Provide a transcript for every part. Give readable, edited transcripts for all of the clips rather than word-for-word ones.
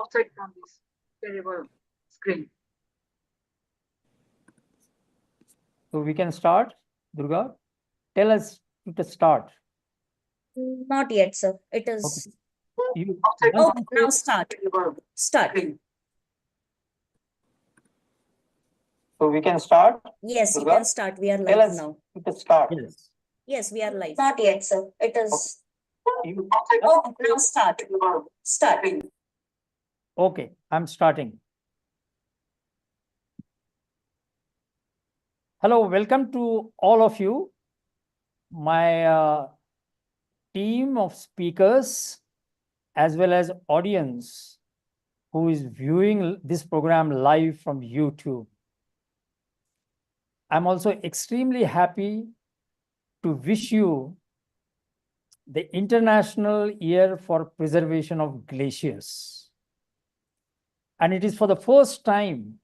outside from this terrible screen. So we can start, Durga. Tell us to start. Not yet, sir. It is. Okay. Oh, now start. Start. So we can start. Yes, Durga? you can start. We are Tell live us now. to start. Yes. Yes, we are live. Not yet, sir. It is. You- Oh, now start. Start. Okay, I'm starting. Hello, welcome to all of you. My team of speakers as well as audience who is viewing this program live from YouTube. I'm also extremely happy to wish you the International Year for Preservation of Glaciers. And it is for the first time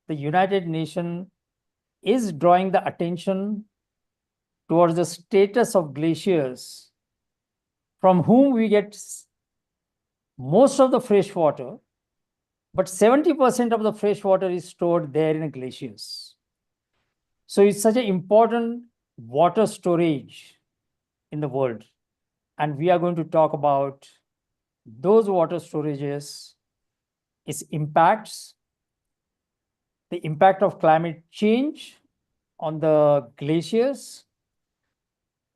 the United Nations is drawing the attention towards the status of glaciers from whom we get most of the fresh water, but 70% of the fresh water is stored there in glaciers. So it's such an important water storage in the world. And we are going to talk about those water storages, its impacts, the impact of climate change on the glaciers,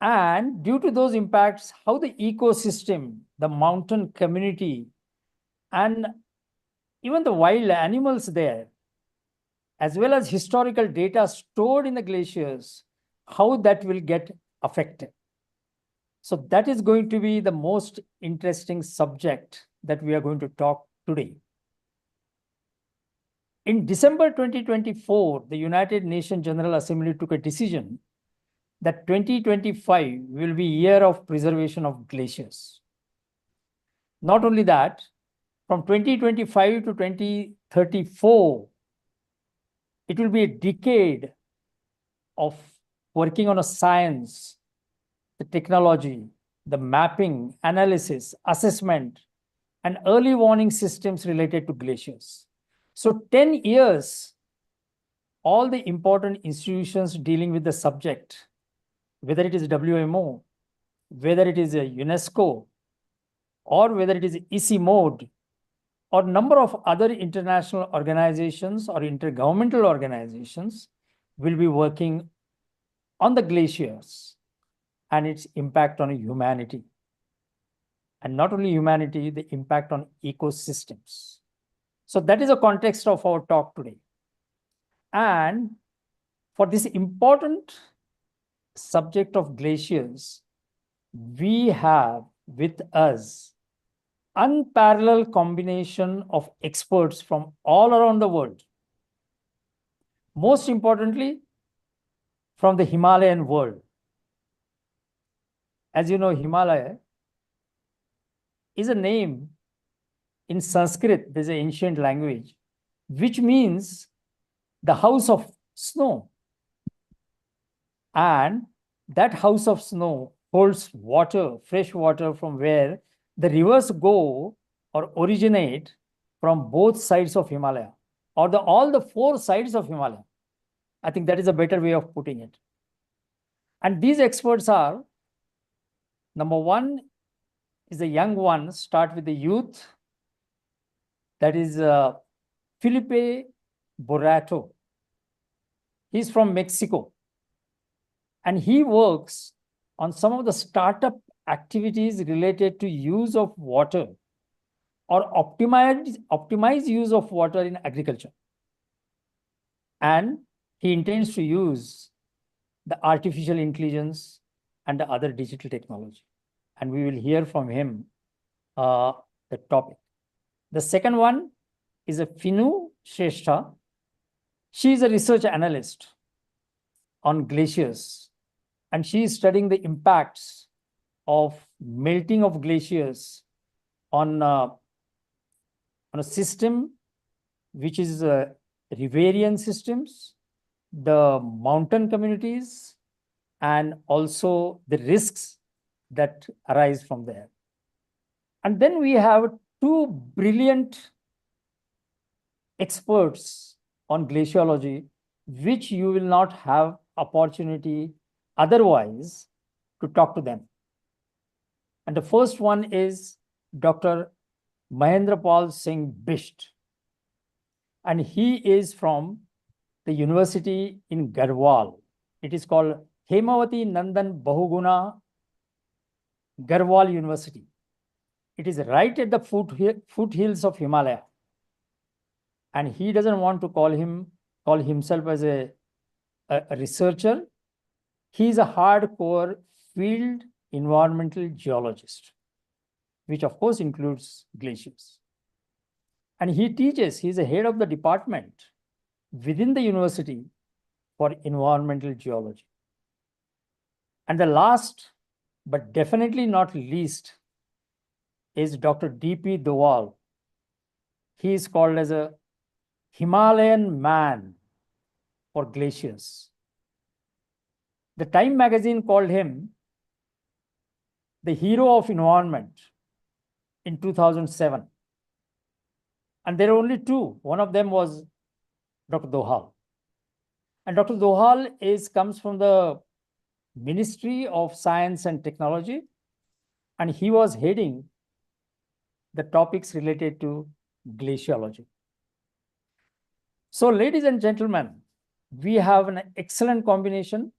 and due to those impacts, how the ecosystem, the mountain community, and even the wild animals there, as well as historical data stored in the glaciers, how that will get affected. So that is going to be the most interesting subject that we are going to talk today. In December 2024, the United Nations General Assembly took a decision that 2025 will be year of preservation of glaciers. Not only that, from 2025 to 2034, it will be a decade of working on a science, the technology, the mapping, analysis, assessment, and early warning systems related to glaciers. So 10 years, all the important institutions dealing with the subject, whether it is WMO, whether it is a UNESCO, or whether it is ICIMOD, or number of other international organizations or intergovernmental organizations will be working on the glaciers and its impact on humanity. And not only humanity, the impact on ecosystems. So that is the context of our talk today. And for this important subject of glaciers, we have with us unparalleled combination of experts from all around the world. Most importantly, from the Himalayan world. As you know, Himalaya is a name in Sanskrit, there's an ancient language, which means the house of snow. And that house of snow holds water, fresh water, from where the rivers go or originate from both sides of Himalaya, or all the four sides of Himalaya. I think that is a better way of putting it. And these experts are, number one is the young one, start with the youth, that is Felipe Borato. He's from Mexico. And he works on some of the startup activities related to use of water or optimize use of water in agriculture. And he intends to use the artificial intelligence and the other digital technology. And we will hear from him the topic. The second one is a Finu Shrestha. She is a research analyst on glaciers, and she is studying the impacts of melting of glaciers on a system which is riverian systems, the mountain communities, and also the risks that arise from there. And then we have two brilliant experts on glaciology, which you will not have opportunity otherwise to talk to them. And the first one is Dr. Mahendra Pal Singh Bisht. And he is from the university in Garhwal. It is called Hemavati Nandan Bahuguna Garhwal University. It is right at the foothills of Himalaya. And he doesn't want to call himself as a researcher. He is a hardcore field environmental geologist, which of course includes glaciers. And he teaches, he's the head of the department within the university for environmental geology. And the last, but definitely not least, is Dr. D.P. Dowal. He is called as a Himalayan man for glaciers. The Time magazine called him the hero of environment in 2007. And there are only two. One of them was Dr. Dowal. And Dr. Dowal comes from the Ministry of Science and Technology, and he was heading the topics related to glaciology. So, ladies and gentlemen, we have an excellent combination,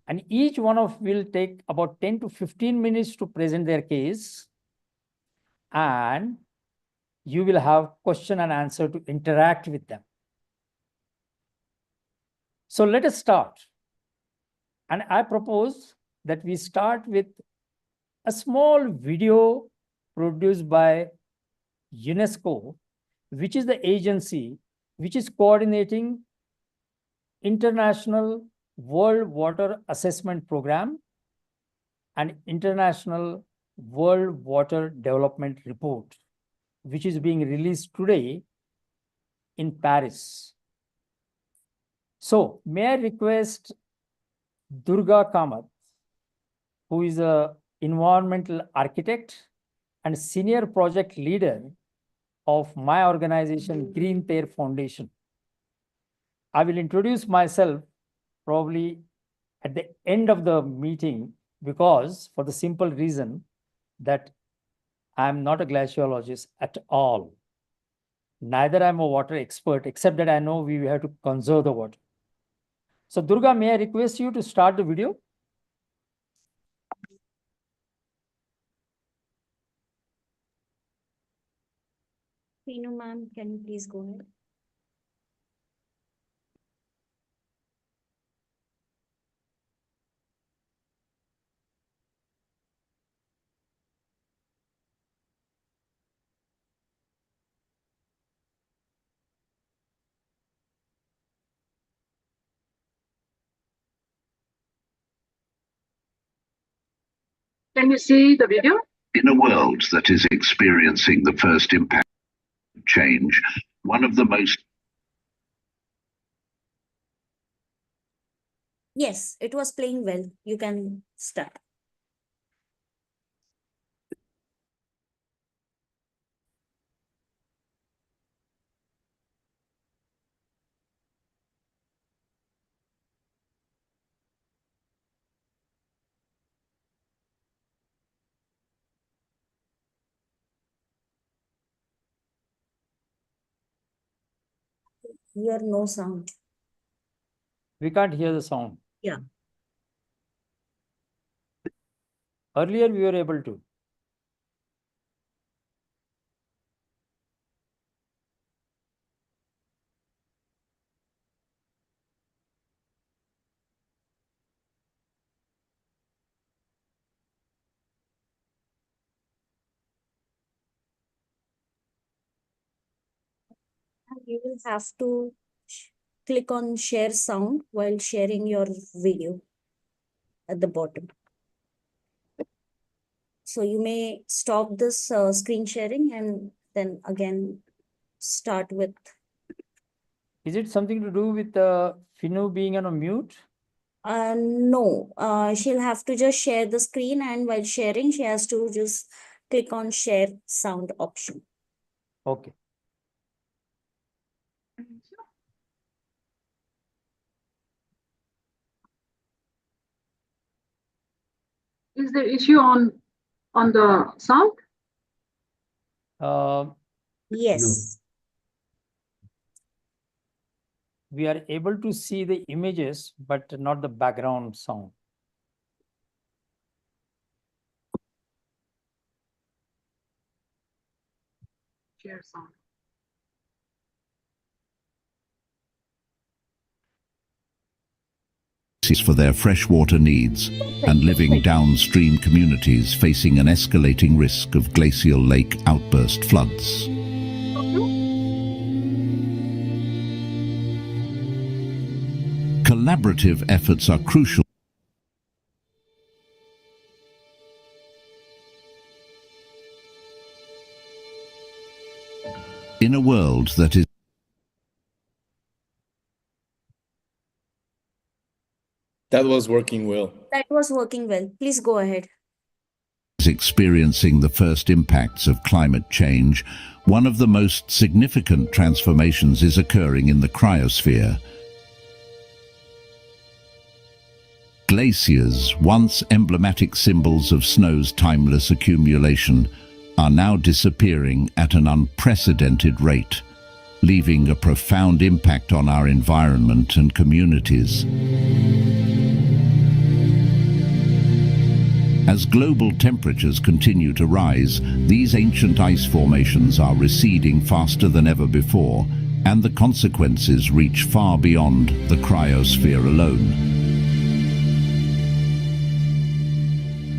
and each one of will take about 10 to 15 minutes to present their case, and you will have question and answer to interact with them. So let us start. And I propose that we start with a small video produced by UNESCO, which is the agency which is coordinating International World Water Assessment Program and International World Water Development Report, which is being released today in Paris. So may I request Durga Kamath, who is an environmental architect and senior project leader of my organization, Green Pear Foundation. I will introduce myself probably at the end of the meeting, because for the simple reason that I am not a glaciologist at all. Neither I am a water expert, except that I know we have to conserve the water. So Durga, may I request you to start the video? Reenu ma'am, can you please go ahead? Can you see the video? In a world that is experiencing the first impact of change, one of the most Yes, it was playing well. You can start. Here, no sound. We can't hear the sound. Yeah. Earlier we were able to. You will have to click on share sound while sharing your video at the bottom. So you may stop this screen sharing and then again start with. Is it something to do with Finu being on a mute? No, she'll have to just share the screen, and while sharing, she has to just click on share sound option. Okay. Is there issue on the sound? Yes. We are able to see the images, but not the background sound. Share sound. For their freshwater needs and living downstream communities facing an escalating risk of glacial lake outburst floods. Collaborative efforts are crucial. In a world that is That was working well. That was working well. Please go ahead. experiencing the first impacts of climate change, one of the most significant transformations is occurring in the cryosphere. Glaciers, once emblematic symbols of snow's timeless accumulation, are now disappearing at an unprecedented rate, leaving a profound impact on our environment and communities. As global temperatures continue to rise, these ancient ice formations are receding faster than ever before, and the consequences reach far beyond the cryosphere alone.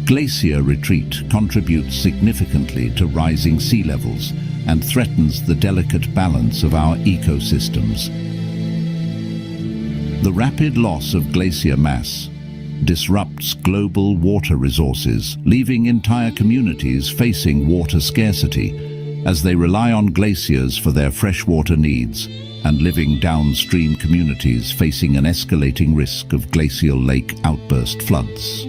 Glacier retreat contributes significantly to rising sea levels and threatens the delicate balance of our ecosystems. The rapid loss of glacier mass disrupts global water resources, leaving entire communities facing water scarcity as they rely on glaciers for their freshwater needs, and living downstream communities facing an escalating risk of glacial lake outburst floods.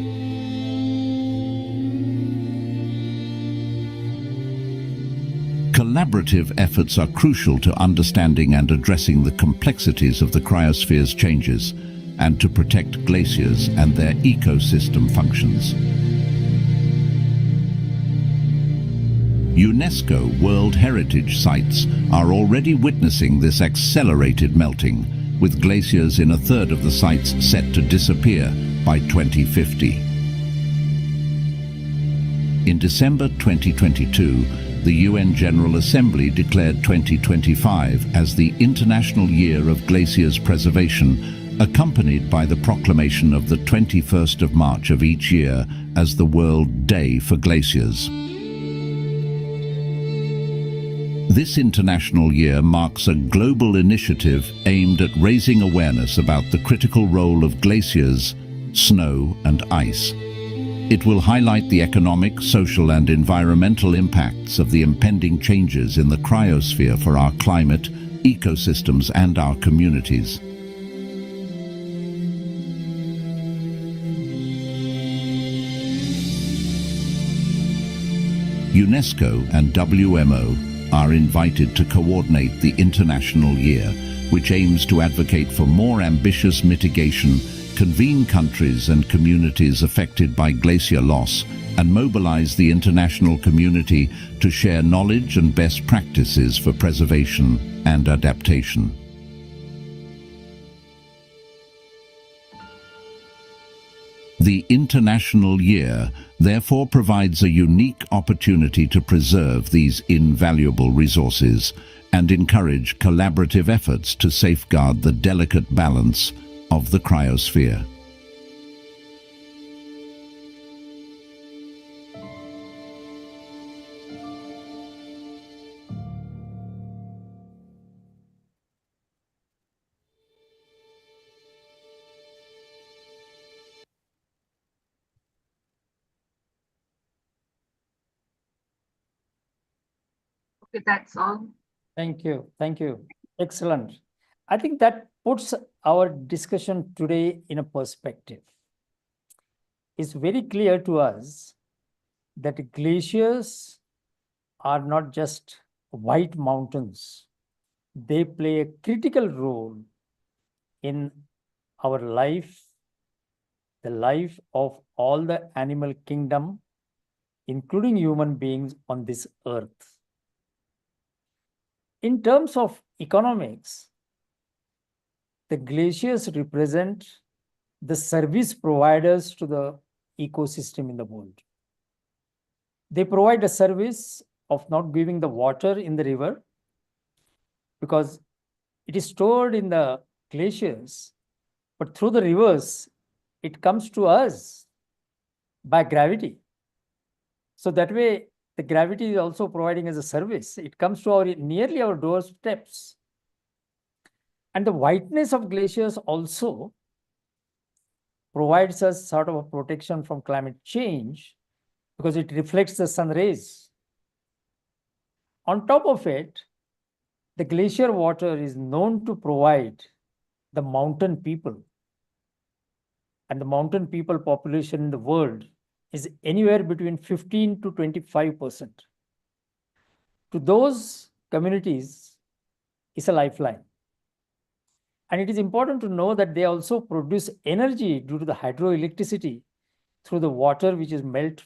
Collaborative efforts are crucial to understanding and addressing the complexities of the cryosphere's changes, and to protect glaciers and their ecosystem functions. UNESCO World Heritage Sites are already witnessing this accelerated melting, with glaciers in a third of the sites set to disappear by 2050. In December 2022, the UN General Assembly declared 2025 as the International Year of Glaciers Preservation, accompanied by the proclamation of the 21st of March of each year as the World Day for Glaciers. This international year marks a global initiative aimed at raising awareness about the critical role of glaciers, snow and ice. It will highlight the economic, social and environmental impacts of the impending changes in the cryosphere for our climate, ecosystems and our communities. UNESCO and WMO are invited to coordinate the International Year, which aims to advocate for more ambitious mitigation, convene countries and communities affected by glacier loss, and mobilize the international community to share knowledge and best practices for preservation and adaptation. The International Year therefore provides a unique opportunity to preserve these invaluable resources and encourage collaborative efforts to safeguard the delicate balance of the cryosphere. Okay, that's all. Thank you. Thank you. Excellent. I think that puts our discussion today in a perspective. It's very clear to us that glaciers are not just white mountains. They play a critical role in our life, the life of all the animal kingdom, including human beings on this earth. In terms of economics, the glaciers represent the service providers to the ecosystem in the world. They provide a service of not giving the water in the river because it is stored in the glaciers, but through the rivers, it comes to us by gravity. So that way, the gravity is also providing as a service. It comes to nearly our doorsteps. And the whiteness of glaciers also provides us sort of a protection from climate change because it reflects the sun rays. On top of it, the glacier water is known to provide the mountain people. And the mountain people population in the world is anywhere between 15 to 25%. To those communities, it's a lifeline. And it is important to know that they also produce energy due to the hydroelectricity through the water which is melting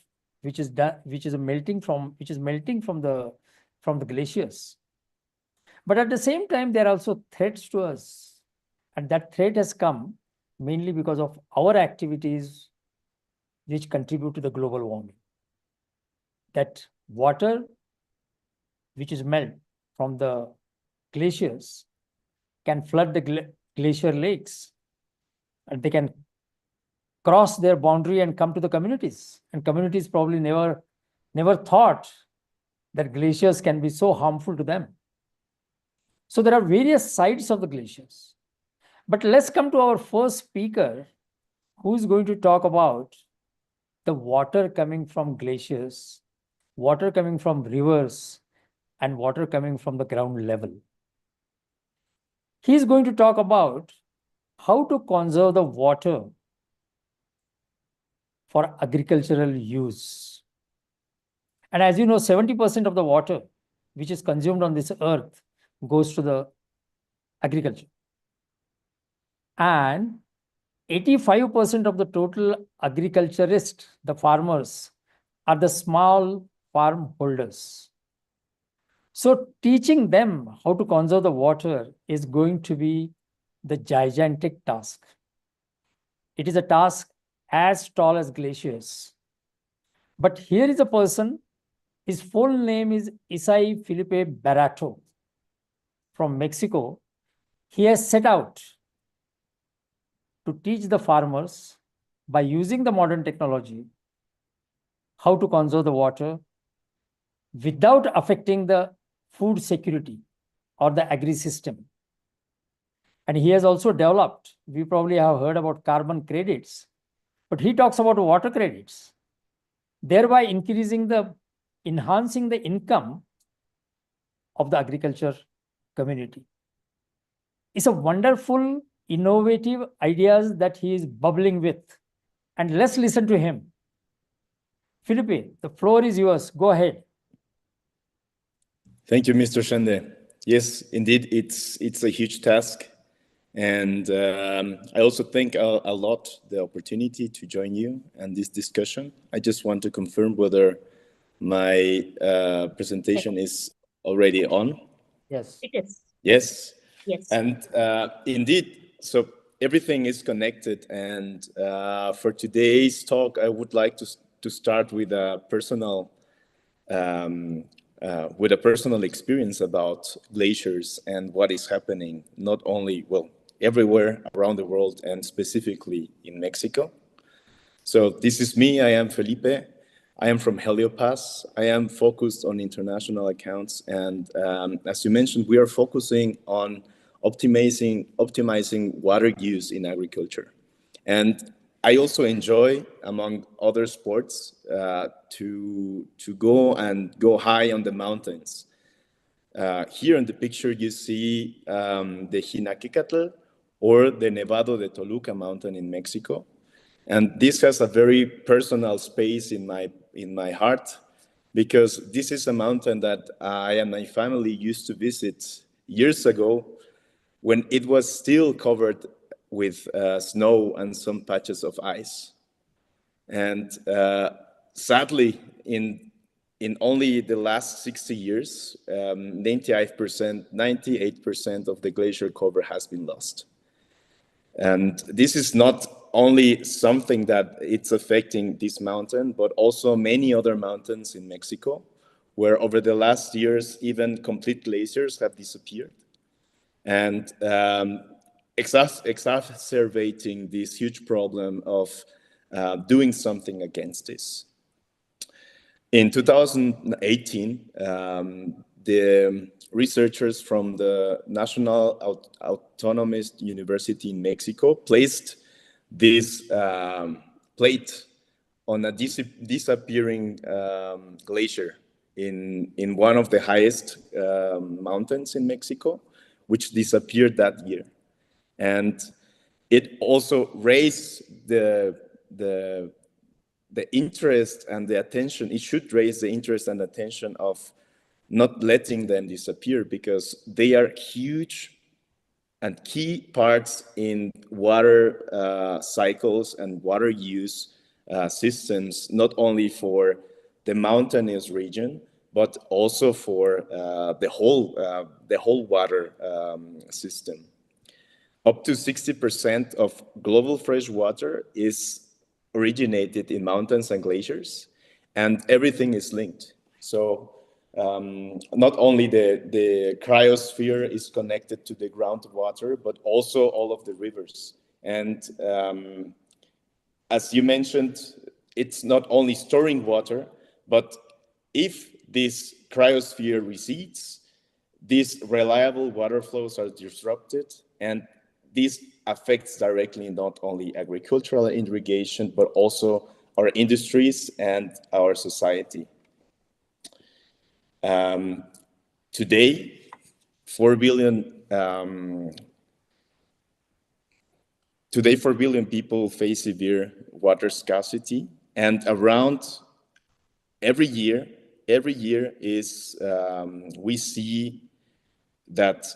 from the glaciers. But at the same time, there are also threats to us. And that threat has come mainly because of our activities which contribute to the global warming. That water which is melted from the glaciers can flood the glacier lakes, and they can cross their boundary and come to the communities. And communities probably never thought that glaciers can be so harmful to them. So there are various sides of the glaciers. But let's come to our first speaker, who is going to talk about the water coming from glaciers, water coming from rivers, and water coming from the ground level. He is going to talk about how to conserve the water for agricultural use. And as you know, 70% of the water which is consumed on this earth goes to the agriculture. And 85% of the total agriculturists, the farmers, are the small farm holders. So teaching them how to conserve the water is going to be the gigantic task. It is a task as tall as glaciers. But here is a person, his full name is Isai Felipe Barato from Mexico. He has set out to teach the farmers by using the modern technology how to conserve the water without affecting the food security or the agri system. And he has also developed, we probably have heard about carbon credits, but he talks about water credits, thereby enhancing the income of the agriculture community. It's a wonderful, innovative ideas that he is bubbling with. And let's listen to him. Felipe, the floor is yours. Go ahead. Thank you, Mr. Shende. Yes, indeed, it's a huge task. And I also thank a lot the opportunity to join you and this discussion. I just want to confirm whether my presentation is already on. Yes. It is. Yes. Yes. And indeed, so everything is connected. And for today's talk, I would like to start with a personal experience about glaciers and what is happening, not only, well, everywhere around the world and specifically in Mexico. So this is me. I am Felipe. I am from Heliopas. I am focused on international accounts. And as you mentioned, we are focusing on optimizing water use in agriculture. And I also enjoy, among other sports, to go high on the mountains. Here in the picture, you see the Jinaquicatl, or the Nevado de Toluca mountain in Mexico. And this has a very personal space in my in my heart, because this is a mountain that I and my family used to visit years ago when it was still covered with snow and some patches of ice. And sadly, in only the last 60 years, 98% of the glacier cover has been lost. And this is not only something that it's affecting this mountain, but also many other mountains in Mexico, where over the last years, even complete glaciers have disappeared. And exacerbating this huge problem of doing something against this. In 2018, the researchers from the National Autonomous University in Mexico placed this plate on a disappearing glacier in one of the highest mountains in Mexico, which disappeared that year. And it also raised the interest and the attention. It should raise the interest and attention of not letting them disappear, because they are huge and key parts in water cycles and water use systems, not only for the mountainous region, but also for the whole water system. Up to 60% of global fresh water is originated in mountains and glaciers, and everything is linked. So not only the cryosphere is connected to the groundwater, but also all of the rivers. And as you mentioned, it's not only storing water, but if this cryosphere recedes, these reliable water flows are disrupted, and this affects directly not only agricultural irrigation, but also our industries and our society. Today, 4 billion people face severe water scarcity, and around every year is we see that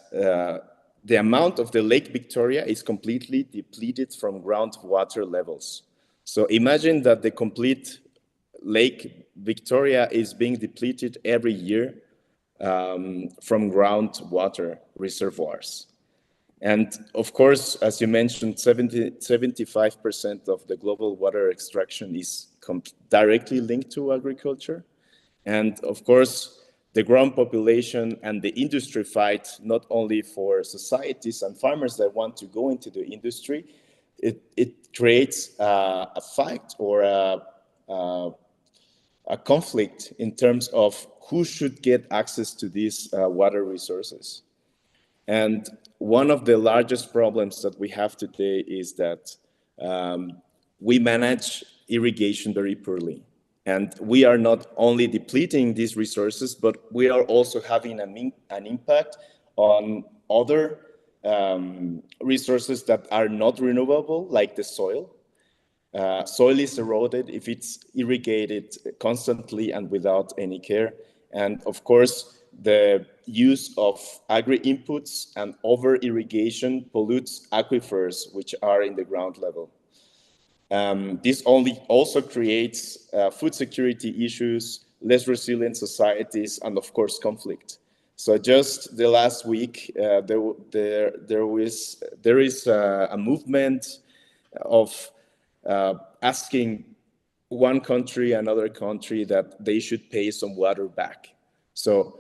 the amount of the Lake Victoria is completely depleted from groundwater levels. So imagine that the complete Lake Victoria is being depleted every year from groundwater reservoirs. And of course, as you mentioned, 75% of the global water extraction is directly linked to agriculture. And of course, the growing population and the industry fight not only for societies and farmers that want to go into the industry, it creates a fight or a conflict in terms of who should get access to these water resources. And one of the largest problems that we have today is that we manage irrigation very poorly. And we are not only depleting these resources, but we are also having an impact on other resources that are not renewable, like the soil. Soil is eroded if it's irrigated constantly and without any care. And of course, the use of agri inputs and over irrigation pollutes aquifers, which are in the ground level. This also creates food security issues, less resilient societies, and of course, conflict. So just the last week, there is a movement of asking one country, another country, that they should pay some water back. So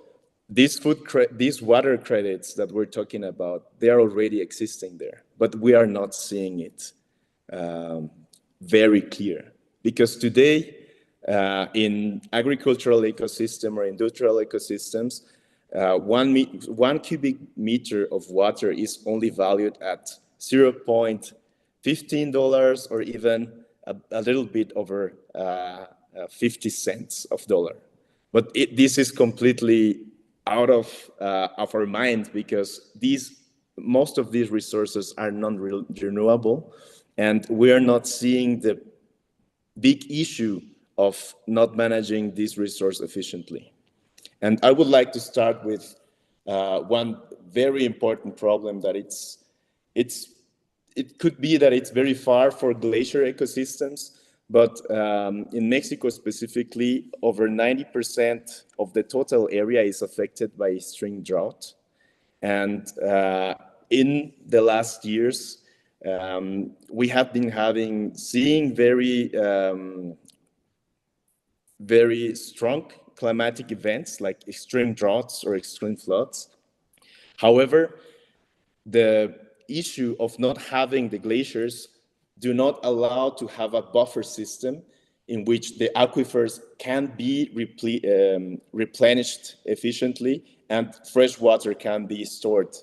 these water credits that we're talking about, they are already existing there, but we are not seeing it very clear. Because today, in agricultural ecosystem or industrial ecosystems, 1 cubic meter of water is only valued at $0.15 or even a little bit over 50 cents of dollar. But this is completely out of our mind, because most of these resources are non-renewable, and we are not seeing the big issue of not managing this resource efficiently. And I would like to start with one very important problem that it could be that it's very far for glacier ecosystems, but in Mexico specifically, over 90% of the total area is affected by extreme drought. And in the last years, we have been seeing very strong climatic events like extreme droughts or extreme floods. However, the issue of not having the glaciers do not allow to have a buffer system in which the aquifers can be replenished efficiently and fresh water can be stored.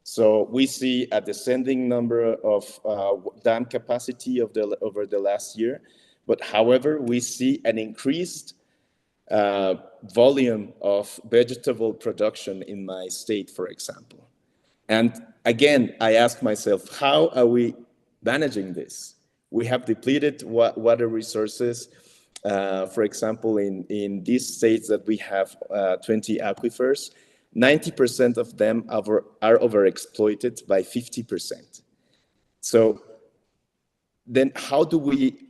So we see a descending number of dam capacity over the last year, but however, we see an increased volume of vegetable production in my state, for example. And again, I ask myself, how are we managing this? We have depleted water resources. For example, in these states that we have 20 aquifers, 90% of them are overexploited by 50%. So then how do we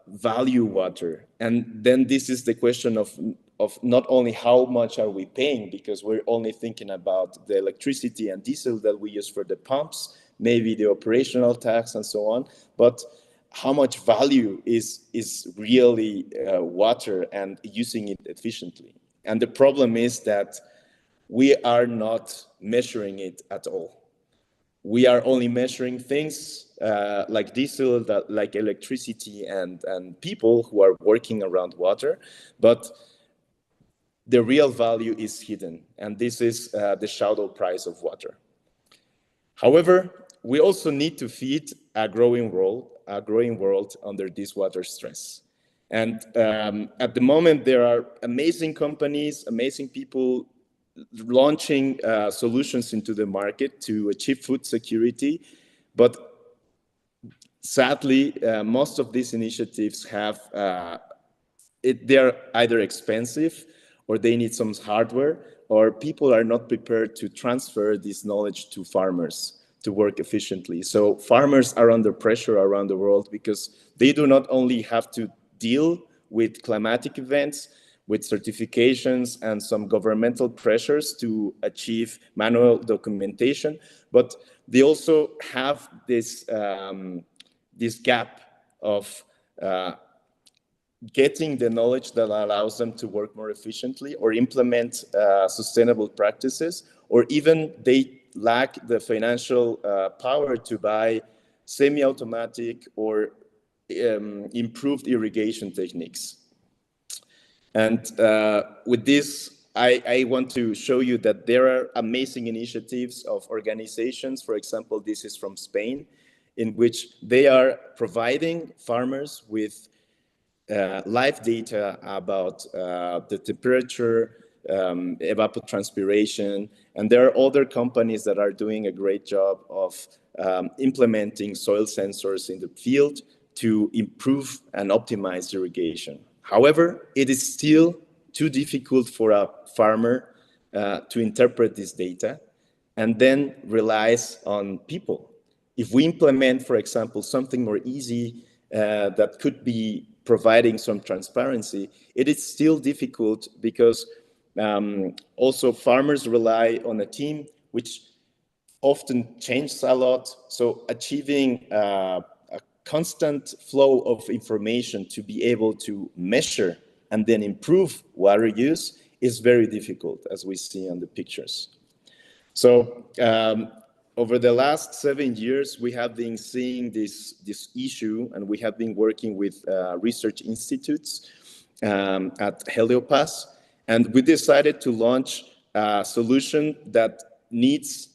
value water? And then this is the question of not only how much are we paying, because we're only thinking about the electricity and diesel that we use for the pumps, maybe the operational tax and so on, but how much value is really water and using it efficiently. And the problem is that we are not measuring it at all. We are only measuring things like diesel, like electricity and people who are working around water, but the real value is hidden, and this is the shadow price of water. However, we also need to feed a growing world under this water stress. And at the moment, there are amazing companies, amazing people launching solutions into the market to achieve food security. But sadly, most of these initiatives they're either expensive or they need some hardware, or people are not prepared to transfer this knowledge to farmers to work efficiently. So farmers are under pressure around the world because they do not only have to deal with climatic events, with certifications and some governmental pressures to achieve manual documentation, but they also have this gap of getting the knowledge that allows them to work more efficiently or implement sustainable practices, or even they lack the financial power to buy semi-automatic or improved irrigation techniques. And with this, I want to show you that there are amazing initiatives of organizations. For example, this is from Spain, in which they are providing farmers with live data about the temperature, evapotranspiration, and there are other companies that are doing a great job of implementing soil sensors in the field to improve and optimize irrigation. However, it is still too difficult for a farmer to interpret this data and then relies on people. If we implement, for example, something more easy that could be providing some transparency, it is still difficult because also farmers rely on a team which often changes a lot. So achieving a constant flow of information to be able to measure and then improve water use is very difficult, as we see on the pictures. So over the last 7 years, we have been seeing this issue, and we have been working with research institutes at Heliopas, and we decided to launch a solution that needs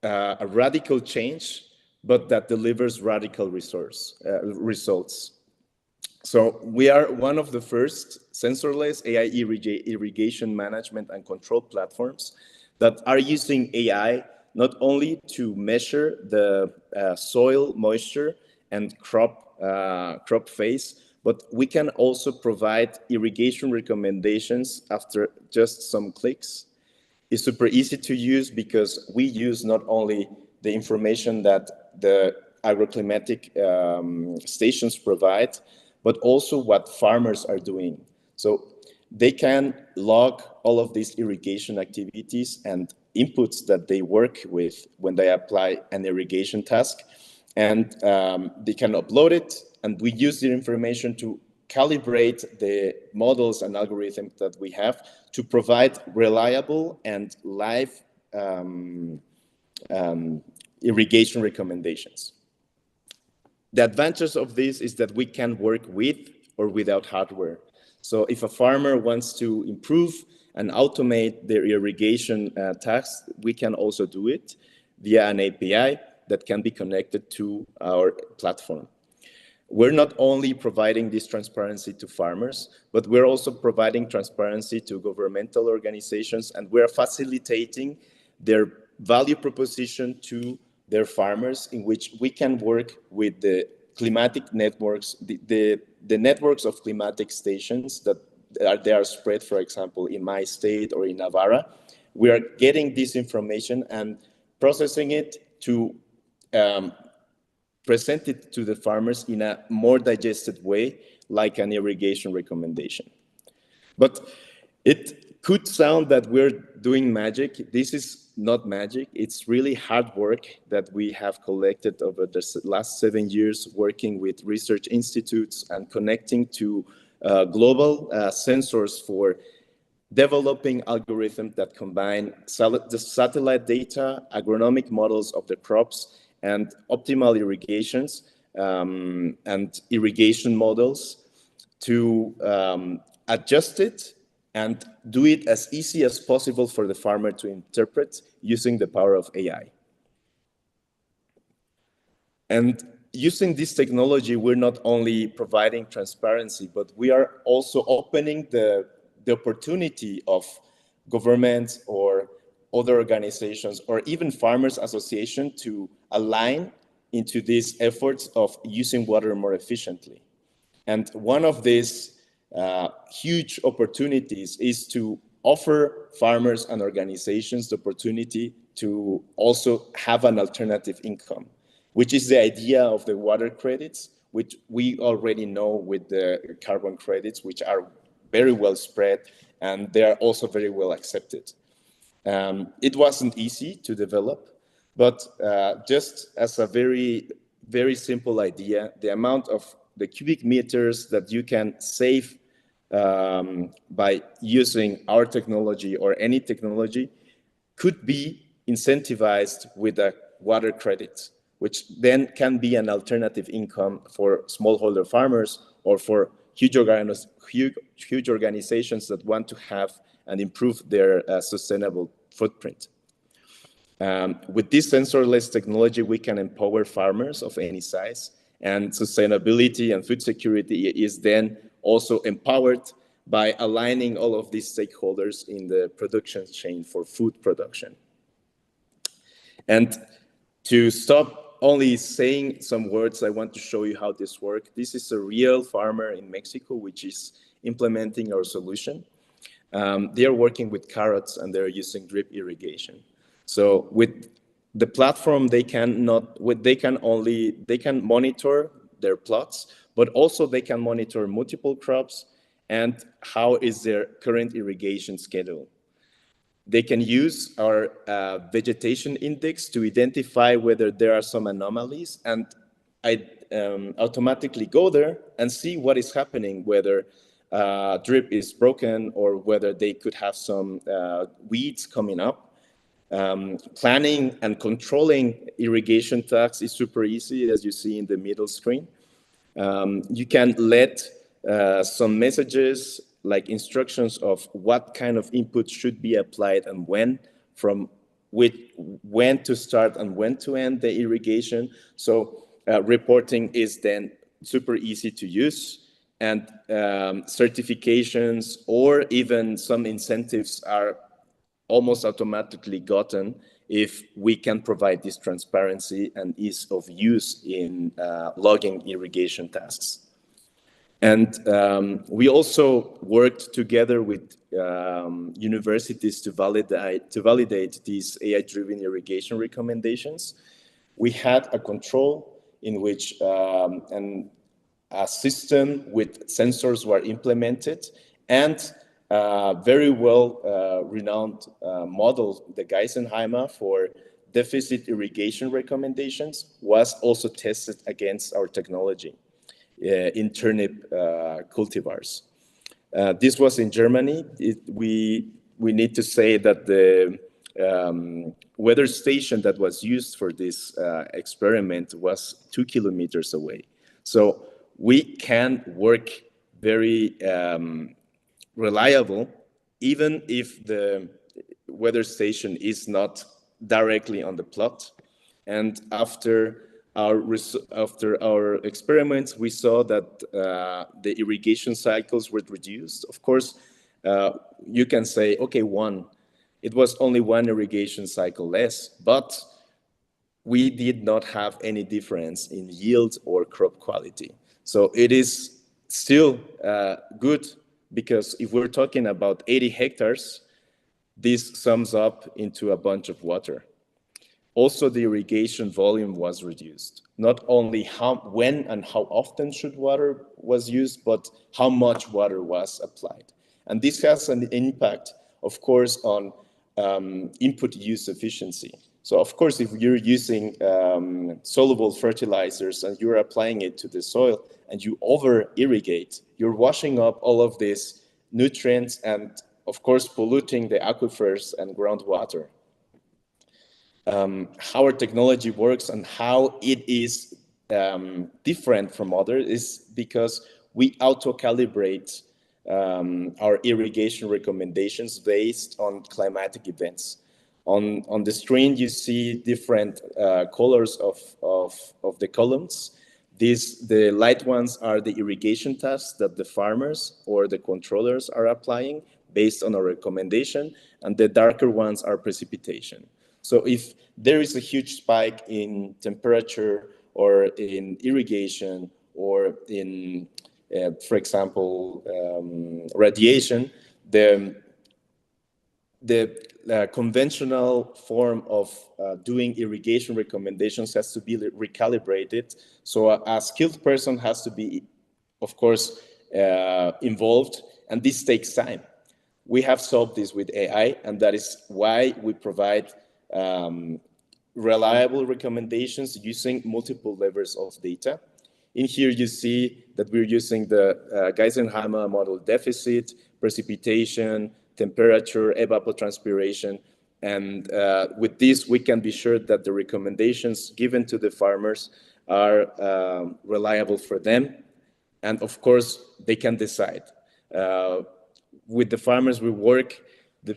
a radical change, but that delivers radical results. So we are one of the first sensorless AI irrigation management and control platforms that are using AI not only to measure the soil moisture and crop phase, but we can also provide irrigation recommendations after just some clicks. It's super easy to use because we use not only the information that the agroclimatic stations provide, but also what farmers are doing. So they can log all of these irrigation activities and inputs that they work with when they apply an irrigation task, and they can upload it, and we use the information to calibrate the models and algorithms that we have to provide reliable and live irrigation recommendations. The advantage of this is that we can work with or without hardware. So if a farmer wants to improve and automate their irrigation tasks, we can also do it via an API that can be connected to our platform. We're not only providing this transparency to farmers, but we're also providing transparency to governmental organizations, and we're facilitating their value proposition to their farmers, in which we can work with the climatic networks, the networks of climatic stations that they are spread, for example, in my state or in Navarra. We are getting this information and processing it to present it to the farmers in a more digested way, like an irrigation recommendation. But it could sound that we're doing magic. This is not magic. It's really hard work that we have collected over the last 7 years, working with research institutes and connecting to global sensors for developing algorithms that combine the satellite data, agronomic models of the crops, and optimal irrigations and irrigation models to adjust it and do it as easy as possible for the farmer to interpret using the power of AI. And using this technology, we're not only providing transparency, but we are also opening the opportunity of governments or other organizations or even farmers association to align into these efforts of using water more efficiently. And one of these huge opportunities is to offer farmers and organizations the opportunity to also have an alternative income, which is the idea of the water credits, which we already know with the carbon credits, which are very well spread, and they are also very well accepted. It wasn't easy to develop, but just as a very, very simple idea, the amount of the cubic meters that you can save by using our technology or any technology could be incentivized with a water credit, which then can be an alternative income for smallholder farmers or for huge organizations that want to have and improve their sustainable footprint. With this sensorless technology, we can empower farmers of any size, and sustainability and food security is then also empowered by aligning all of these stakeholders in the production chain for food production. And to stop only saying some words, I want to show you how this works. This is a real farmer in Mexico, which is implementing our solution. They are working with carrots and they're using drip irrigation. So with the platform, they can monitor their plots, but also they can monitor multiple crops and how is their current irrigation schedule. They can use our vegetation index to identify whether there are some anomalies, and I automatically go there and see what is happening, whether drip is broken or whether they could have some weeds coming up. Planning and controlling irrigation tasks is super easy, as you see in the middle screen. You can let some messages like instructions of what kind of input should be applied and when, from when to start and when to end the irrigation. So reporting is then super easy to use, and certifications or even some incentives are almost automatically gotten if we can provide this transparency and ease of use in logging irrigation tasks. And we also worked together with universities to validate these AI-driven irrigation recommendations. We had a control in which a system with sensors were implemented, and very well renowned model, the Geisenheimer for deficit irrigation recommendations, was also tested against our technology in turnip cultivars. This was in Germany. We need to say that the weather station that was used for this experiment was 2 kilometers away. So we can work very reliable, even if the weather station is not directly on the plot. And after our experiments, we saw that the irrigation cycles were reduced. Of course, you can say, okay, it was only one irrigation cycle less, but we did not have any difference in yield or crop quality. So it is still good, because if we're talking about 80 hectares, this sums up into a bunch of water. Also, the irrigation volume was reduced. Not only when and how often should water was used, but how much water was applied. And this has an impact, of course, on input use efficiency. So, of course, if you're using soluble fertilizers and you're applying it to the soil and you over-irrigate, you're washing up all of these nutrients and, of course, polluting the aquifers and groundwater. How our technology works and how it is different from others is because we auto-calibrate our irrigation recommendations based on climatic events. On the screen, you see different colors of the columns. The light ones are the irrigation tasks that the farmers or the controllers are applying based on our recommendation, and the darker ones are precipitation. So if there is a huge spike in temperature or in irrigation or in, for example, radiation, the conventional form of doing irrigation recommendations has to be recalibrated. So a skilled person has to be, of course, involved, and this takes time. We have solved this with AI, and that is why we provide reliable recommendations using multiple levels of data. In here, you see that we're using the Geisenheimer model deficit, precipitation, temperature, evapotranspiration. And with this, we can be sure that the recommendations given to the farmers are reliable for them. And of course, they can decide. With the farmers we work, the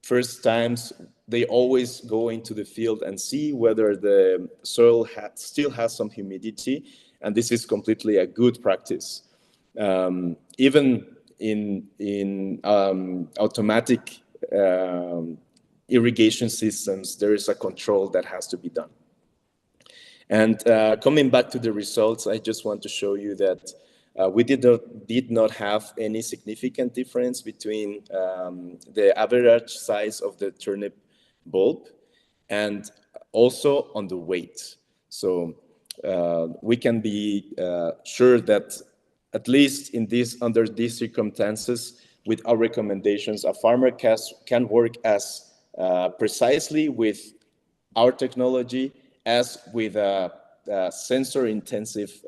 first times, they always go into the field and see whether the soil still has some humidity. And this is completely a good practice. Even in automatic irrigation systems, there is a control that has to be done. And coming back to the results, I just want to show you that we did not have any significant difference between the average size of the turnip bulb and also on the weight. So we can be sure that at least under these circumstances, with our recommendations, a farmer can work as precisely with our technology as with a sensor-intensive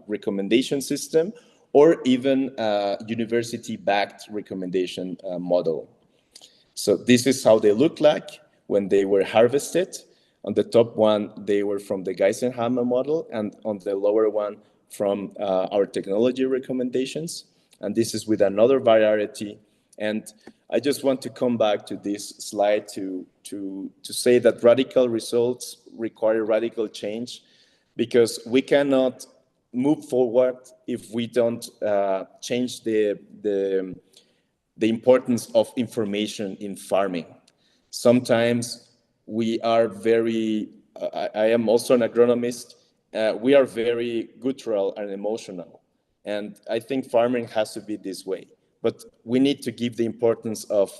recommendation system, or even a university-backed recommendation model. So this is how they look like when they were harvested. On the top one, they were from the Geisenheimer model, and on the lower one, from our technology recommendations. And this is with another variety. And I just want to come back to this slide to say that radical results require radical change, because we cannot move forward if we don't change the importance of information in farming. Sometimes we are I am also an agronomist, we are very guttural and emotional. And I think farming has to be this way. But we need to give the importance of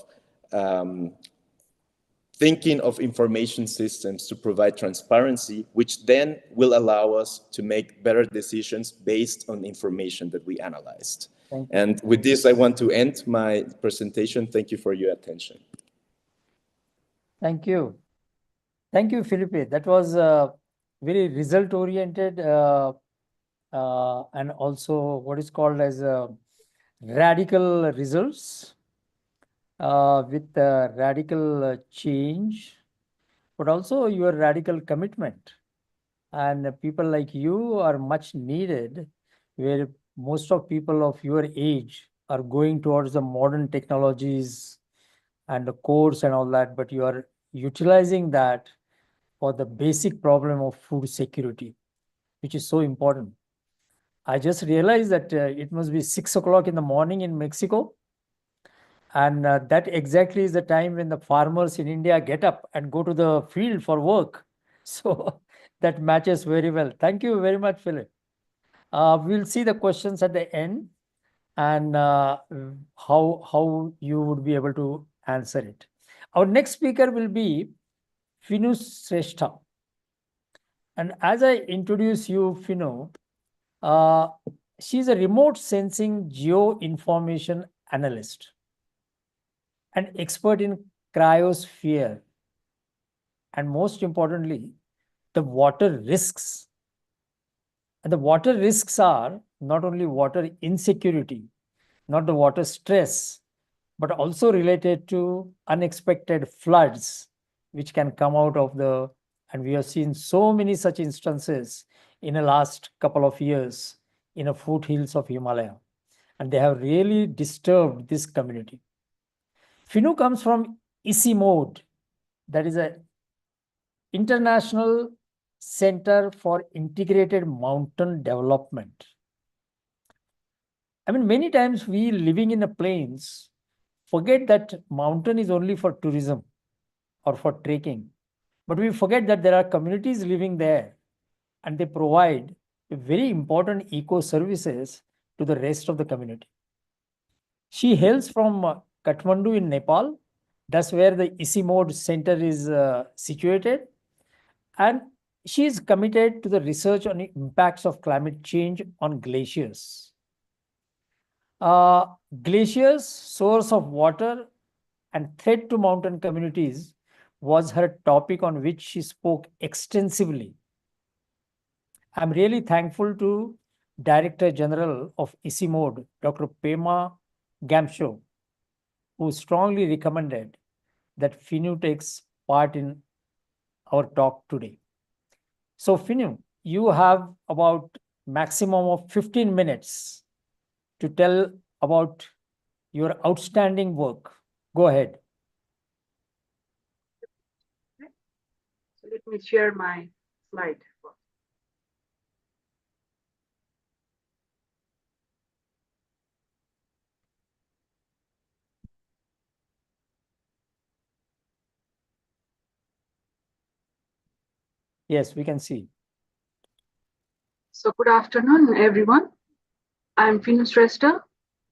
thinking of information systems to provide transparency, which then will allow us to make better decisions based on information that we analyzed. And with this, I want to end my presentation. Thank you for your attention. Thank you. Thank you, Felipe. That was very result-oriented and also what is called as radical results with radical change, but also your radical commitment. And people like you are much needed, where most of people of your age are going towards the modern technologies and the course and all that, but you are utilizing that for the basic problem of food security, which is so important. I just realized that it must be 6 o'clock in the morning in Mexico. And that exactly is the time when the farmers in India get up and go to the field for work. So that matches very well. Thank you very much, Philip. We'll see the questions at the end and how you would be able to answer it. Our next speaker will be Finu Srestha. And as I introduce you, Finu, she's a remote sensing geoinformation analyst, an expert in cryosphere, and most importantly, the water risks. And the water risks are not only water insecurity, not the water stress, but also related to unexpected floods, which can come out of the, and we have seen so many such instances in the last couple of years in the foothills of Himalaya, and they have really disturbed this community. Finu comes from ICIMOD, that is an International Centre for Integrated Mountain Development. I mean, many times we living in the plains forget that mountain is only for tourism or for trekking, but we forget that there are communities living there and they provide very important eco services to the rest of the community. She hails from Kathmandu in Nepal. That's where the ICIMOD Center is situated. And she is committed to the research on the impacts of climate change on glaciers. Glaciers, source of water and threat to mountain communities was her topic on which she spoke extensively. I'm really thankful to Director General of ICIMOD, Dr. Pema Gamsho, who strongly recommended that Finu takes part in our talk today. So Finu, you have about maximum of 15 minutes to tell about your outstanding work. Go ahead. So let me share my slide. Yes, we can see. So good afternoon, everyone. I'm Finu Srestha,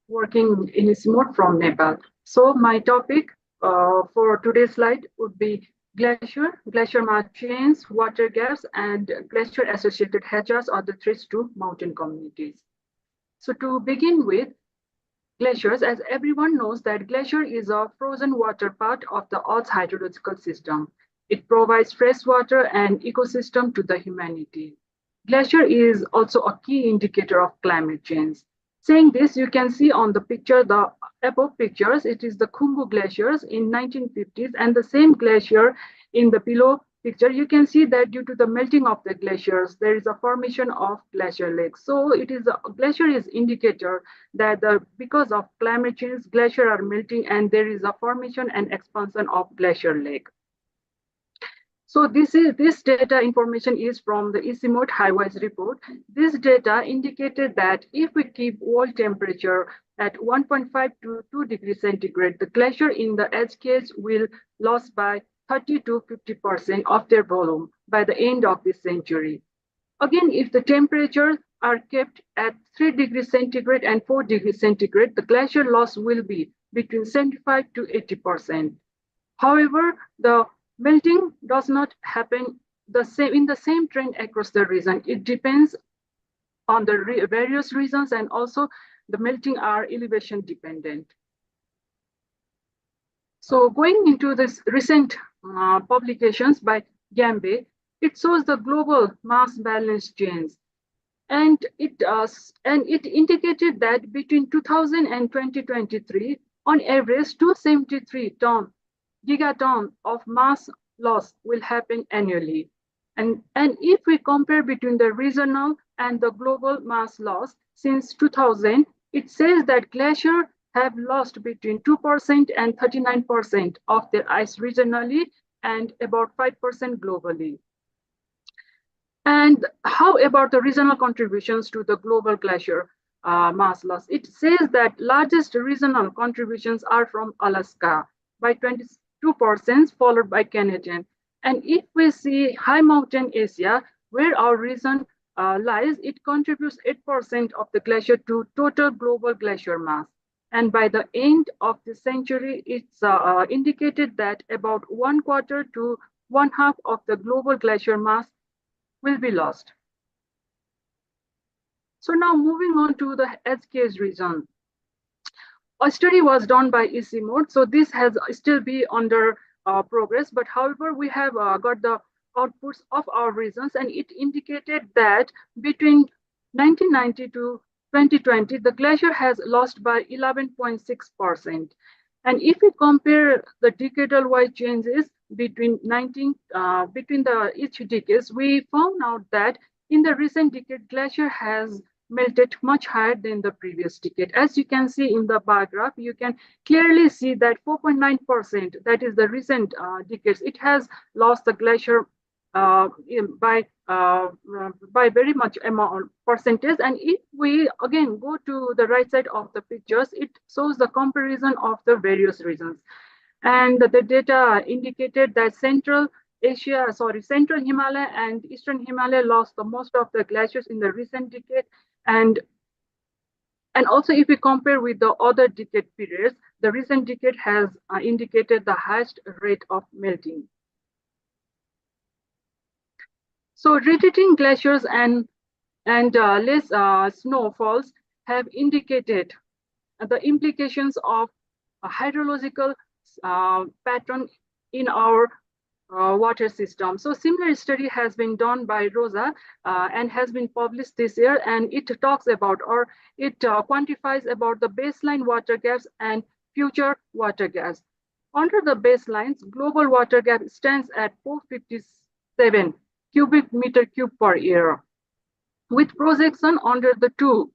working in ICIMOD from Nepal. So my topic for today's slide would be glacier margins, water gaps, and glacier-associated hazards are the threats to mountain communities. So to begin with, glaciers, as everyone knows that glacier is a frozen water part of the Earth's hydrological system. It provides fresh water and ecosystem to the humanity. Glacier is also a key indicator of climate change. Saying this, you can see on the picture, the above pictures, it is the Khumbu glaciers in 1950s, and the same glacier in the below picture, you can see that due to the melting of the glaciers, there is a formation of glacier lakes. So it is a glacier is indicator that because of climate change, glacier are melting and there is a formation and expansion of glacier lake. So this data information is from the ICIMOD Highwise report. This data indicated that if we keep world temperature at 1.5 to 2 degrees centigrade, the glacier in the edge case will lose by 30 to 50% of their volume by the end of this century. Again, if the temperature are kept at 3 degrees centigrade and 4 degrees centigrade, the glacier loss will be between 75 to 80%. However, the melting does not happen in the same trend across the region. It depends on the various regions, and also the melting are elevation dependent. So going into this recent publications by Gambe, it shows the global mass balance change. And it indicated that between 2000 and 2023, on average, 273 gigaton of mass loss will happen annually. And if we compare between the regional and the global mass loss since 2000, it says that glaciers have lost between 2% and 39% of their ice regionally and about 5% globally. And how about the regional contributions to the global glacier mass loss? It says that largest regional contributions are from Alaska by 22%, followed by Canadian. And if we see high mountain Asia, where our region lies, it contributes 8% of the glacier to total global glacier mass. And by the end of the century, it's indicated that about 1/4 to 1/2 of the global glacier mass will be lost. So now moving on to the edge case region. A study was done by ICIMOD, so this has still be under progress, but however, we have got the outputs of our regions, and it indicated that between 1990 to 2020, the glacier has lost by 11.6%. And if we compare the decadal-wise changes between each decades, we found out that in the recent decade, glacier has melted much higher than the previous decade. As you can see in the bar graph, you can clearly see that 4.9%, that is the recent decades, it has lost the glacier by very much amount percentage. And if we again go to the right side of the pictures, it shows the comparison of the various regions. And the data indicated that Central Himalaya and Eastern Himalaya lost the most of the glaciers in the recent decade. And also if we compare with the other decade periods, the recent decade has indicated the highest rate of melting. So retreating glaciers and less snowfalls have indicated the implications of a hydrological pattern in our water system. So similar study has been done by Rosa and has been published this year, and it talks about, or it quantifies about the baseline water gaps and future water gaps. Under the baselines, global water gap stands at 457 cubic meter cube per year. With projection under the two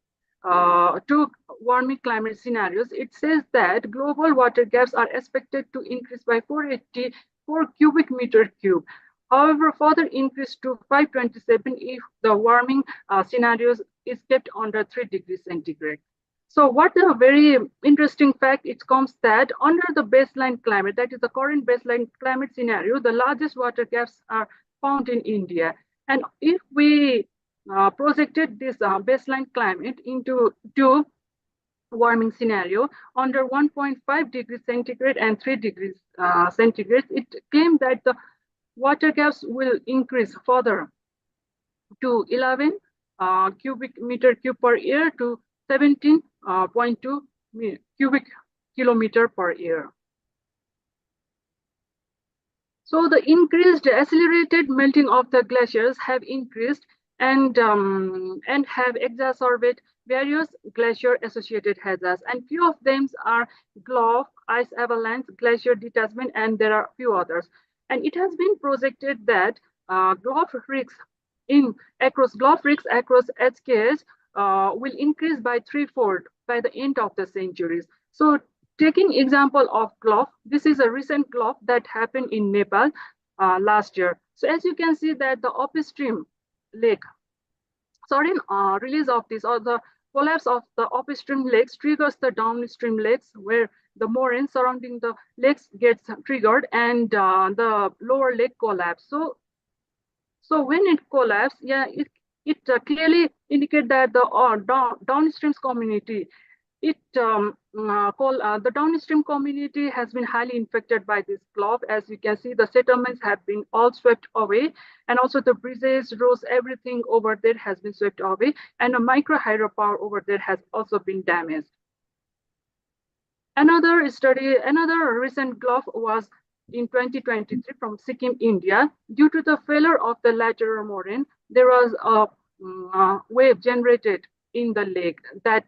warming climate scenarios, it says that global water gaps are expected to increase by 484 cubic meter cube. However, further increase to 527 if the warming scenarios is kept under 3 degrees centigrade. So what a very interesting fact, it comes that under the baseline climate, that is the current baseline climate scenario, the largest water gaps are found in India. And if we projected this baseline climate into two warming scenario under 1.5 degrees centigrade and 3 degrees centigrade, it claimed that the water gaps will increase further to 11 cubic meter cube per year to 17.2 cubic kilometer per year. So the accelerated melting of the glaciers have increased and have exacerbated various glacier-associated hazards. And few of them are Gulf, ice avalanche, glacier detachment, and there are few others. And it has been projected that Gulf risks across HKS will increase by threefold by the end of the centuries. So taking example of Gulf, this is a recent Gulf that happened in Nepal last year. So as you can see that the upstream lake, sudden release of this or the collapse of the upstream lakes triggers the downstream lakes, where the moraine surrounding the lakes gets triggered and the lower lake collapse. So when it collapses, yeah, it clearly indicates that the downstream community, the downstream community has been highly infected by this glove. As you can see, the settlements have been all swept away, and also the bridges, roads, everything over there has been swept away, and a micro hydropower over there has also been damaged. Another recent glove was in 2023 from Sikkim, India. Due to the failure of the lateral moraine, there was a wave generated in the lake that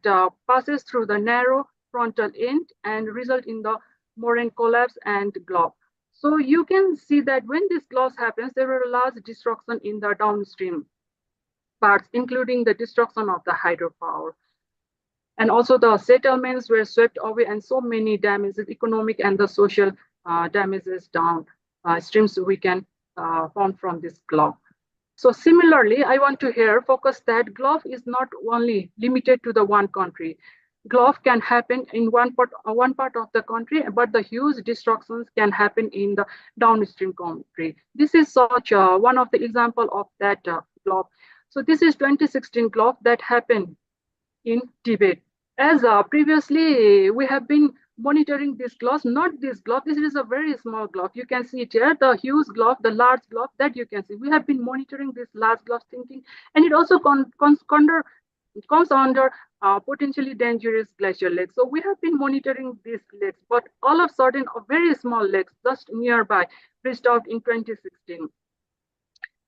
passes through the narrow frontal end and result in the moraine collapse and glove. So you can see that when this gloss happens, there were a large destruction in the downstream parts, including the destruction of the hydropower. And also the settlements were swept away, and so many damages, economic and the social damages down streams we can found from this glove. So similarly, I want to here focus that glove is not only limited to the one country. Glove can happen in one part of the country, but the huge destructions can happen in the downstream country. This is such one of the example of that glove. So this is 2016 glove that happened in Tibet. As previously, we have been monitoring this glove, not this glove. This is a very small glove. You can see it here, the huge glove, the large glove that you can see. We have been monitoring this large glove thinking, and it also comes under potentially dangerous glacier lakes. So we have been monitoring these lakes, but all of a sudden, a very small lakes just nearby reached out in 2016.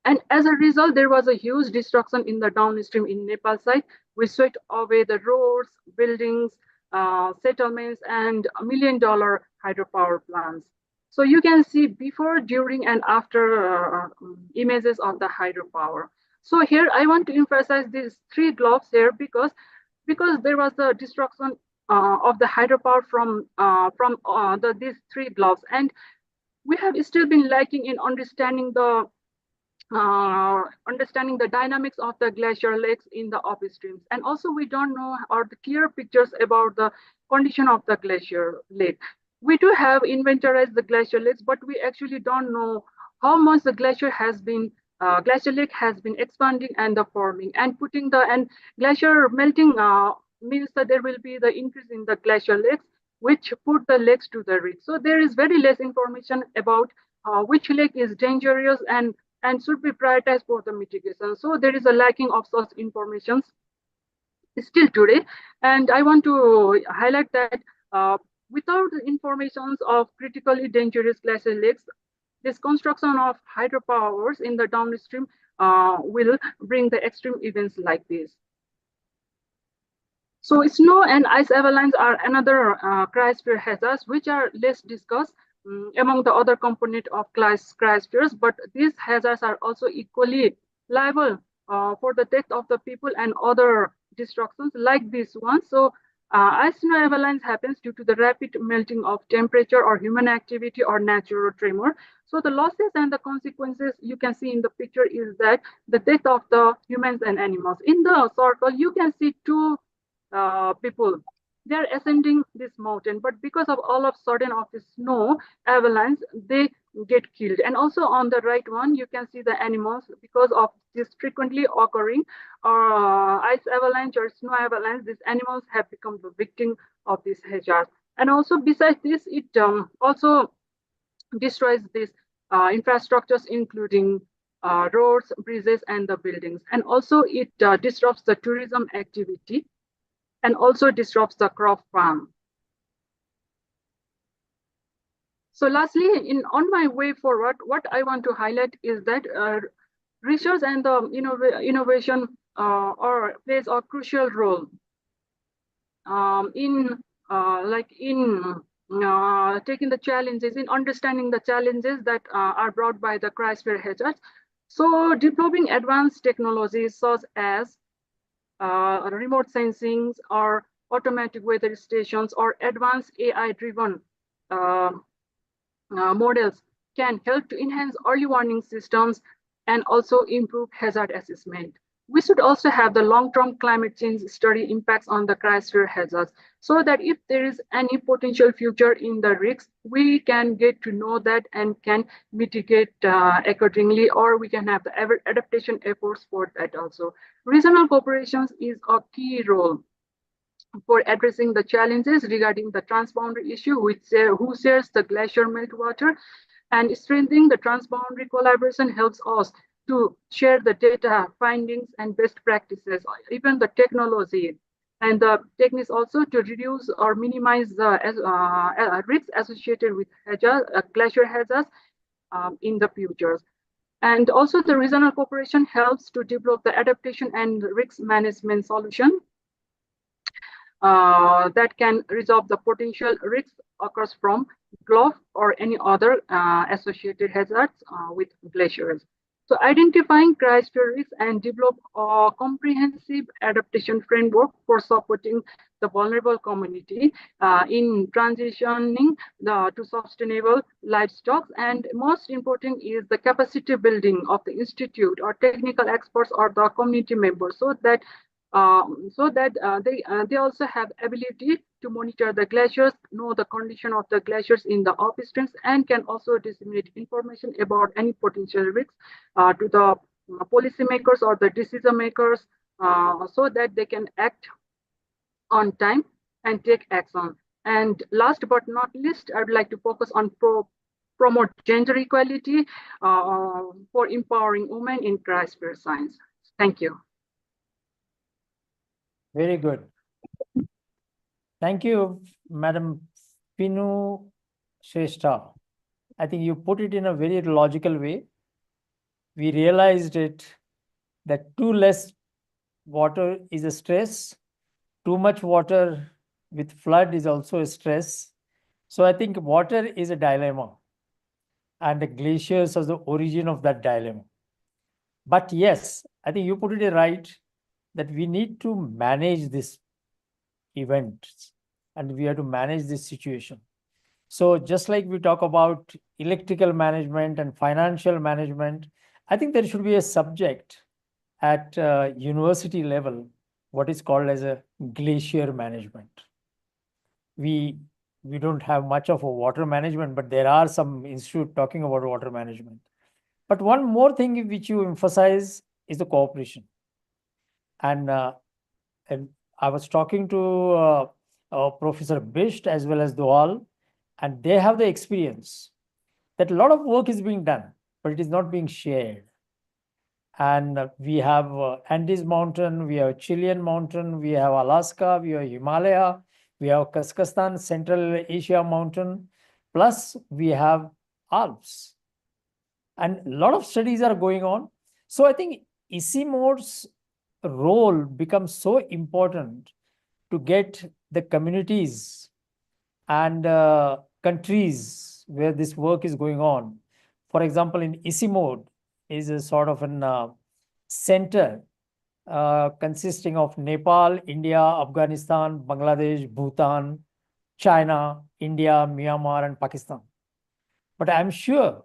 And as a result, there was a huge destruction in the downstream in Nepal side. We swept away the roads, buildings, settlements, and $1 million hydropower plants. So you can see before, during, and after images of the hydropower. So here I want to emphasize these three gloves here because there was a destruction of the hydropower from these three gloves, and we have still been lacking in understanding the dynamics of the glacier lakes in the upstreams. And also we don't know or the clear pictures about the condition of the glacier lake. We do have inventorized the glacier lakes, but we actually don't know how much the glacier lake has been expanding and the forming and glacier melting means that there will be the increase in the glacier lakes, which put the lakes to the risk. So there is very less information about which lake is dangerous and should be prioritized for the mitigation. So there is a lacking of such information still today. And I want to highlight that without the information of critically dangerous glacier lakes, this construction of hydropowers in the downstream will bring the extreme events like this. So snow and ice avalanche are another cryosphere hazards, which are less discussed among the other component of cryospheres, but these hazards are also equally liable for the death of the people and other destructions like this one. So ice snow avalanche happens due to the rapid melting of temperature or human activity or natural tremor. So the losses and the consequences you can see in the picture is that the death of the humans and animals. In the circle, you can see two people. They are ascending this mountain, but because of all of sudden of the snow avalanche, they get killed. And also on the right one, you can see the animals because of this frequently occurring ice avalanche or snow avalanche. These animals have become the victim of this hazard. And also besides this, it also destroys these infrastructures, including roads, bridges, and the buildings. And also it disrupts the tourism activity and also disrupts the crop farm. So lastly, on my way forward, what I want to highlight is that research and the innovation plays a crucial role in taking the challenges, in understanding the challenges that are brought by the cryosphere hazards. So developing advanced technologies such as remote sensing or automatic weather stations or advanced AI-driven models can help to enhance early warning systems and also improve hazard assessment. we should also have the long-term climate change study impacts on the cryosphere hazards, so that if there is any potential future in the risks, we can get to know that and can mitigate accordingly, or we can have the adaptation efforts for that also. Regional cooperations is a key role for addressing the challenges regarding the transboundary issue, who shares the glacier meltwater, and strengthening the transboundary collaboration helps us to share the data, findings, and best practices, even the technology and the techniques also to reduce or minimize the risks associated with glacier hazards in the future. And also the regional cooperation helps to develop the adaptation and risk management solution that can resolve the potential risks occurs from GLOF or any other associated hazards with glaciers. So identifying cryosphere risks and develop a comprehensive adaptation framework for supporting the vulnerable community in transitioning to sustainable livestock. And most important is the capacity building of the institute or technical experts or the community members, so that they also have ability to monitor the glaciers, know the condition of the glaciers in the upstreams, and can also disseminate information about any potential risks to the policymakers or the decision makers, so that they can act on time and take action. And last but not least, I would like to focus on promote gender equality for empowering women in cryosphere science. Thank you. Very good. Thank you, Madam Pinu Shrestha. I think you put it in a very logical way. We realized it that too less water is a stress. Too much water with flood is also a stress. So I think water is a dilemma, and the glaciers are the origin of that dilemma. But yes, I think you put it right, that we need to manage this event and we have to manage this situation. So just like we talk about electrical management and financial management, I think there should be a subject at university level, what is called as a glacier management. We don't have much of a water management, but there are some institutes talking about water management. But one more thing which you emphasize is the cooperation. And I was talking to Professor Bisht as well as Doal, and they have the experience that a lot of work is being done, but it is not being shared. And we have Andes Mountain, we have Chilean Mountain, we have Alaska, we have Himalaya, we have Kazakhstan, Central Asia Mountain, plus we have Alps. And a lot of studies are going on. So I think ICIMOD's role becomes so important to get the communities and countries where this work is going on. For example, in ICIMOD is a sort of an center consisting of Nepal, India, Afghanistan, Bangladesh, Bhutan, China, India, Myanmar, and Pakistan. But I'm sure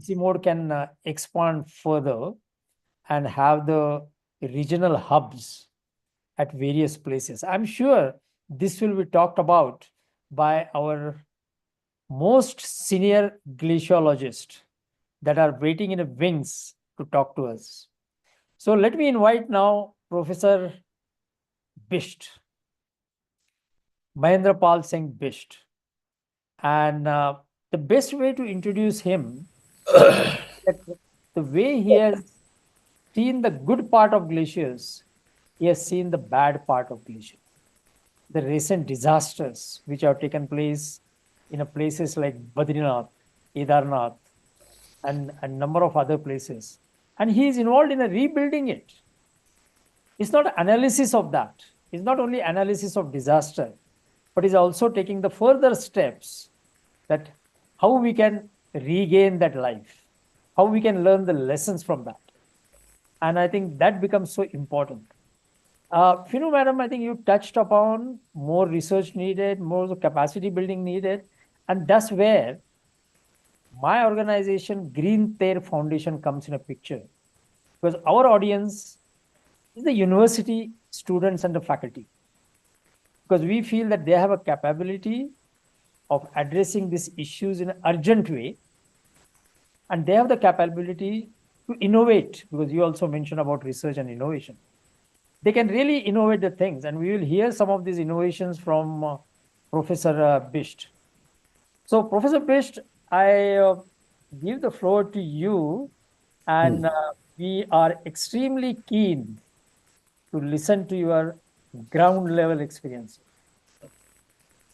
ICIMOD can expand further and have the regional hubs at various places. I'm sure this will be talked about by our most senior glaciologists that are waiting in the wings to talk to us. So let me invite now Professor Bisht, Mahendra Pal Singh Bisht. And the best way to introduce him that the way he has seen the good part of glaciers, he has seen the bad part of glaciers. The recent disasters which have taken place in places like Badrinath, Kedarnath, and a number of other places. And he is involved in rebuilding it. It's not analysis of that. It's not only analysis of disaster, but is also taking the further steps that how we can regain that life, how we can learn the lessons from that. And I think that becomes so important. Finu, madam, I think you touched upon more research needed, more capacity building needed. And that's where my organization, Green Tear Foundation, comes in a picture. Because our audience is the university students and the faculty, because we feel that they have a capability of addressing these issues in an urgent way, and they have the capability to innovate, because you also mentioned about research and innovation. They can really innovate the things, and we will hear some of these innovations from Professor Bisht. So, Professor Bisht, I give the floor to you, and we are extremely keen to listen to your ground level experience.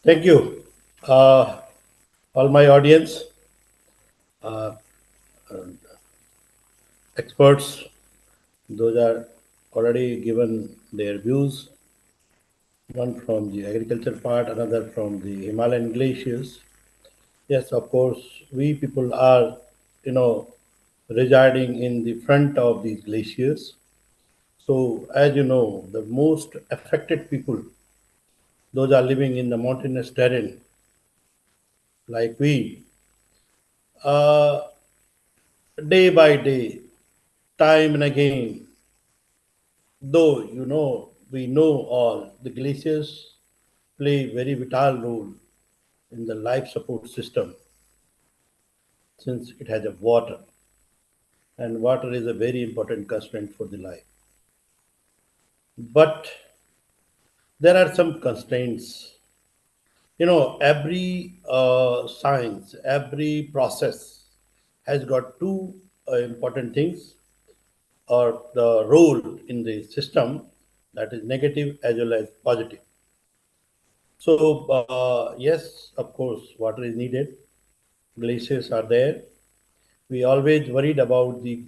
Thank you, all my audience, experts, those are already given their views, one from the agriculture part, another from the Himalayan glaciers. Yes, of course, we people are, residing in the front of these glaciers. So, as you know, the most affected people, those are living in the mountainous terrain, like we, uh, day by day, time and again, though we know all, the glaciers play very vital role in the life support system since it has a water, and water is a very important constraint for the life. But there are some constraints. Every science, every process has got two important things or the role in the system, that is negative as well as positive. So, yes, of course, water is needed. Glaciers are there. We always worried about the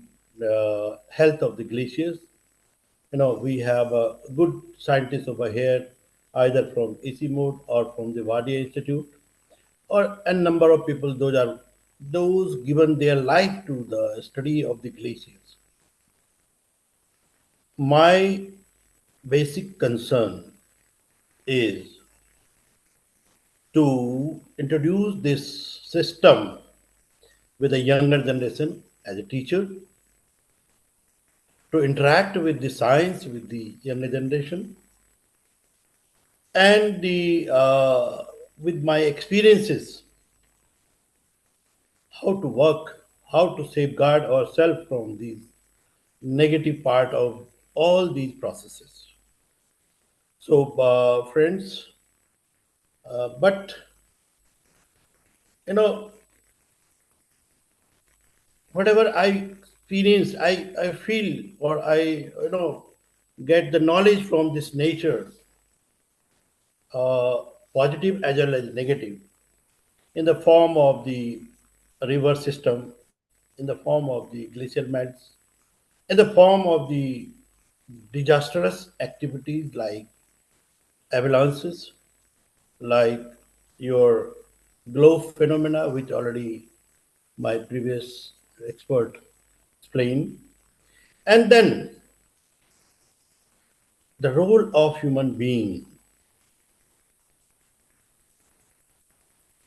health of the glaciers. We have good scientists over here, either from ICIMOD or from the Wadia Institute, or a number of people. Those given their life to the study of the glaciers. My basic concern is to introduce this system with the younger generation as a teacher, to interact with the science with the younger generation, and the with my experiences, how to work, how to safeguard ourselves from these negative part of all these processes. So, friends, but you know, whatever I experience, I feel, or I get the knowledge from this nature, uh, positive as well as negative, in the form of the river system, in the form of the glacial melts, in the form of the disastrous activities like avalanches, like your glow phenomena, which already my previous expert explained, and then the role of human being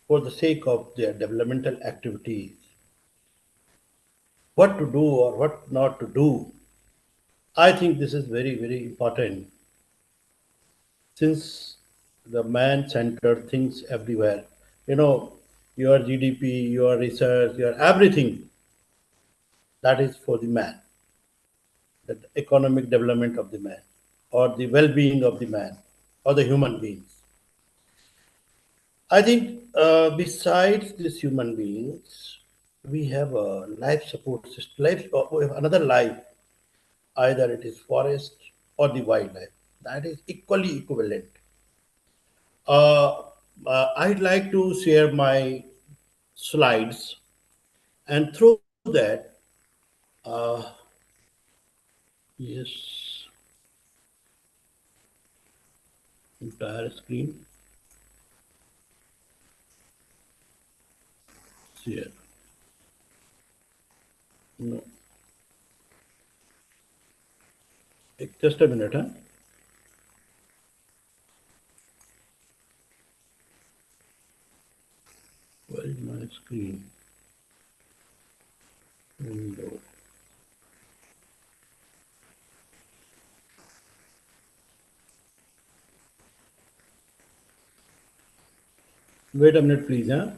for the sake of their developmental activities, what to do or what not to do. I think this is very, very important since the man centered things everywhere. You know, your GDP, your research, your everything, that is for the man, the economic development of the man, or the well being of the man, or the human beings. I think besides these human beings, we have a life support system, we have another life, either it is forest or the wildlife. That is equally equivalent. Uh, I'd like to share my slides, and through that, uh, yes, entire screen share. No, just a minute, huh? Where is my screen? Window. Wait a minute, please. Huh?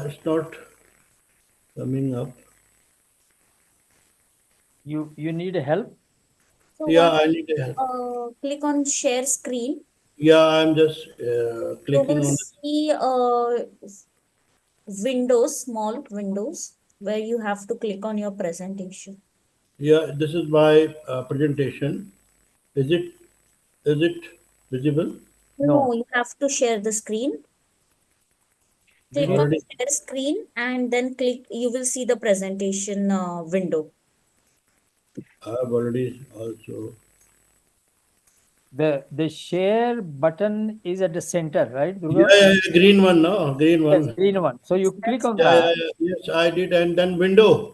It's not coming up. You need help? So Yeah, once I need help. click on share screen, Yeah, I'm just you clicking will on. see windows, small windows, where you have to click on your presentation. Yeah, this is my presentation. Is it visible? No, No. you have to share the screen. Click Video, on Already, share screen and then click, you will see the presentation window. I've already also. the share button is at the center, right, Yeah, Durga? green one, no, green Yes, one. green one. So you click That's on Yeah, that. yes, I did, and then window. uh,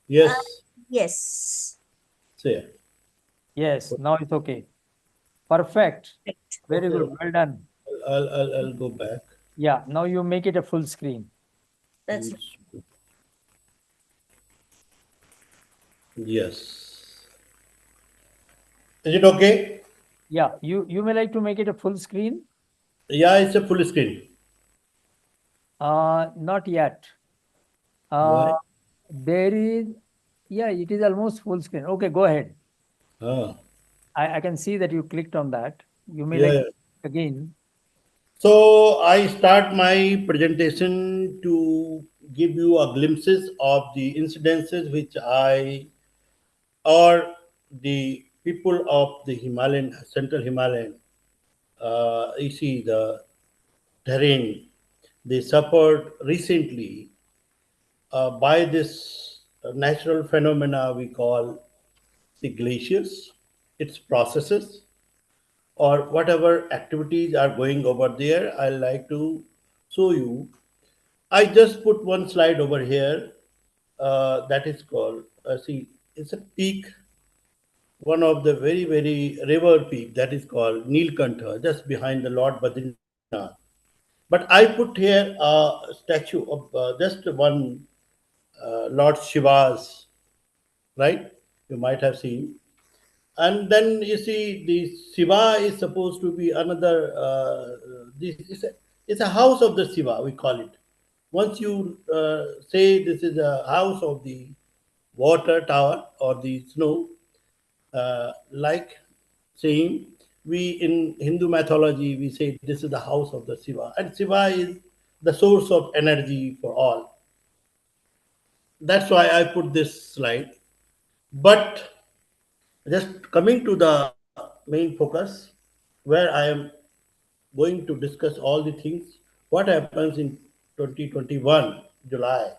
Yes, yes. say. Yes, now it's okay. Perfect. Right. Very Okay, good. Well done. I'll go back. Yeah, now you make it a full screen. That's right. Yes. Is it okay? Yeah, you may like to make it a full screen. Yeah, it's a full screen. Not yet. Why? There is, yeah, it is almost full screen. Okay, go ahead. Ah, I can see that you clicked on that. You may yeah, like yeah. to again. So I start my presentation to give you a glimpses of the incidences which I or the people of the Himalayan, Central Himalayan, you see the terrain, they suffered recently by this natural phenomena we call the glaciers, its processes, or whatever activities are going over there. I like to show you. I just put one slide over here that is called, see, it's a peak, one of the very, very river peak that is called Neelkantha, just behind the Lord Badrinath. But I put here a statue of just one Lord Shiva's, right? You might have seen. And then you see the Shiva is supposed to be another, this is it's a house of the Shiva, we call it. Once you say this is a house of the water tower or the snow, like saying we in Hindu mythology we say this is the house of the Shiva, and Shiva is the source of energy for all. That's why I put this slide. But just coming to the main focus, where I am going to discuss all the things, what happens in 2021 July.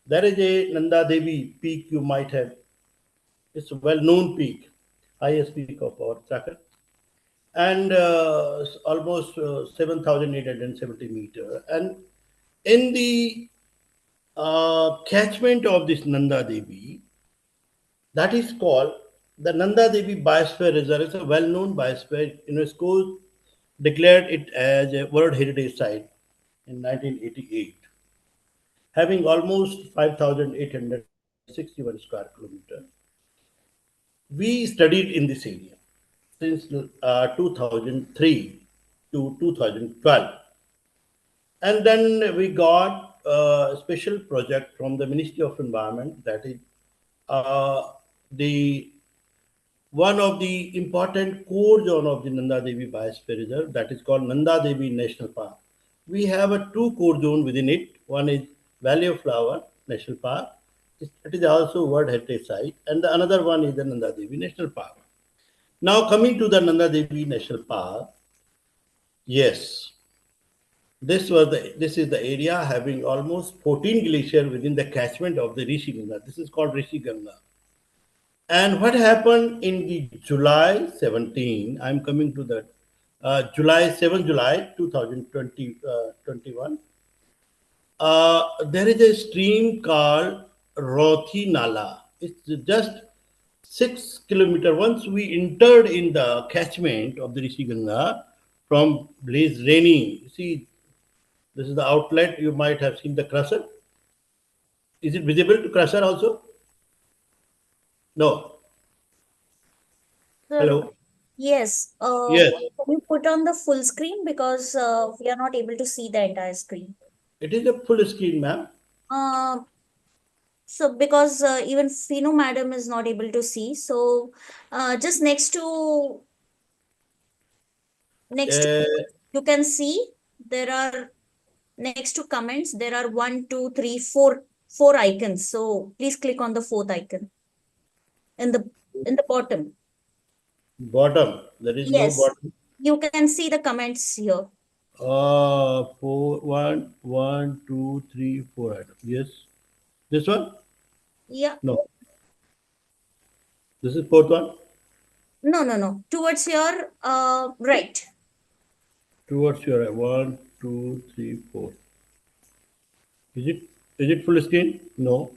There is a Nanda Devi peak you might have. It's a well-known peak, highest peak of our Uttarakhand, and almost 7,870 meter. And in the catchment of this Nanda Devi, that is called the Nanda Devi Biosphere Reserve. It's a well-known biosphere. UNESCO declared it as a World Heritage Site in 1988, having almost 5,861 square kilometer. We studied in this area since 2003 to 2012. And then we got a special project from the Ministry of Environment, that is the one of the important core zone of the Nanda Devi Biosphere Reserve, that is called Nanda Devi National Park. We have a two core zone within it. One is Valley of Flower National Park. It is also World Heritage Site, and the another one is the Nanda Devi National Park. Now coming to the Nanda Devi National Park, yes, this is the area having almost 14 glaciers within the catchment of the Rishi Ganga. This is called Rishi Ganga. And what happened in the July 17, I'm coming to that, July 7, July 2020, 21, there is a stream called Rothi Nala. It's just 6 kilometers. Once we entered in the catchment of the Rishi Ganga from Blaze Rainy, see, This is the outlet. You might have seen the crusher. Is it visible to crusher also? No. Sir, Hello. yes. Yes. Can you put on the full screen because we are not able to see the entire screen. It is a full screen, ma'am. So because even Fino madam is not able to see, so just next to you can see there are next to comments there are 1, 2, 3, 4 icons. So please click on the fourth icon in the bottom. Bottom. There is no Yes, bottom. you can see the comments here. 4, 1, 1, 2, 3, 4 items. Yes. This one? Yeah. No. This is fourth one? No. Towards your right. Towards your right. 1, 2, 3, 4. Is it full screen? No.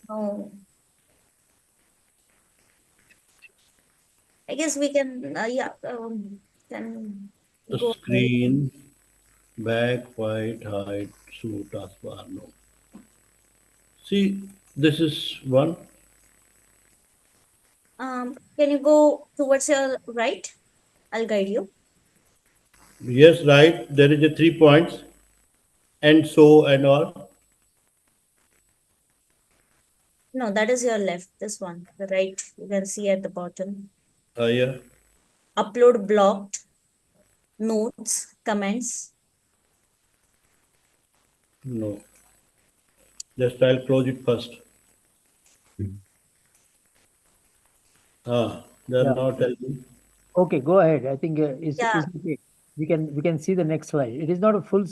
No. I guess we can can The go ahead. screen, back, white, height, shoot, taskbar. No. See, this is one. Can you go towards your right? I'll guide you. Yes, right. There is a 3 points. And so and all. No, that is your left. This one, the right. You can see at the bottom. Yeah. Upload blocked. Notes, comments. No. Just I'll close it first. They're Yeah. not telling. Okay, go ahead. I think it's Yeah. okay. We can see the next slide. It is not a full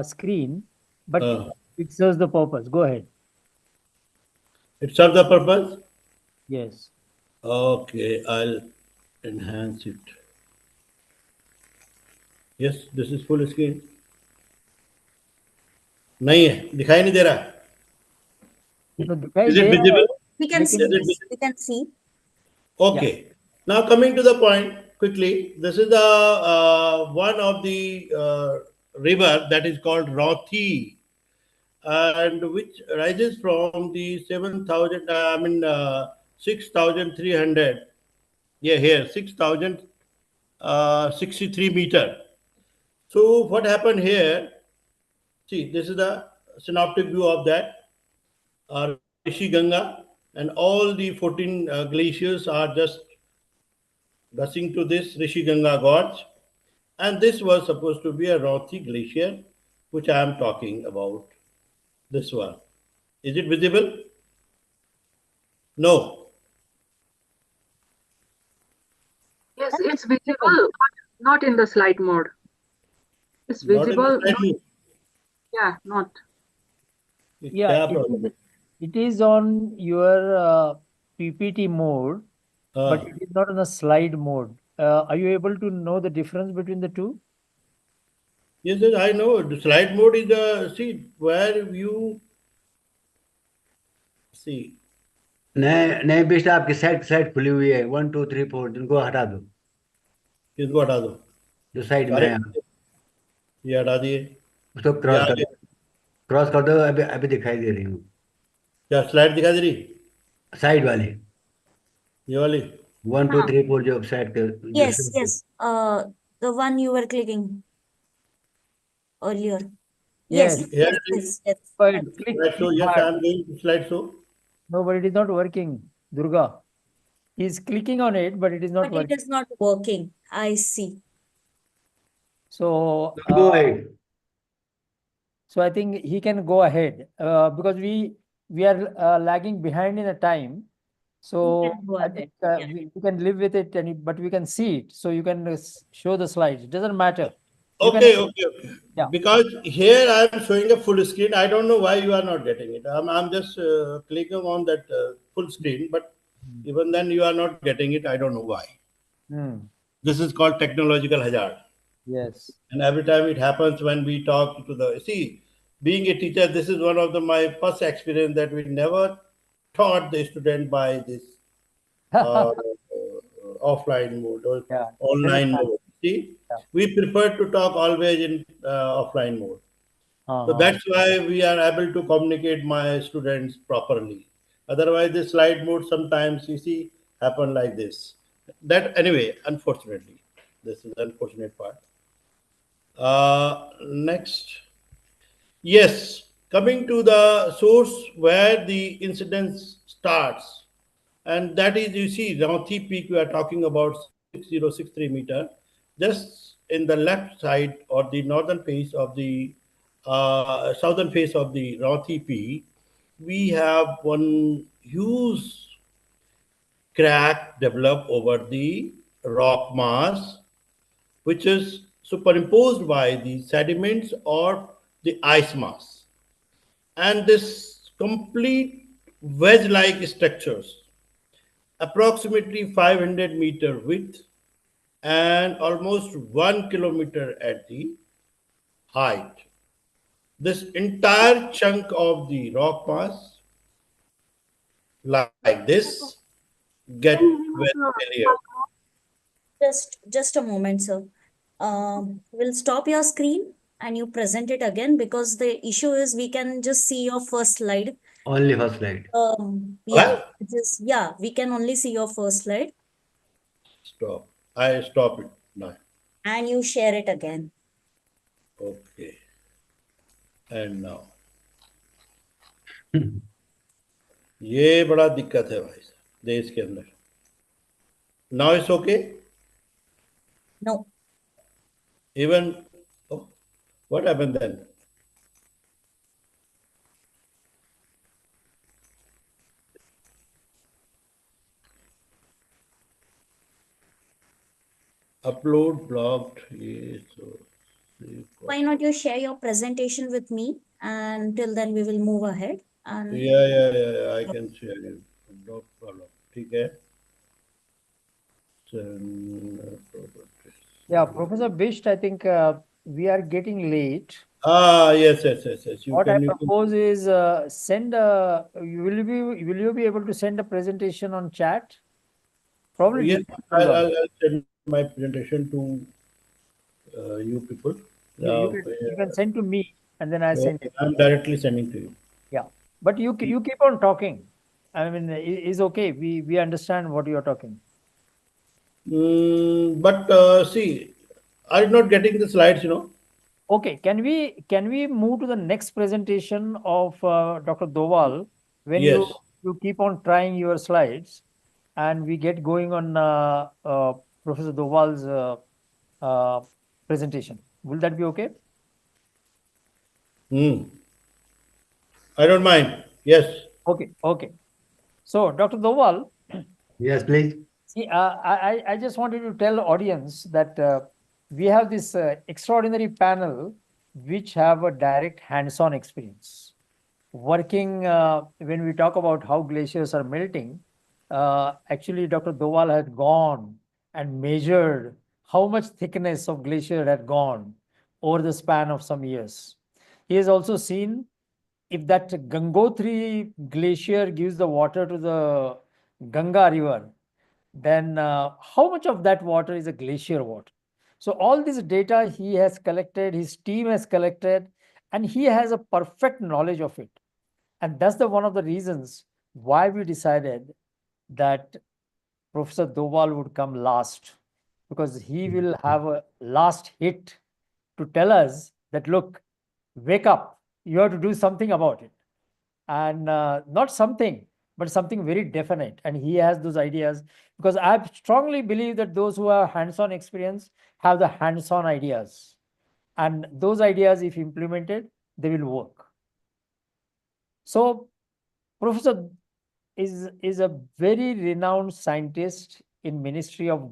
screen, but it serves the purpose. Go ahead. It serves the purpose? Yes. Okay, I'll enhance it. Yes, this is full screen. नहीं है, दिखाई नहीं दे रहा. No, दिखाई Is it दे रहा visible? है, We can see. लेकिन- Yes, we can see. Okay. Now coming to the point quickly, this is the one of the river that is called Rothi, and which rises from the 6,300. Yeah, here 6,063 meter. So what happened here? See, this is the synoptic view of that. Rishi Ganga and all the 14 glaciers are just gushing to this Rishi Ganga gorge. And this was supposed to be a Rothi glacier, which I am talking about. This one. Is it visible? No. Yes, it's visible, but not in the slide mode. It's Not in the visible. slide mode. Yeah, not. Yeah, क्या problem? it is on your PPT mode, but it is not on the slide mode. Are you able to know the difference between the two? Yes, yes, I know. The slide mode is the see where you see. नए नए बिस्ट आपकी side खुली हुई है 1 2 3 4 जिनको हटा दो किसको हटा दो जो साइड में सारे है ये हटा दिए उसको ये क्रॉस आगे कर दो अभी दिखाई दे रही हूँ क्या स्लाइड दिखा दे रही साइड वाली ये वाली 1 2 3 4 जो साइड के Yes. The one you were clicking earlier. Yes. Yes. Yes. Go ahead, click, slide show. click Yes, I hard. am going to slide show. No, but it is not working, Durga. He is clicking on it, but it is not But it working. is not working. I see. So, go ahead so I think he can go ahead because we are lagging behind in the time. So You can go I ahead. think Yeah. we can live with it, but we can see it. So you can show the slides. It doesn't matter. You Okay, can- okay. Yeah. Because here I am showing a full screen. I don't know why you are not getting it. I'm just clicking on that full screen, but even then you are not getting it. I don't know why. Hmm. This is called technological hazard. Yes. And every time it happens when we talk to the see, being a teacher, this is one of my first experience that we never taught the student by this offline mode or Yeah. online mode. See, Yeah. we prefer to talk always in offline mode. So Uh-huh. that's why we are able to communicate my students properly. Otherwise, the slide mode sometimes you see happen like this. That anyway, unfortunately, this is the unfortunate part. Next, yes, coming to the source where the incident starts, and that is you see Ranthi Peak. We are talking about 6063 meter, just in the left side or the northern face of the southern face of the Ranthi Peak. We have one huge crack develop over the rock mass, which is superimposed by the sediments or the ice mass. And this complete wedge-like structures, approximately 500-meter width and almost 1 kilometer at the height. This entire chunk of the rock mass, like this, get Can you remove very your clear. Just a moment, sir. We'll stop your screen and you present it again, because the issue is we can just see your first slide. Only first slide. Yeah, we can only see your first slide, Stop. I stop it now. and you share it again. Okay. And now. ये बड़ा दिक्कत है भाई साहब देश के अंदर. Now it's okay? No, Even, oh, what happened then? Upload blocked. Yes, so, why not you share your presentation with me, and till then we will move ahead. And yeah, I can share it. No problem. ठीक है. Yeah, Professor Bisht, I think we are getting late. Yes. You What I can propose is send will you be able to send a presentation on chat? Probably. Yes, this will I'll send my presentation to you people. you can send to me, and then I send it. I'm directly sending to you. Yeah, but you keep on talking. I mean, it's okay. We understand what you're talking. But see, are you not getting the slides? Okay, can we move to the next presentation of Dr. Doval when Yes. you keep on trying your slides, and we get going on Professor Doval's presentation? Will that be okay? I don't mind. Yes. Okay. So, Dr. Doval, Yes, please. see, I just wanted to tell the audience that we have this extraordinary panel which have a direct hands-on experience. Working when we talk about how glaciers are melting, actually Dr. Doval had gone and measured how much thickness of glacier had gone over the span of some years. He has also seen if that Gangotri glacier gives the water to the Ganga river, then how much of that water is a glacier water? So all this data he has collected, his team has collected, and he has a perfect knowledge of it. And that's one of the reasons why we decided that Professor Doval would come last, because he will have a last hit to tell us that, look, wake up, you have to do something about it. And not something, but something very definite. And he has those ideas, because I strongly believe that those who have hands-on experience have the hands-on ideas. And those ideas, if implemented, they will work. So Professor is a very renowned scientist in Ministry of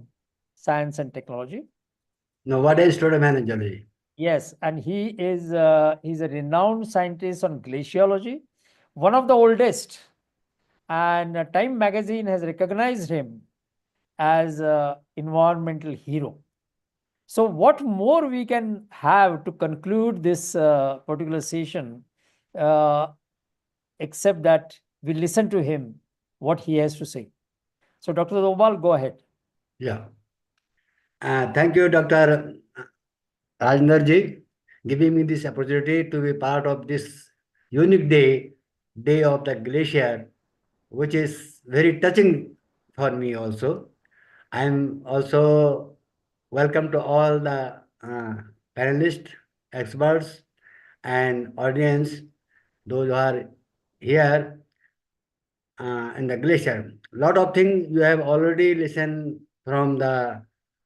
Science and Technology. Now, what is photomanagology? Yes, and he's a renowned scientist on glaciology, one of the oldest. And Time magazine has recognized him as an environmental hero. So what more we can have to conclude this particular session, except that we listen to him, what he has to say. So Dr. Doval, go ahead. Yeah. Thank you, Dr. Rajendra ji, giving me this opportunity to be part of this unique day of the glacier, which is very touching for me also. I'm also welcome to all the panelists, experts, and audience, those who are here in the glacier. Lot of things you have already listened from the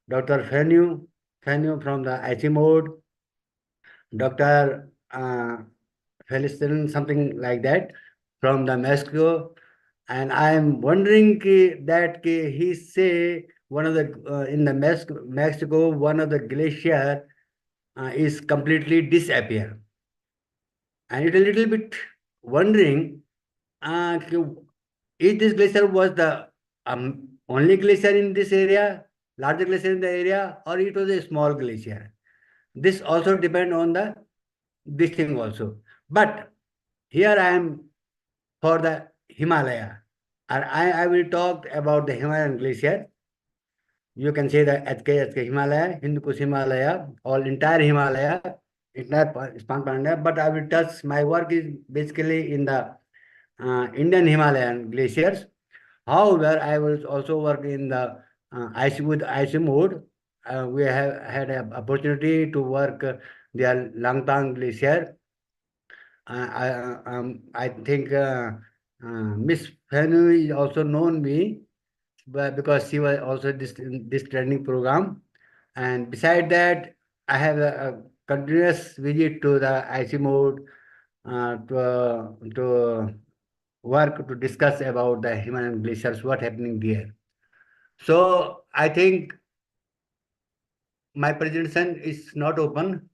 Dr. Fenu from the ICIMOD, Dr. Felicity, something like that, from the Mexico. And I am wondering that he say one of the in the Mexico one of the glacier is completely disappear, and it a little bit wondering if this glacier was the only glacier in this area, larger glacier in the area, or it was a small glacier. This also depend on the this thing also. But here I am for the Himalaya. And I will talk about the Himalayan glacier. You can say the HK Himalaya, Hindu Kush Himalaya, all entire Himalaya, entire span Himalaya. But I will touch, my work is basically in the Indian Himalayan glaciers. However, I will also work in the ICIMOD. We have had an opportunity to work the Langtang glacier. I think Miss Fenu is also known me, but because she was also in this training program. And beside that, I have a continuous visit to the IC mode to work to discuss about the Himalayan glaciers, what happening there. So I think my presentation is not open.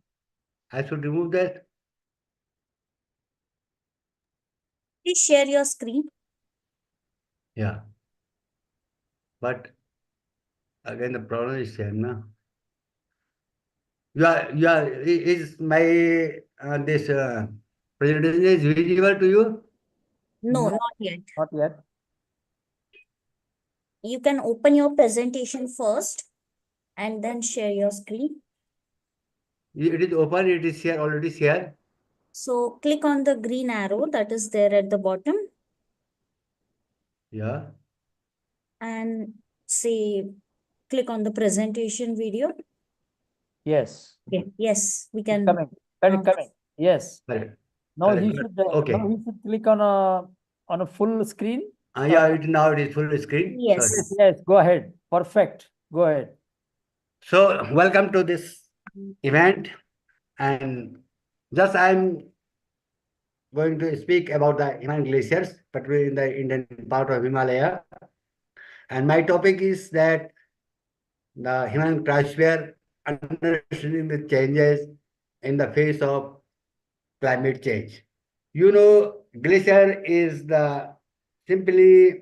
I should remove that. Please share your screen. Yeah. But again, the problem is same, no? Is my this presentation is visible to you? No, No. not yet. Not yet. You can open your presentation first and then share your screen. It is open, it is here, already here. So click on the green arrow that is there at the bottom Yeah. and say, click on the presentation video. Yes. Okay. Yes, we It's can. coming. Coming. Yes. Correct. Now Correct. he should Okay. now he should click on a full screen. Yeah, now it is full screen. Yes. Sorry. Yes, go ahead. Perfect. Go ahead. So welcome to this event, and just I'm going to speak about the Himalayan glaciers, particularly in the Indian part of Himalaya. And my topic is that the Himalayan cryosphere, understanding the changes in the face of climate change. You know, glacier is the simply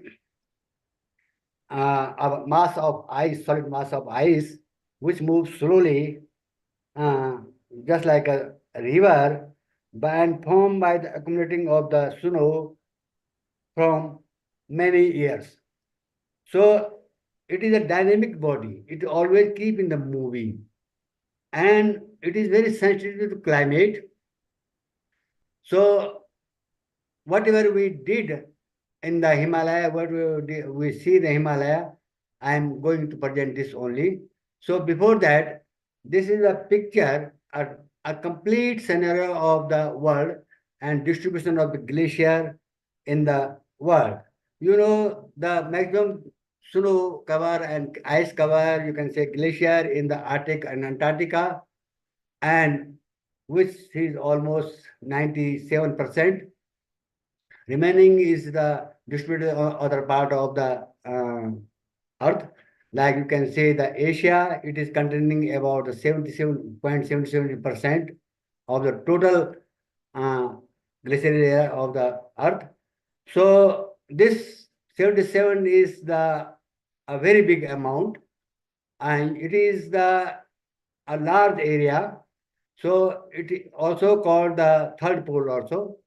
a mass of ice, solid mass of ice, which moves slowly, uh, just like a river, and formed by the accumulating of the snow from many years. So it is a dynamic body. It always keep in the moving, and it is very sensitive to climate. So whatever we did in the Himalaya, what we see the Himalaya, I am going to present this only. So before that, this is a picture, a complete scenario of the world and distribution of the glacier in the world. You know, the maximum snow cover and ice cover, you can say glacier in the Arctic and Antarctica, and which is almost 97%. Remaining is the distributed other part of the Earth. Like you can say the Asia, it is containing about 77.77% of the total glacial area of the Earth. So this 77 is a very big amount, and it is a large area. So it is also called the third pole also.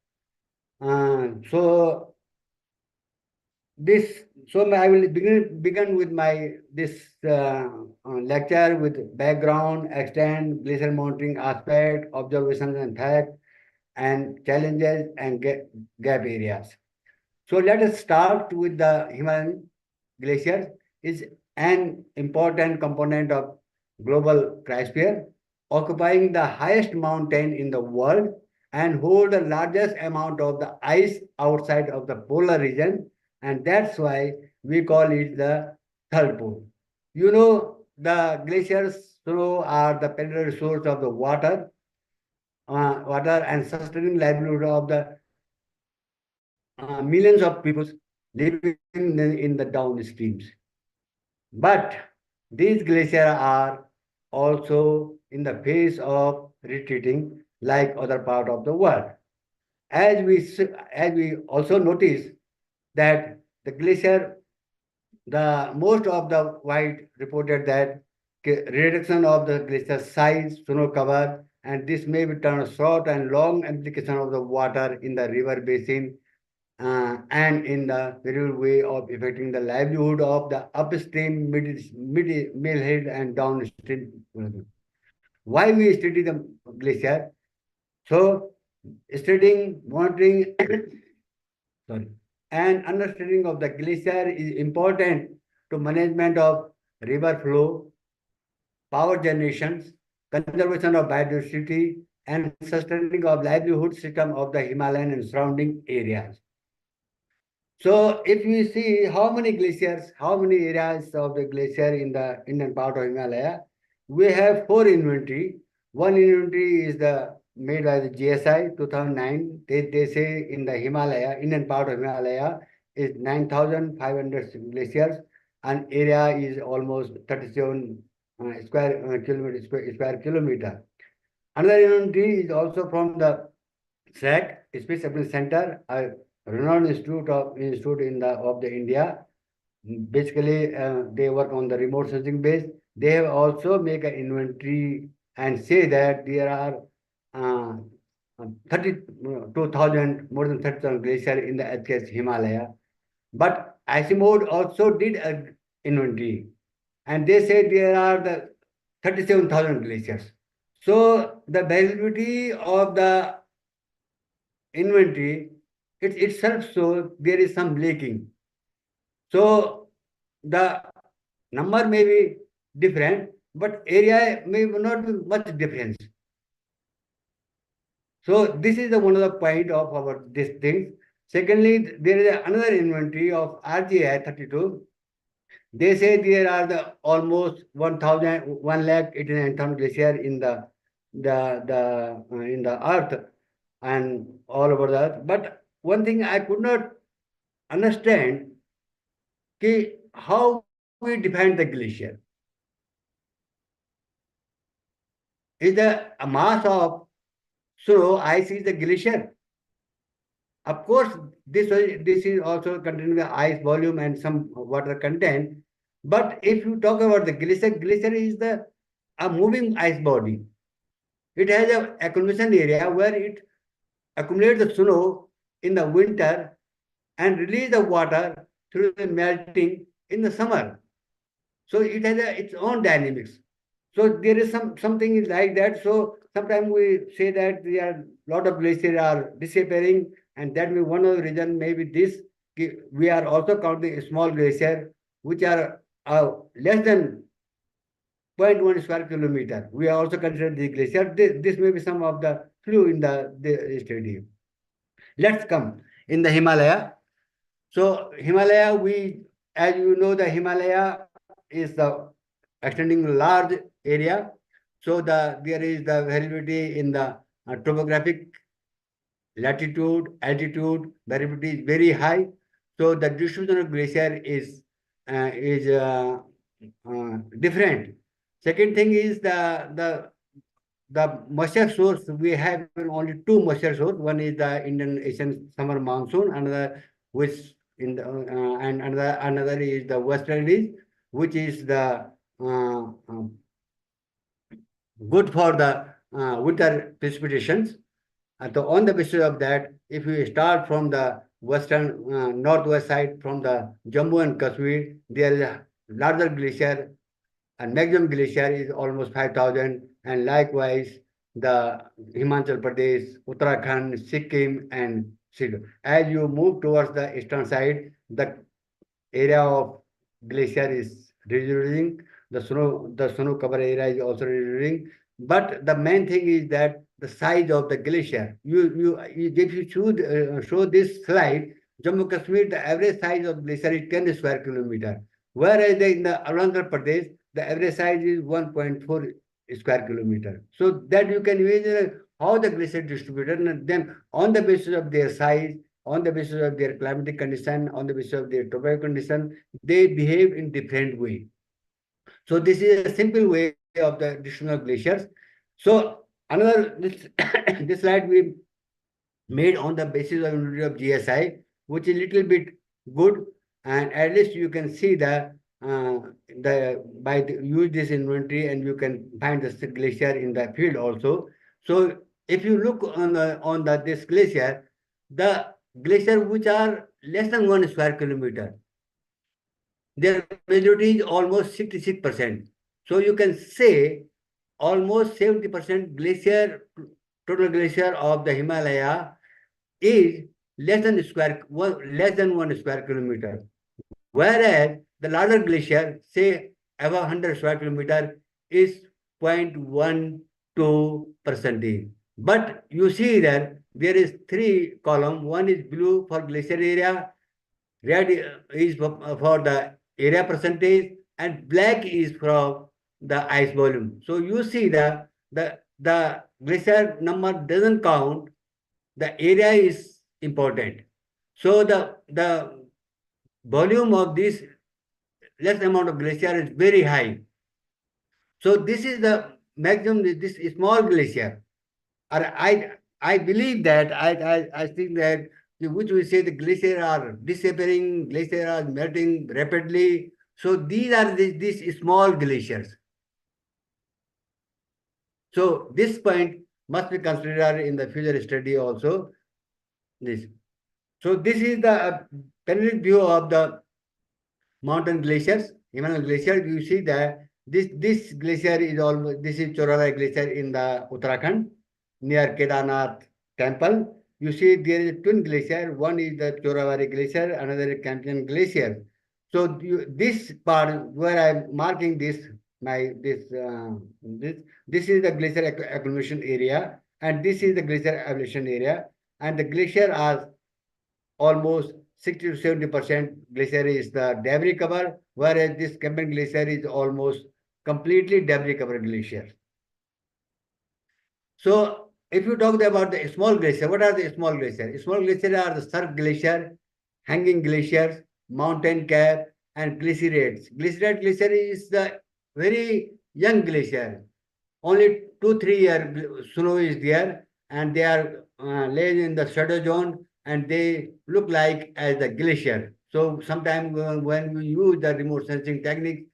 So I will begin with my this lecture with background, extent, glacier monitoring aspect, observations and fact, and challenges and gap areas. So let us start with the Himalayan glacier. Is an important component of global cryosphere, occupying the highest mountain in the world and hold the largest amount of the ice outside of the polar region, and that's why we call it the third pole. You know, the glaciers are the primary source of the water and sustaining livelihood of the millions of people living in the downstreams. But these glaciers are also in the phase of retreating like other part of the world. As we also notice that the glacier, the most of the white reported that reduction of the glacier size, snow cover, and this may be turned short and long implication of the water in the river basin and in the very way of affecting the livelihood of the upstream, middle and downstream. Why we study the glacier? So, studying, monitoring, sorry, and understanding of the glacier is important to management of river flow, power generations, conservation of biodiversity, and sustaining of livelihood system of the Himalayan and surrounding areas. So if we see how many glaciers, how many areas of the glacier in the Indian part of Himalaya, we have 4 inventory. One inventory is made by the GSI 2009. They say in the Himalaya, Indian part of Himalaya is 9,500 glaciers and area is almost 37 square kilometer. Another inventory is also from the SAC, Space Science Center, a renowned institute of India. Basically, they work on the remote sensing base. They have also make an inventory and say that there are 32,000, more than 30,000 glaciers in the HKS Himalaya. But ICIMOD also did an inventory, and they say there are the 37,000 glaciers. So the availability of the inventory it itself shows there is some leaking. So the number may be different, but area may not be much difference. So this is one of the point of our this things. Secondly, there is another inventory of RGI 32. They say there are the almost 1,89,000 glacier in the earth and all over the earth. But one thing I could not understand how we define the glacier. Is the mass of snow ice is the glacier? Of course, this is also containing the ice volume and some water content. But if you talk about the glacier is a moving ice body. It has an accumulation area where it accumulates the snow in the winter and release the water through the melting in the summer. So it has its own dynamics. So there is something like that. So sometimes we say that there are lot of glaciers are disappearing, and that may one of the reason maybe this. We are also counting small glacier which are less than 0.1 square kilometer. We are also considered the glacier. This may be some of the clue in the study. Let's come in the Himalaya. So Himalaya, as you know, the Himalaya is the extending large area. So there is the variability in the topographic latitude, altitude, variability is very high. So the distribution of glacier is different. Second thing is the moisture source. We have only 2 moisture sources. One is the Indian Ocean summer monsoon, another which in the and another is the westerlies, which is the good for the winter precipitations. And so on the basis of that, if we start from the northwest side from the Jammu and Kashmir, there is a larger glacier, and maximum glacier is almost 5,000, and likewise the Himachal Pradesh, Uttarakhand, Sikkim, and Shillong. As you move towards the eastern side, the area of glacier is reducing. The snow cover area is also reducing. But the main thing is that the size of the glacier. If you should show this slide, Jammu Kashmir, the average size of glacier is 10 square kilometer, whereas in the Arunachal Pradesh, the average size is 1.4 square kilometer. So that you can imagine how the glacier distributed, and then on the basis of their size, on the basis of their climatic condition, on the basis of their topographical condition, they behave in different way. So this is a simple way of the distribution of glaciers. So another this slide we made on the basis of unity of GSI, which is little bit good, and at least you can see use this inventory, and you can find the glacier in the field also. So if you look on this glacier, the glacier which are less than 1 square kilometer, their majority is almost 66%. So you can say almost 70% total glacier of the Himalaya is less than 1 square kilometer. Whereas the larger glacier, say above 100 square kilometer, is 0.12%. But you see that there is 3 columns. One is blue for glacier area, red is for the area percentage, and black is from the ice volume. So you see the glacier number doesn't count. The area is important. So the volume of this less amount of glacier is very high. So this is the maximum, this small glacier. I believe that, I think that, which we say the glaciers are disappearing, glaciers are melting rapidly. So these are these small glaciers. So this point must be considered in the future study also. So this is the panoramic view of the mountain glaciers, Himalayan glacier. You see that this glacier is almost, this is Choravai glacier in the Uttarakhand near Kedarnath temple. You see there is a twin glacier. One is the Choravai glacier, another is Campion glacier. So this part where I'm marking this is the glacier accumulation area, and this is the glacier ablation area, and the glacier are almost 60 to 70% glacier is the debris cover, whereas this Campion glacier is almost completely debris covered glacier. So if you talk about the small glacier, what are the small glaciers? Small glaciers are the surf glacier, hanging glaciers, mountain cap, and glycerites. Glycerate glacier is the very young glacier. Only 2-3 year snow is there, and they are laid in the shadow zone, and they look like as a glacier. So sometimes when we use the remote sensing technique,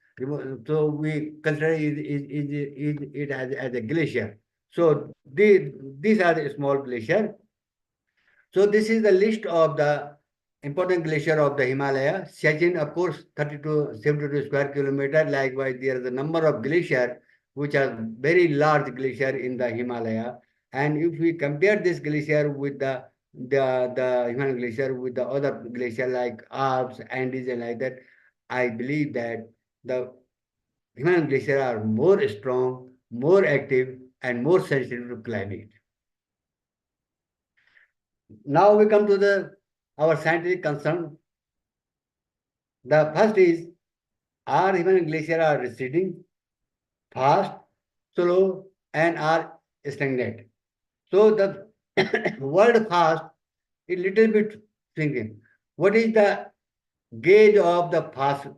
so we consider it as a glacier. So these are the small glacier. So this is the list of the important glacier of the Himalaya. Siachen, of course, 30 to 72 square kilometer. Likewise, there is a number of glacier which are very large glacier in the Himalaya. And if we compare this glacier with the Himalayan glacier with the other glacier like Alps, Andes, and like that, I believe that the Himalayan glacier are more strong, more active, and more sensitive to climate. Now we come to our scientific concern. The first is, our Himalayan glacier are receding fast, slow, and are stagnant. So the word fast is little bit thinking. What is the gauge of the fast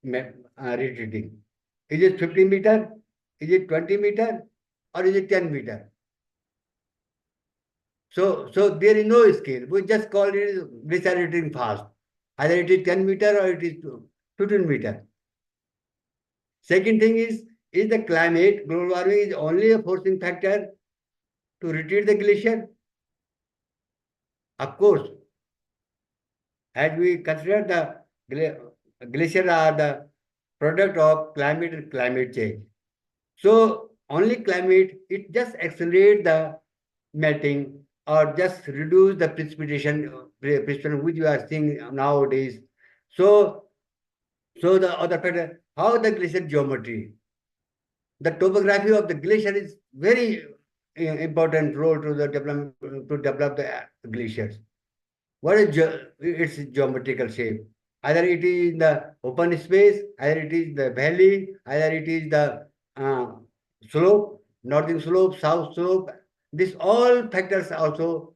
retreating? Is it 50 meter? Is it 20 meter? Or is it 10 meter? So there is no scale. We just call it glacier retreating fast. Either it is 10 meter or it is 15 meter. Second thing is the climate, global warming is only a forcing factor to retreat the glacier? Of course, as we consider glaciers are the product of climate and climate change. So only climate, it just accelerates the melting or just reduce the precipitation which we are seeing nowadays. So the other factor, how the glacier geometry, the topography of the glacier is very important role to develop the glaciers. What is its geometrical shape? Either it is the open space, either it is the valley, either it is the slope, northern slope, south slope. These all factors also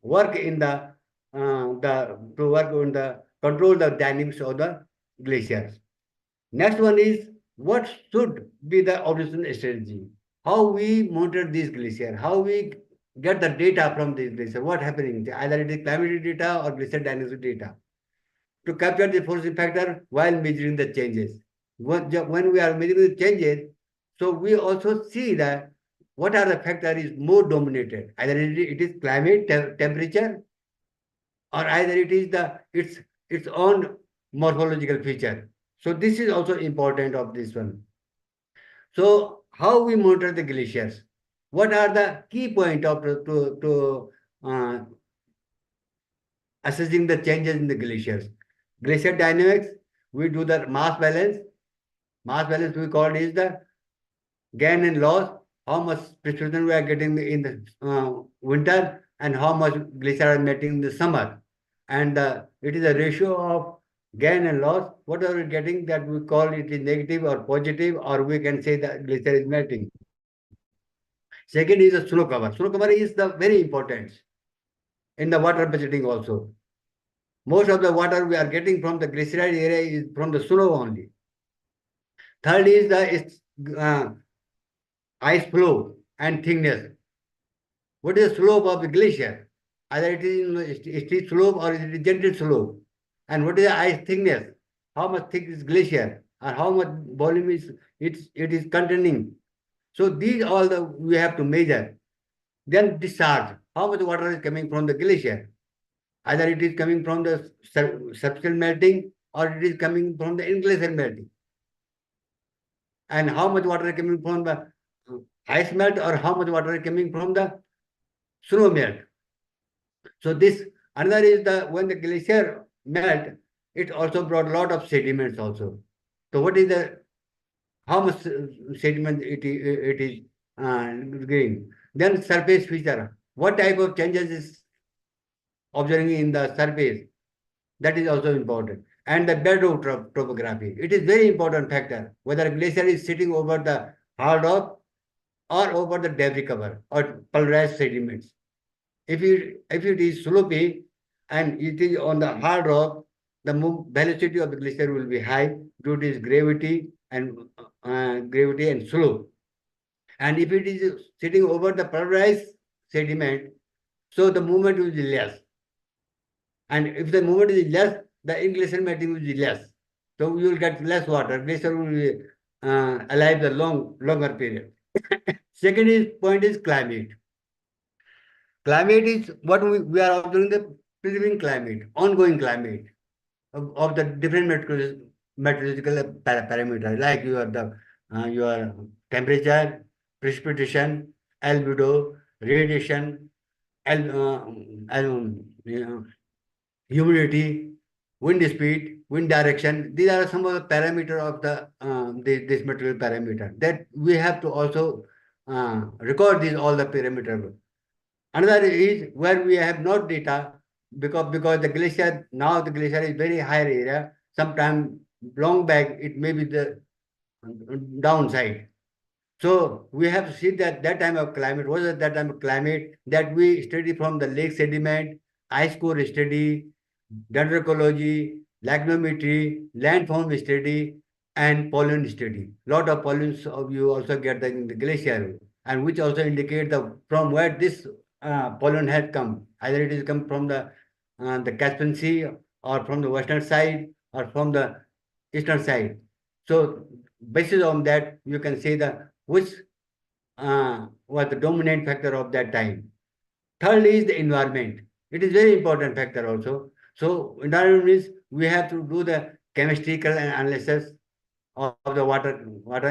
work in the to work on the control the dynamics of the glaciers. Next one is what should be the observation strategy? How we monitor this glacier? How we get the data from this glacier? What happening? Either it is climate data or glacier dynamics data to capture the forcing factor while measuring the changes. When we are measuring the changes, so we also see that what are the factors is more dominated. Either it is climate, temperature, or either it is its own morphological feature. So this is also important of this one. So how we monitor the glaciers? What are the key point of assessing the changes in the glaciers? Glacier dynamics, we do the mass balance. Mass balance we call is the gain and loss, how much precipitation we are getting in the winter and how much glacier are melting in the summer. And it is a ratio of gain and loss. Whatever we're getting, that we call it is negative or positive, or we can say that glacier is melting. Second is the snow cover. Snow cover is the very important in the water budgeting also. Most of the water we are getting from the glaciated area is from the snow only. Third is the ice flow and thickness. What is the slope of the glacier? Either it is steep slope or it is gentle slope. And what is the ice thickness? How much thick is glacier or how much volume it is containing. So these all we have to measure. Then discharge. How much water is coming from the glacier? Either it is coming from the surface melting or it is coming from the in-glacier melting. And how much water is coming from the ice melt or how much water is coming from the snow melt. So this another is when the glacier melt, it also brought a lot of sediments also. So what is how much sediment it is giving? Then surface feature. What type of changes is observing in the surface? That is also important. And the bedrock topography. It is very important factor. Whether a glacier is sitting over the hard rock or over the debris cover or pulverized sediments. If it is slopy and it is on the hard rock, the velocity of the glacier will be high due to its gravity and slope. And if it is sitting over the pulverized sediment, so the movement will be less. And if the movement is less, the in-glacier melting will be less. So you will get less water. Glacier will be alive the longer period. Second point is climate. Climate is what we are observing the prevailing climate, ongoing climate of the different meteorological parameters, like your temperature, precipitation, albedo, radiation, humidity, wind speed, wind direction. These are some of the parameters of this material parameter that we have to also record all the parameters. Another is where we have no data because the glacier is very high area. Sometime long back it may be the downside. So we have to see that time of climate. What is that time of climate that we study from the lake sediment, ice core study, dendrology, lagnometry, landform study, and pollen study. Lot of pollens of you also get in the glacier, and which also indicate from where this pollen has come. Either it is come from the Caspian Sea or from the western side or from the eastern side. So based on that, you can say which was the dominant factor of that time. Third is the environment. It is very important factor also. So in that means we have to do the chemical analysis of the water.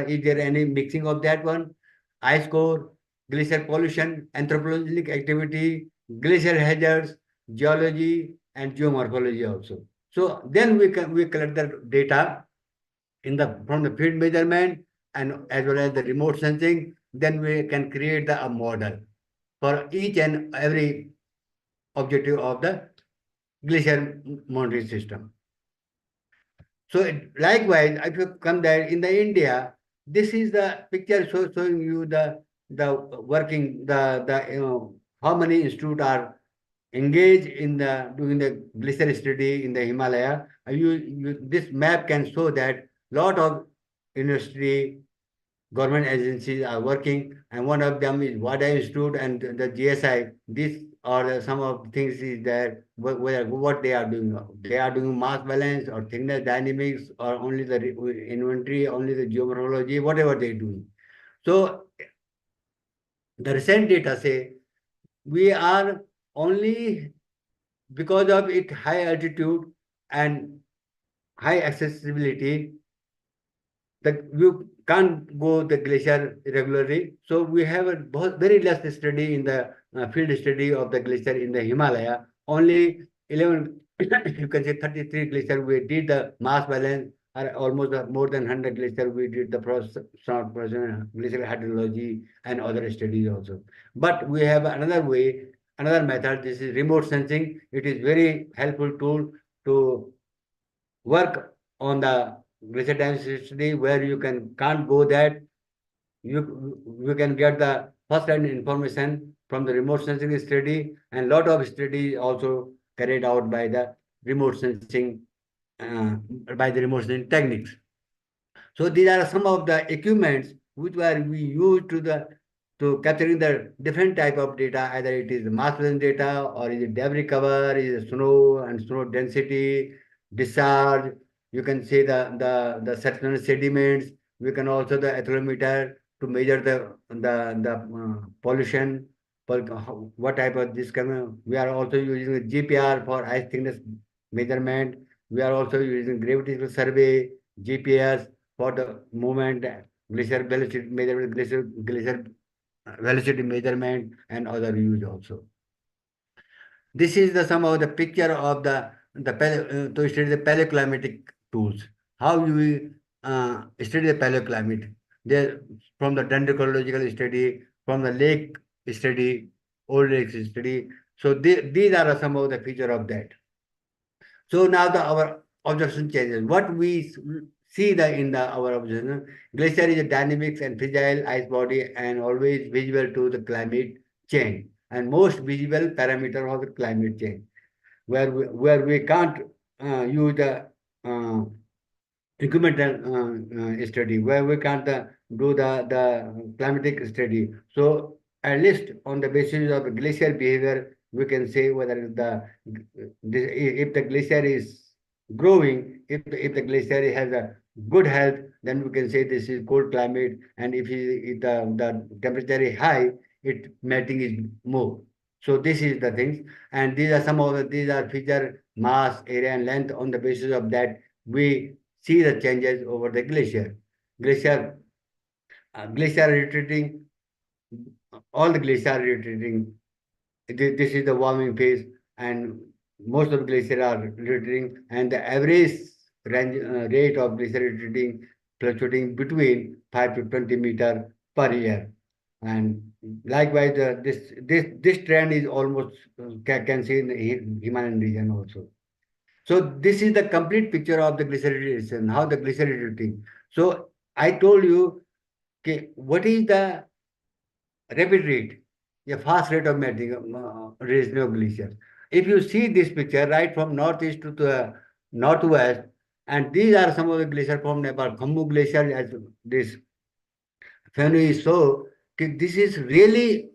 Is there any mixing of that one? Ice core, glacier pollution, anthropological activity, glacier hazards, geology, and geomorphology also. So then we collect the data from the field measurement and as well as the remote sensing. Then we can create a model for each and every objective of the glacier monitoring system. So likewise, if you come there in the India, this is the picture showing you the working how many institutes are engaged in the doing the glacier study in the Himalaya. This map can show that lot of university government agencies are working, and one of them is WADA Institute and the GSI. These are some of the things is that what they are doing. They are doing mass balance or thickness dynamics or only the inventory, only the geomorphology, whatever they do. So the recent data say we are only because of it high altitude and high accessibility, you can't go the glacier regularly. So we have a very less study in the field study of the glacier in the Himalaya. Only 11, you can say 33 glacier we did the mass balance, or almost more than 100 glacier we did the glacier hydrology and other studies also. But we have another way, another method. This is remote sensing. It is very helpful tool to work on the glacier density where you can't go that. You can get the first-hand information from the remote sensing study, and lot of study also carried out by the remote sensing techniques. So these are some of the equipments which we use to capturing the different type of data, either it is mass balance data or is it debris cover, is it snow and snow density, discharge. You can see the certain sediments. We can also the accelerometer to measure the pollution. What type of this can we are also using the GPR for ice thickness measurement. We are also using gravitational survey, GPS for the movement, glacier velocity measurement, glacier velocity measurement, and other use also. This is the some of the picture of to study the paleoclimatic tools. How you study the paleoclimate? There from the dendrological study, from the lake study, old lake study. So these are some of the feature of that. So now our observation changes. What we see our observation, glacier is a dynamics and fragile ice body and always visible to the climate change, and most visible parameter of the climate change, where we can't use the incremental study, where we can't do the climatic study. So at least on the basis of the glacier behavior, we can say whether if the glacier is growing, if the glacier has a good health, then we can say this is cold climate, and if the temperature is high, it melting is more. So this is the things, and these are feature, mass, area, and length. On the basis of that, we see the changes over the glacier. Glacier retreating. All the glaciers are retreating. This is the warming phase, and most of the glaciers are retreating, and the average rate of glacier retreating fluctuating between 5 to 20 meter per year. And likewise, this trend is almost can see in the Himalayan region also. So this is the complete picture of the glacier retreation, how the glacier retreating. So I told you, okay, what is the rapid rate, a fast rate of melting raising of glaciers. If you see this picture right from northeast to the northwest, and these are some of the glaciers from Nepal, Khumbu Glacier, as this family is so, this is really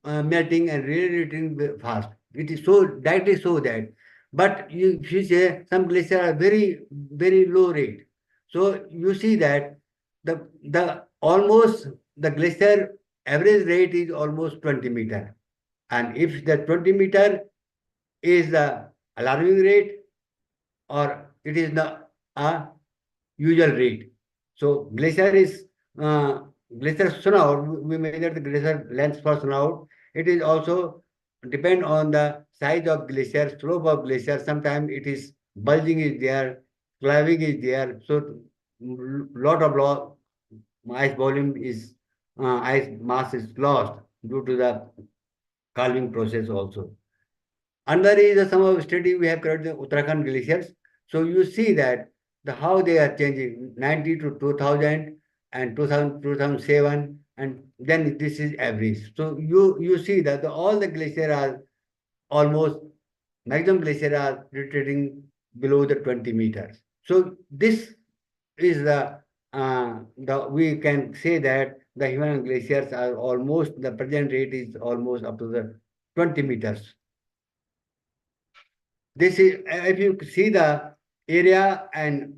melting and really retreating fast. It is so directly so that. But you say some glaciers are very, very low rate. So you see that the almost the glacier average rate is almost 20 meter. And if the 20 meter is alarming rate or it is the usual rate. So glacier is glacier snout. We measure the glacier length for snout. It is also depend on the size of glacier, slope of glacier. Sometimes it is bulging is there, claving is there. So lot of ice volume is ice mass is lost due to the calving process also. Another is the some of study we have created the Uttarakhand glaciers. So you see that the how they are changing 90 to 2000 and 2000 2007 and then this is average. So you see that all the glaciers are almost maximum glaciers are retreating below the 20 meters. So this is the we can say that the Himalayan glaciers are almost the present rate is almost up to the 20 meters. This is if you see the area and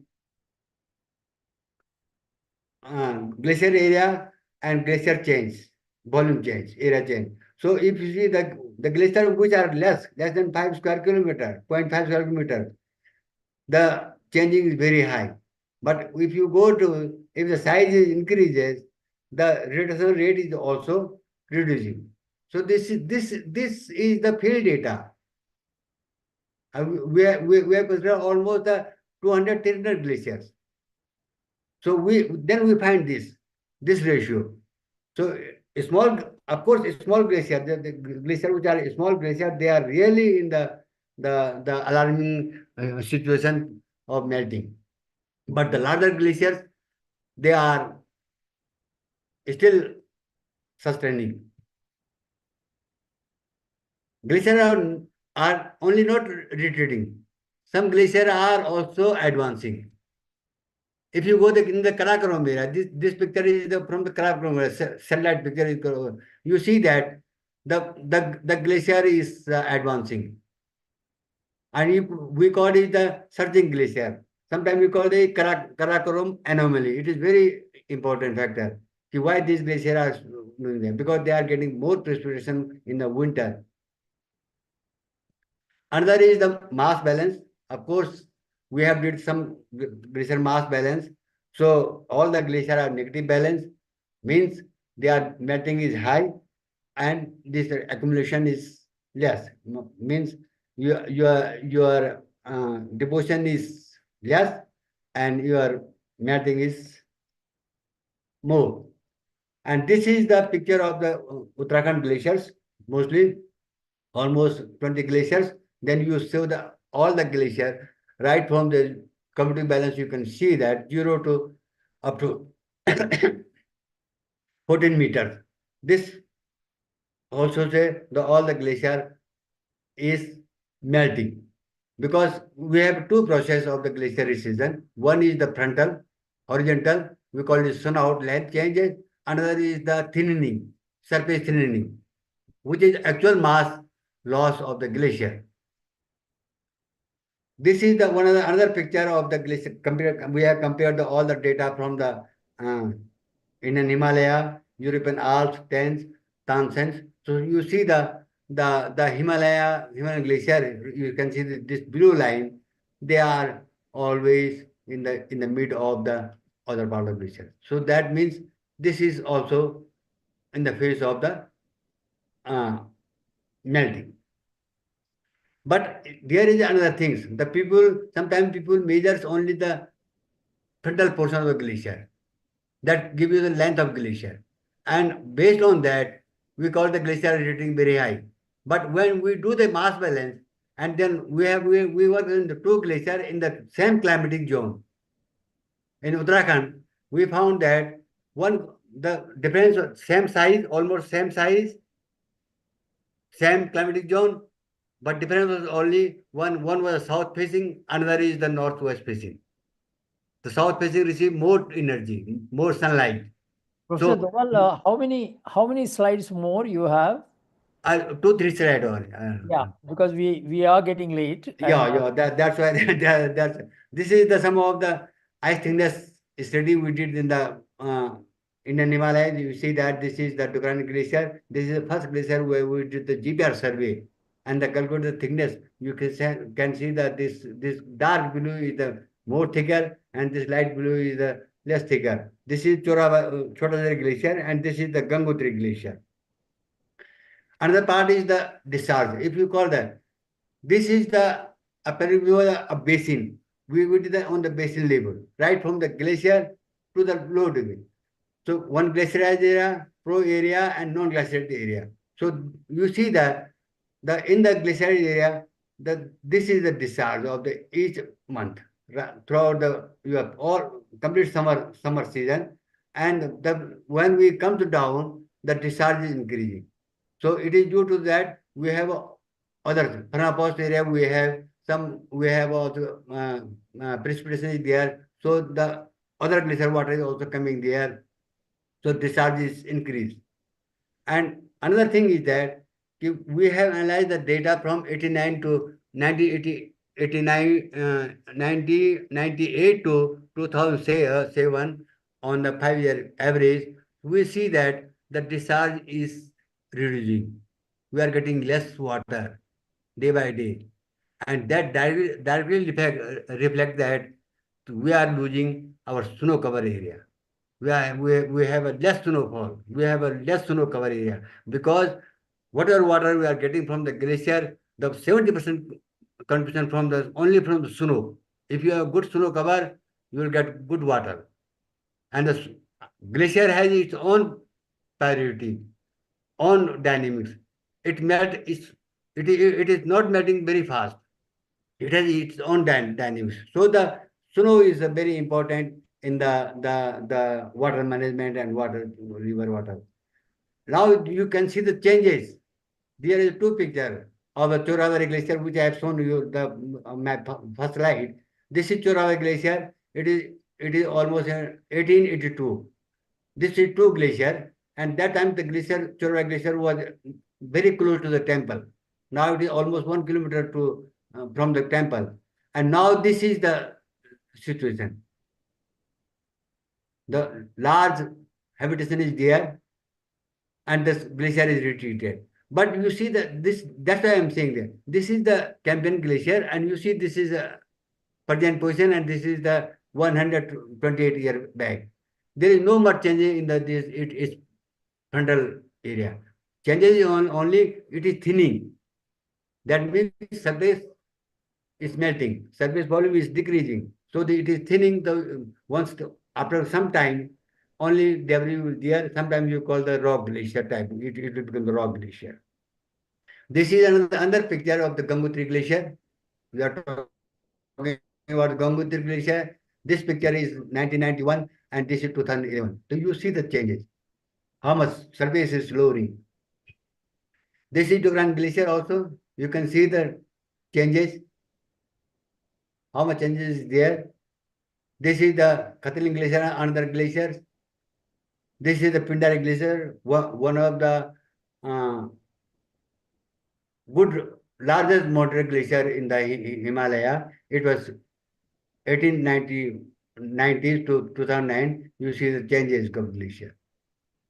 glacier area and glacier change, volume change, area change. So if you see the glacier which are less than 5 square kilometer, 0.5 square kilometer, the changing is very high. But if you go to, if the size is increases, the reduction rate is also reducing. So this is the field data. We have considered almost 200 300 glaciers. So we find this ratio. So small, of course, small glacier, the glacier which are small glacier, they are really in the alarming situation of melting. But the larger glaciers, they are still sustaining. Glaciers are only not retreating. Some glaciers are also advancing. If you go in the Karakoram area, this picture is from the Karakoram area, satellite picture is, you see that the glacier is advancing. And we call it the surging glacier. Sometimes we call it the Karakoram anomaly. It is very important factor. Why these glaciers are doing that? Because they are getting more precipitation in the winter. Another is the mass balance. Of course, we have did some glacier mass balance. So all the glaciers are negative balance, means their melting is high and this accumulation is less. Means your deposition is less and your melting is more. And this is the picture of the Uttarakhand glaciers, mostly almost 20 glaciers. Then you show all the glaciers right from the cumulative balance. You can see that 0 to up to 14 meters. This also say all the glacier is melting because we have two processes of the glacier recession. One is the frontal, horizontal, we call it snout length changes. Another is the thinning, surface thinning, which is actual mass loss of the glacier. This is the another picture of the glacier. We have compared all the data from the Indian Himalaya, European Alps, Tanzans. So you see the Himalayan glacier. You can see this blue line. They are always in the mid of the other part of the glacier. So that means this is also in the phase of the melting. But there is another thing. Sometimes people measures only the frontal portion of the glacier. That gives you the length of glacier. And based on that, we call the glacier retreating very high. But when we do the mass balance, and then we work in the two glaciers in the same climatic zone. In Uttarakhand, we found that the difference, same size, almost same size, same climatic zone, but difference was only one was south facing, another is the northwest facing. The south facing receive more energy, more sunlight. Professor So, Domal, how many slides more you have? 2-3 slides only. Yeah, because we are getting late. Yeah. That's why this is the some of the ice thickness study we did in the Indian Himalayas. You see that this is the Tukran glacier. This is the first glacier where we did the GPR survey. and calculate the thickness, you can see that this dark blue is the more thicker and this light blue is the less thicker. This is Chotazari Glacier and this is the Gangotri Glacier. Another part is the discharge. If you call that, this is the apparent view of a basin. We did that on the basin level, right from the glacier to the low degree. So one glaciarized area, pro area, and non-glaciarized area. So you see that in the glaciarized area, this is the discharge of the each month throughout you have all complete summer season, and when we come to down, the discharge is increasing. So it is due to that we have other permafrost area. We have also precipitation is there. So the other glacier water is also coming there. So discharge is increased. And another thing is that we have analyzed the data from 89 to 1998 to 2007 on the 5-year average. We see that the discharge is reducing. We are getting less water day by day. And that directly reflect that we are losing our snow cover area. We have a less snowfall. We have a less snow cover area because whatever water we are getting from the glacier, the 70% contribution only from the snow. If you have good snow cover, you will get good water. And the glacier has its own priority, own dynamics. It is not melting very fast. It has its own dynamics. So the snow is very important in the water management and river water. Now you can see the changes. There is two pictures of the Choravari Glacier, which I have shown you the map first slide. This is Choravari Glacier. It is almost 1882. This is two glacier, and that time the Choravari Glacier was very close to the temple. Now it is almost 1 kilometer from the temple, and now this is the situation. The large habitation is there, and the glacier is retreated. But you see that's why I'm saying that this is the Campion Glacier, and you see this is a present position, and this is the 128 year back. There is no much change in its frontal area. Changes only it is thinning. That means surface is melting, surface volume is decreasing. So it is thinning after some time, only debris will be there. Sometimes you call the rock glacier type. It will become the rock glacier. This is another picture of the Gangotri Glacier. We are talking about Gangotri Glacier. This picture is 1991 and this is 2011. So you see the changes. How much surface is lowering. This is Grand Glacier also. You can see the changes. How much changes is there. This is the Khatling Glacier, another glacier. This is the Pindari Glacier, one of the largest moderate glacier in the Himalaya. It was 1890s to 2009. You see the changes of glacier.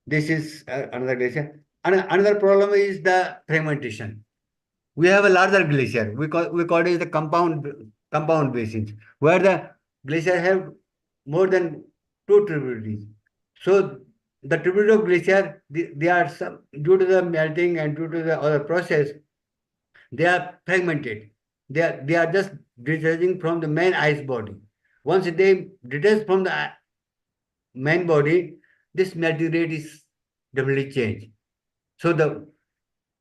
This is another glacier. Another problem is the fragmentation. We have a larger glacier. We call it the compound basins, where the glacier have more than 2 tributaries. So the tributary of glacier, they are due to the melting and due to the other process, they are fragmented. They are just detaching from the main ice body. Once they detach from the main body, this melting rate is definitely changed. So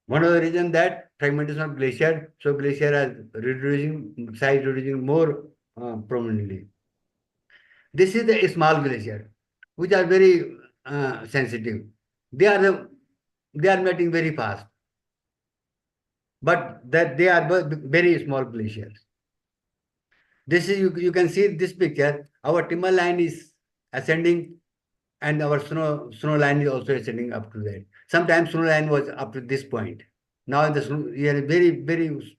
one of the reasons that fragmentation of glacier, so glacier is size reducing more prominently. This is the small glacier, which are very sensitive. They are melting very fast, but they are very small glaciers. This is you can see this picture. Our timber line is ascending, and our snow line is also ascending up to that. Sometimes snow line was up to this point. Now here very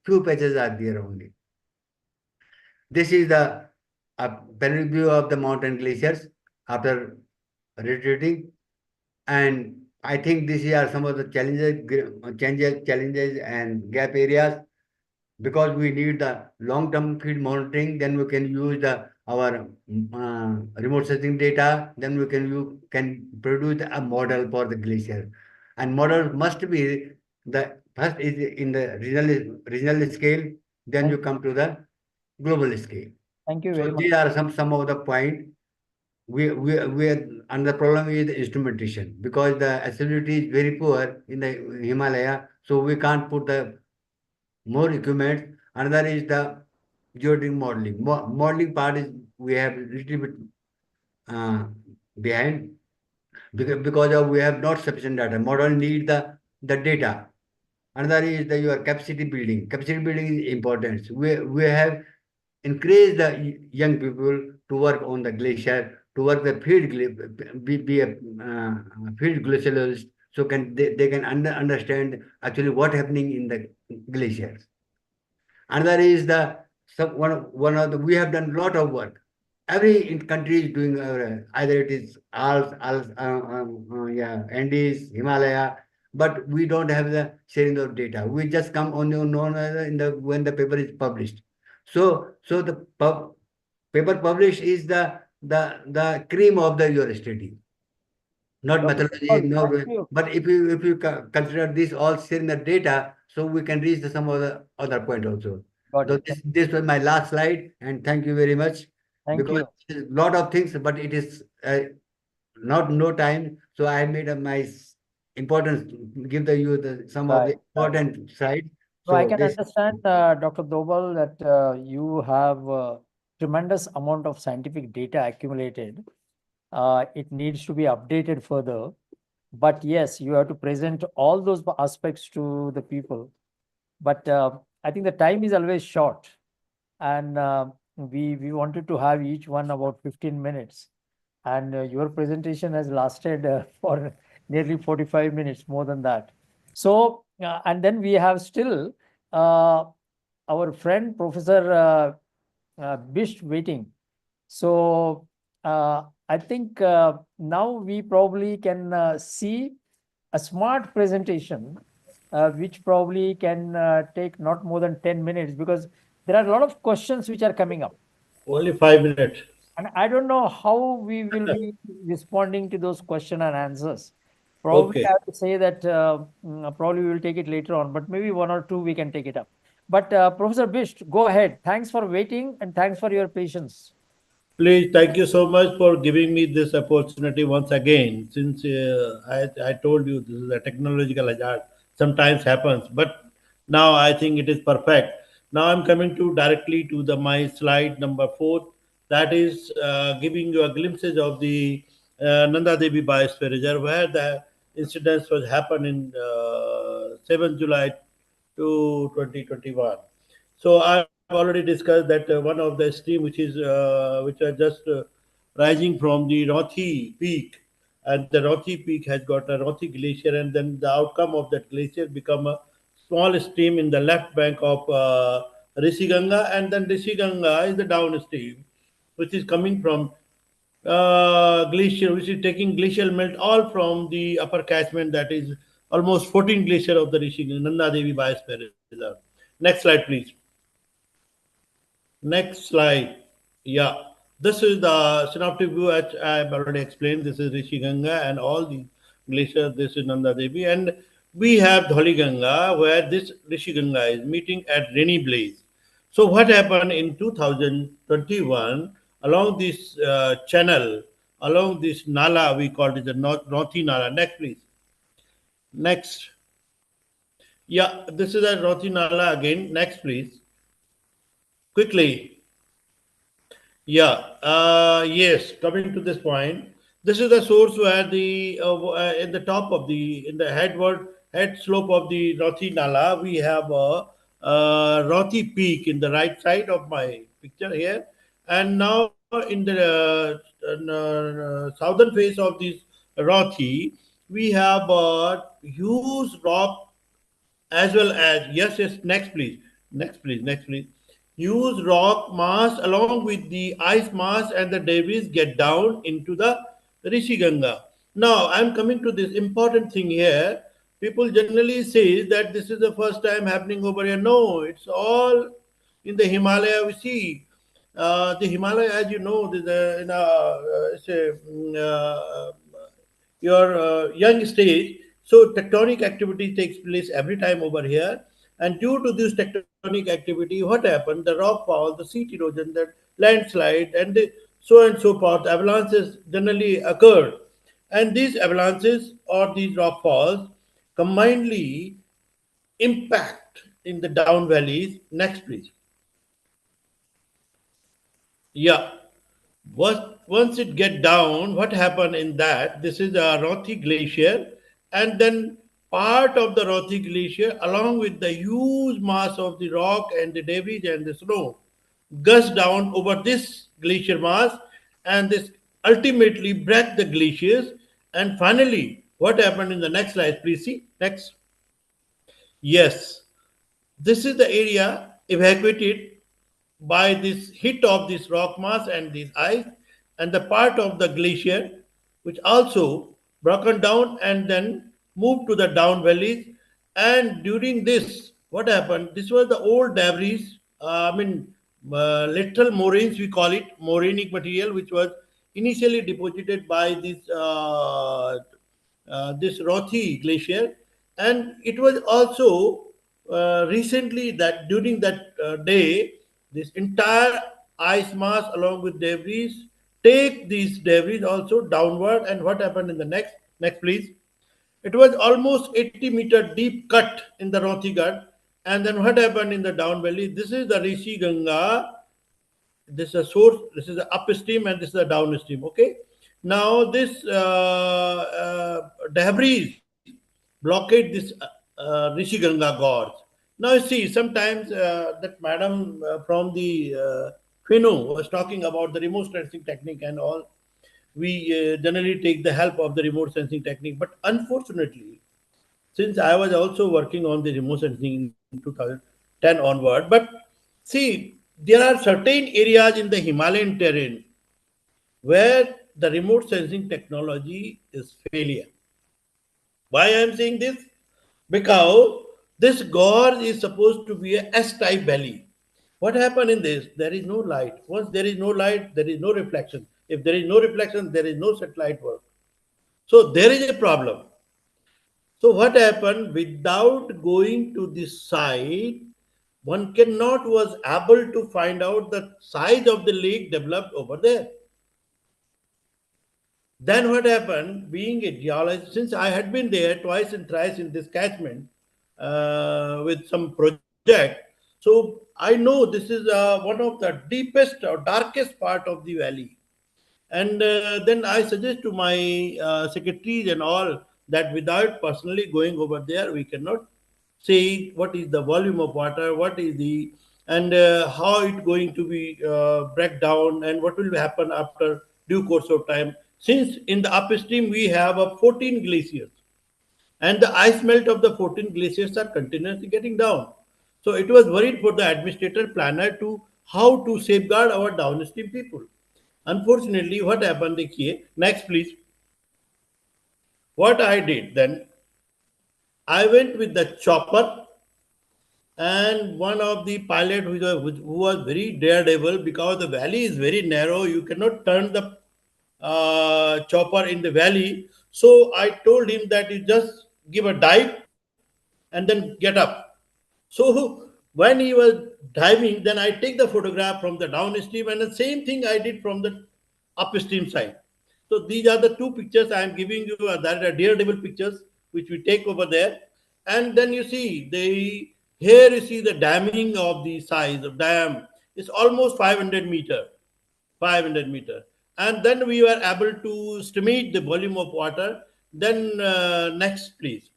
few patches are there only. This is the panoramic view of the mountain glaciers after retreating, and I think these are some of the challenges and gap areas. Because we need the long-term field monitoring, then we can use our remote sensing data, then we can produce a model for the glacier. And model must be the first is in the regional scale, then you come to the global scale. Thank you So very much. these are some of the point. And the problem is the instrumentation, because the accessibility is very poor in the Himalaya, so we can't put the more equipment. Another is the geodetic modeling. Modeling part is we have a little bit uh, behind, because of we have not sufficient data. Model need the data. Another is your capacity building. Capacity building is important. We have encouraged the young people to work on the glacier, to work the be a field glaciologist, so they can understand actually what happening in the glaciers. Another is one of the we have done a lot of work. Every country is doing either it is Alps, yeah, Andes, Himalaya, but we don't have the sharing of data. We just come on in the when the paper is published. So the paper published is the cream of your study, not Dr. methodology, Paul, no. thank you. But if you consider this all sharing the data, so we can reach some of the other point also. Got So it. this was my last slide, and thank you very much. Thank Because you. a lot of things, but it is not no time. So I made my importance give some of Right, the right. important side. So I So can this understand, Dr. Dobal, that you have tremendous amount of scientific data accumulated. It needs to be updated further. But yes, you have to present all those aspects to the people. But I think the time is always short. And we wanted to have each one about 15 minutes. And your presentation has lasted for nearly 45 minutes, more than that. So, and then we have still our friend Professor Bisht waiting. So I think now we probably can see a smart presentation, which probably can take not more than 10 minutes, because there are a lot of questions which are coming up. Only 5 minutes. And I don't know how we will be responding to those question and answers. Probably Okay. I have to say that probably we will take it later on, but maybe one or two we can take it up. But Professor Bisht, go ahead. Thanks for waiting and thanks for your patience. Please, thank you so much for giving me this opportunity once again. Since I told you this is a technological hazard, sometimes happens, but now I think it is perfect. Now I'm coming to directly to the my slide number 4. That is giving you a glimpses of the Nanda Devi Biosphere Reserve, where the incidents was happened in 7th July to 2021. So I've already discussed that one of the stream which are just rising from the Rothi Peak, and the Rothi Peak has got a Rothi Glacier, and then the outcome of that glacier become a small stream in the left bank of Rishiganga, and then Rishiganga is the downstream, which is coming from glacier, which is taking glacial melt all from the upper catchment, that is almost 14 glacier of the Rishiganga Nanda Devi Biosphere Reserve. Next slide, please. Next slide. Yeah. This is the synoptic view, which I have already explained. This is Rishi Ganga and all the glaciers. This is Nanda Devi. And we have Dholi Ganga, where this Rishi Ganga is meeting at Rainy Blaze. So, what happened in 2021 along this channel, along this Nala, we called it the Northi Nala. Next, please. Next. Yeah, this is a Rothi Nala again. Next, please. Quickly. Yeah, yes, coming to this point, this is the source where in the top of in the head slope of the Rothi Nala, we have a Rothi Peak in the right side of my picture here. And now in the southern face of this Rothi, we have a huge rock, as well as, yes, next please. Use rock mass along with the ice mass and the debris get down into the Rishi Ganga. Now, I'm coming to this important thing here. People generally say that this is the first time happening over here. No, it's all in the Himalaya. We see the Himalaya, as you know, there's a, in a, it's a, your young stage. So tectonic activity takes place every time over here. And due to this tectonic activity, what happened? The rock fall, the seat erosion, the landslide, so and so forth, avalanches generally occur. And these avalanches or these rock falls combinedly impact in the down valleys. Next, please. Yeah. Once it get down, what happened in that? This is a Rothi glacier, and then part of the Rothi glacier, along with the huge mass of the rock and the debris and the snow, gush down over this glacier mass, and this ultimately break the glaciers. And finally, what happened in the next slide? Please see next. Yes, this is the area evacuated by this hit of this rock mass and this ice, and the part of the glacier which also broken down and then moved to the down valleys. And during this, what happened? This was the old debris, lateral moraines, we call it morainic material, which was initially deposited by this Rothi glacier. And it was also recently that during that day, this entire ice mass along with debris take these debris also downward. And what happened in the next please? It was almost 80-meter deep cut in the Rothi gut. And then what happened in the down valley? This is the Rishi Ganga. This is a source, this is the upstream, and this is the downstream. Okay. Now this debris blockade this Rishi Ganga gorge. Now you see, sometimes that madam from the FINO was talking about the remote sensing technique and all. We generally take the help of the remote sensing technique. But unfortunately, since I was also working on the remote sensing in 2010 onward, but see, there are certain areas in the Himalayan terrain where the remote sensing technology is failure. Why I am saying this? Because this gorge is supposed to be a S-type valley. What happened in this? There is no light. Once there is no light, there is no reflection. If there is no reflection, there is no satellite work. So there is a problem. So what happened? Without going to this site, one cannot was able to find out the size of the lake developed over there. Then what happened? Being a geologist, since I had been there twice and thrice in this catchment with some project, so I know this is one of the deepest or darkest part of the valley. And then I suggest to my secretaries and all that without personally going over there, we cannot say what is the volume of water, what is the, and how it going to be break down, and what will happen after due course of time. Since in the upstream we have 14 glaciers, and the ice melt of the 14 glaciers are continuously getting down. So it was worried for the administrator planner to how to safeguard our downstream people. Unfortunately, what happened? Next, please. What I did then, I went with the chopper, and one of the pilot who was very daredevil, because the valley is very narrow, you cannot turn the chopper in the valley. So I told him that you just give a dive and then get up. So when he was diving, then I take the photograph from the downstream, and the same thing I did from the upstream side. So these are the two pictures I am giving you, that are daredevil pictures which we take over there. And then you see here you see the damming of the size of dam. It's almost 500 meter. And then we were able to estimate the volume of water. Then next please.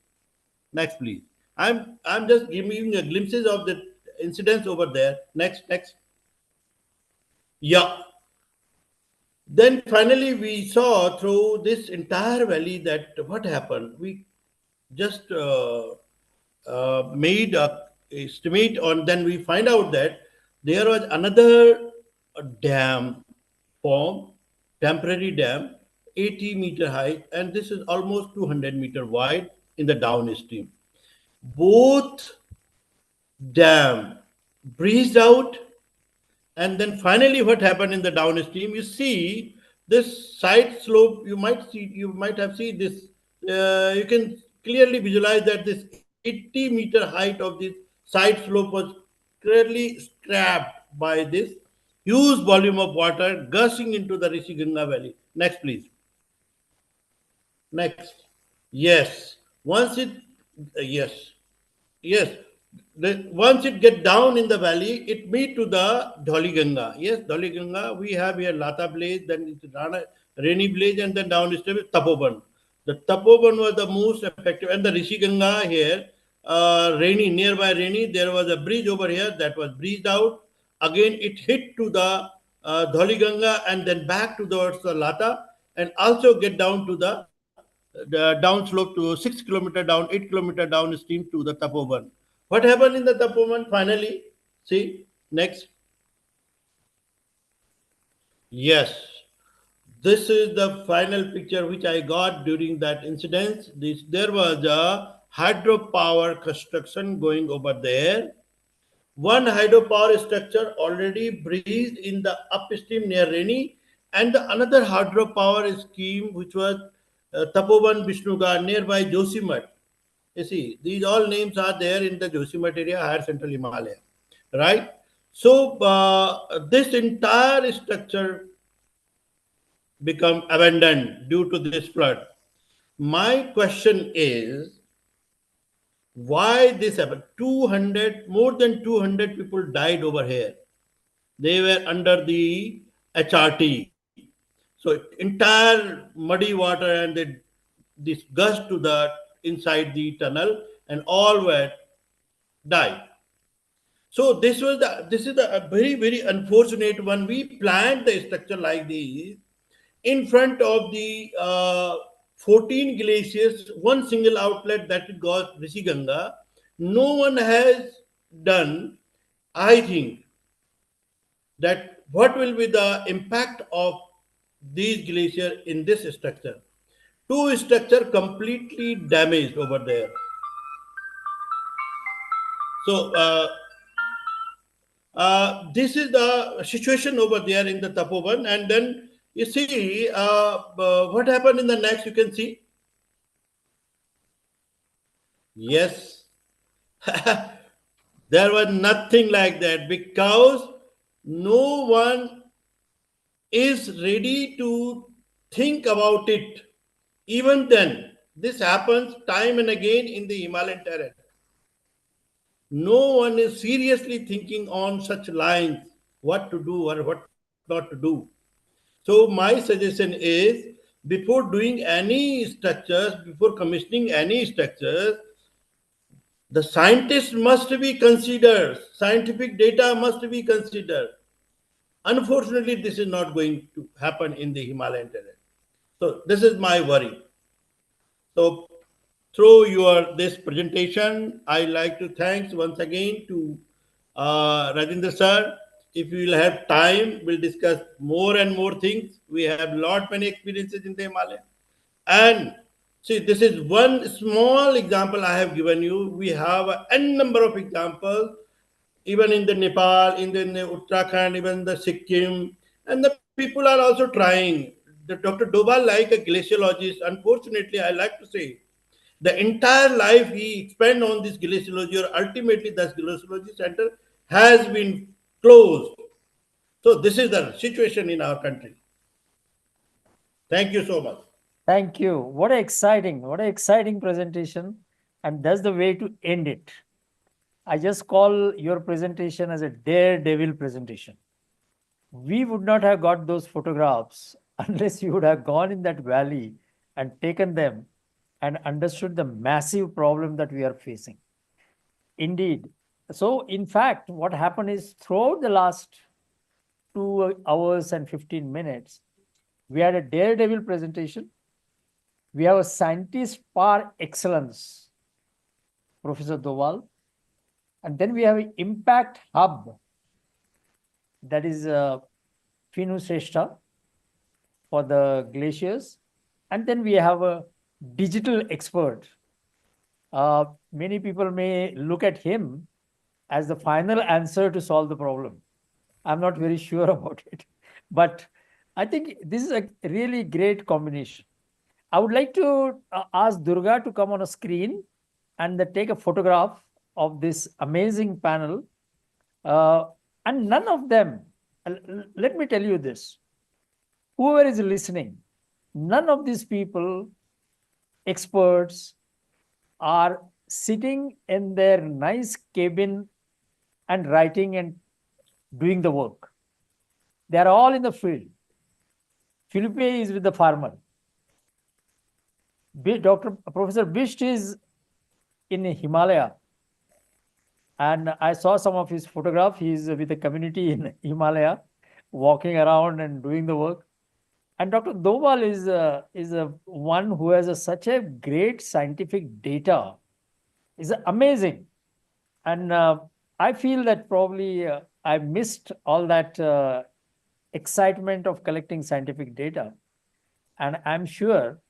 I'm just giving a glimpses of the incidents over there. Next. Yeah. Then finally we saw through this entire valley that what happened. We just made a estimate on. Then we find out that there was another dam formed, temporary dam, 80-meter height, and this is almost 200-meter wide in the downstream. Both dam breezed out, and then finally what happened in the downstream, you see this side slope, you might have seen this, you can clearly visualize that this 80-meter height of this side slope was clearly scrapped by this huge volume of water gushing into the Rishi Ganga valley. Next please. Next. Yes. Once it, yes. Yes. Once it get down in the valley, it meet to the Dholi Ganga. Yes, Dholi Ganga. We have here Lata Blaze, then it's Rana, Rainy Blaze, and then downstream is Tapoban. The Tapoban was the most effective, and the Rishi Ganga here, Rainy, nearby Rainy, there was a bridge over here that was breezed out. Again, it hit to the Dholi Ganga and then back towards the Lata, and also get down to the downslope to 6 kilometer down, 8 kilometer downstream to the Tapoban. What happened in the Tapoban finally? See, next. Yes, this is the final picture which I got during that incident. There was a hydropower construction going over there. One hydropower structure already breached in the upstream near Reni, and another hydropower scheme which was Tapoban Vishnugar nearby Josimat. You see, these all names are there in the Josimat area, higher central Himalaya, right? So this entire structure become abandoned due to this flood. My question is, why this happened? 200, more than 200 people died over here. They were under the HRT. So entire muddy water and this gushed to the inside the tunnel, and all were died. So this is a very, very unfortunate one. We planned the structure like this in front of the 14 glaciers, one single outlet that goes Rishi Ganga. No one has done, I think, that what will be the impact of these glaciers in this structure. Two structure completely damaged over there. So this is the situation over there in the Tapovan, and then you see what happened in the next, you can see. Yes, there was nothing like that because no one is ready to think about it. Even then, this happens time and again in the Himalayan terrain. No one is seriously thinking on such lines, what to do or what not to do. So my suggestion is, before doing any structures, before commissioning any structures, the scientists must be considered, scientific data must be considered. Unfortunately, this is not going to happen in the Himalayan terrain. So this is my worry. So through this presentation, I like to thanks once again to Rajendra sir. If we will have time, we'll discuss more and more things. We have many experiences in the Himalaya. And see, this is one small example I have given you. We have n number of examples, even in the Nepal, in the Uttarakhand, even the Sikkim, and the people are also trying. The Dr. Dobal, like a glaciologist, unfortunately, I like to say, the entire life he spent on this glaciology, or ultimately the glaciology center has been closed. So this is the situation in our country. Thank you so much. Thank you. What an exciting presentation. And that's the way to end it. I just call your presentation as a daredevil presentation. We would not have got those photographs unless you would have gone in that valley and taken them and understood the massive problem that we are facing. Indeed. So in fact, what happened is, throughout the last 2 hours and 15 minutes, we had a daredevil presentation. We have a scientist par excellence, Professor Doval. And then we have an impact hub, that is Finu Sreshta for the glaciers. And then we have a digital expert. Many people may look at him as the final answer to solve the problem. I'm not very sure about it, but I think this is a really great combination. I would like to ask Durga to come on a screen and take a photograph of this amazing panel. And none of them, let me tell you this, whoever is listening, none of these people, experts, are sitting in their nice cabin and writing and doing the work. They are all in the field. Philippe is with the farmer. Professor Bisht is in Himalaya. And I saw some of his photograph. He's with the community in Himalaya, walking around and doing the work. And Dr. Doval is a one who has such a great scientific data. It's amazing. And I feel that probably I missed all that excitement of collecting scientific data. And I'm sure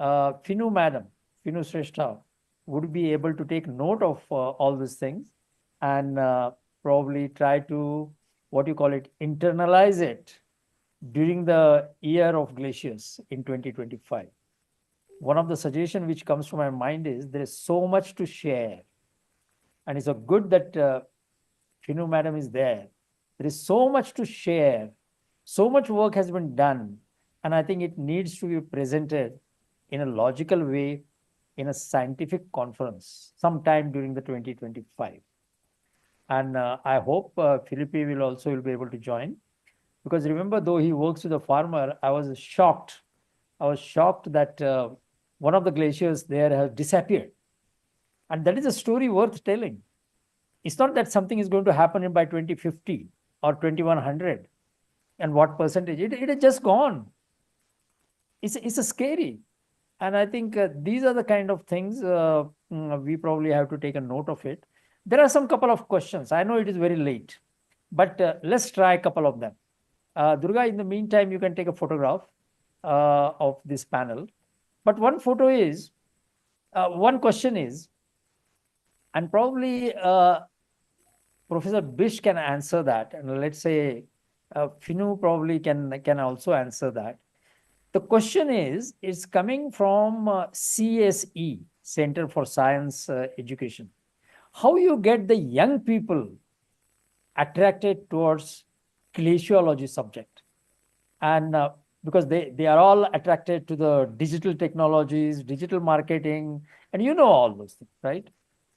Finu Madam, Finu Shrestha, would be able to take note of all these things and probably try to, internalize it during the year of glaciers in 2025. One of the suggestions which comes to my mind is there is so much to share. And it's a good that Finu Madam is there. There is so much to share. So much work has been done. And I think it needs to be presented in a logical way in a scientific conference sometime during the 2025. And I hope Philippe will also be able to join. Because remember, though he works with a farmer, I was shocked. I was shocked that one of the glaciers there has disappeared. And that is a story worth telling. It's not that something is going to happen by 2050 or 2100. And what percentage? It is just gone. It's a scary. And I think these are the kind of things we probably have to take a note of it. There are some couple of questions. I know it is very late, but let's try a couple of them. Durga, in the meantime, you can take a photograph of this panel. But one photo is, one question is, and probably Professor Bish can answer that. And let's say Finu probably can also answer that. The question is, it's coming from CSE, Center for Science Education. How you get the young people attracted towards glaciology subject? And because they are all attracted to the digital technologies, digital marketing, and you know all those things, right?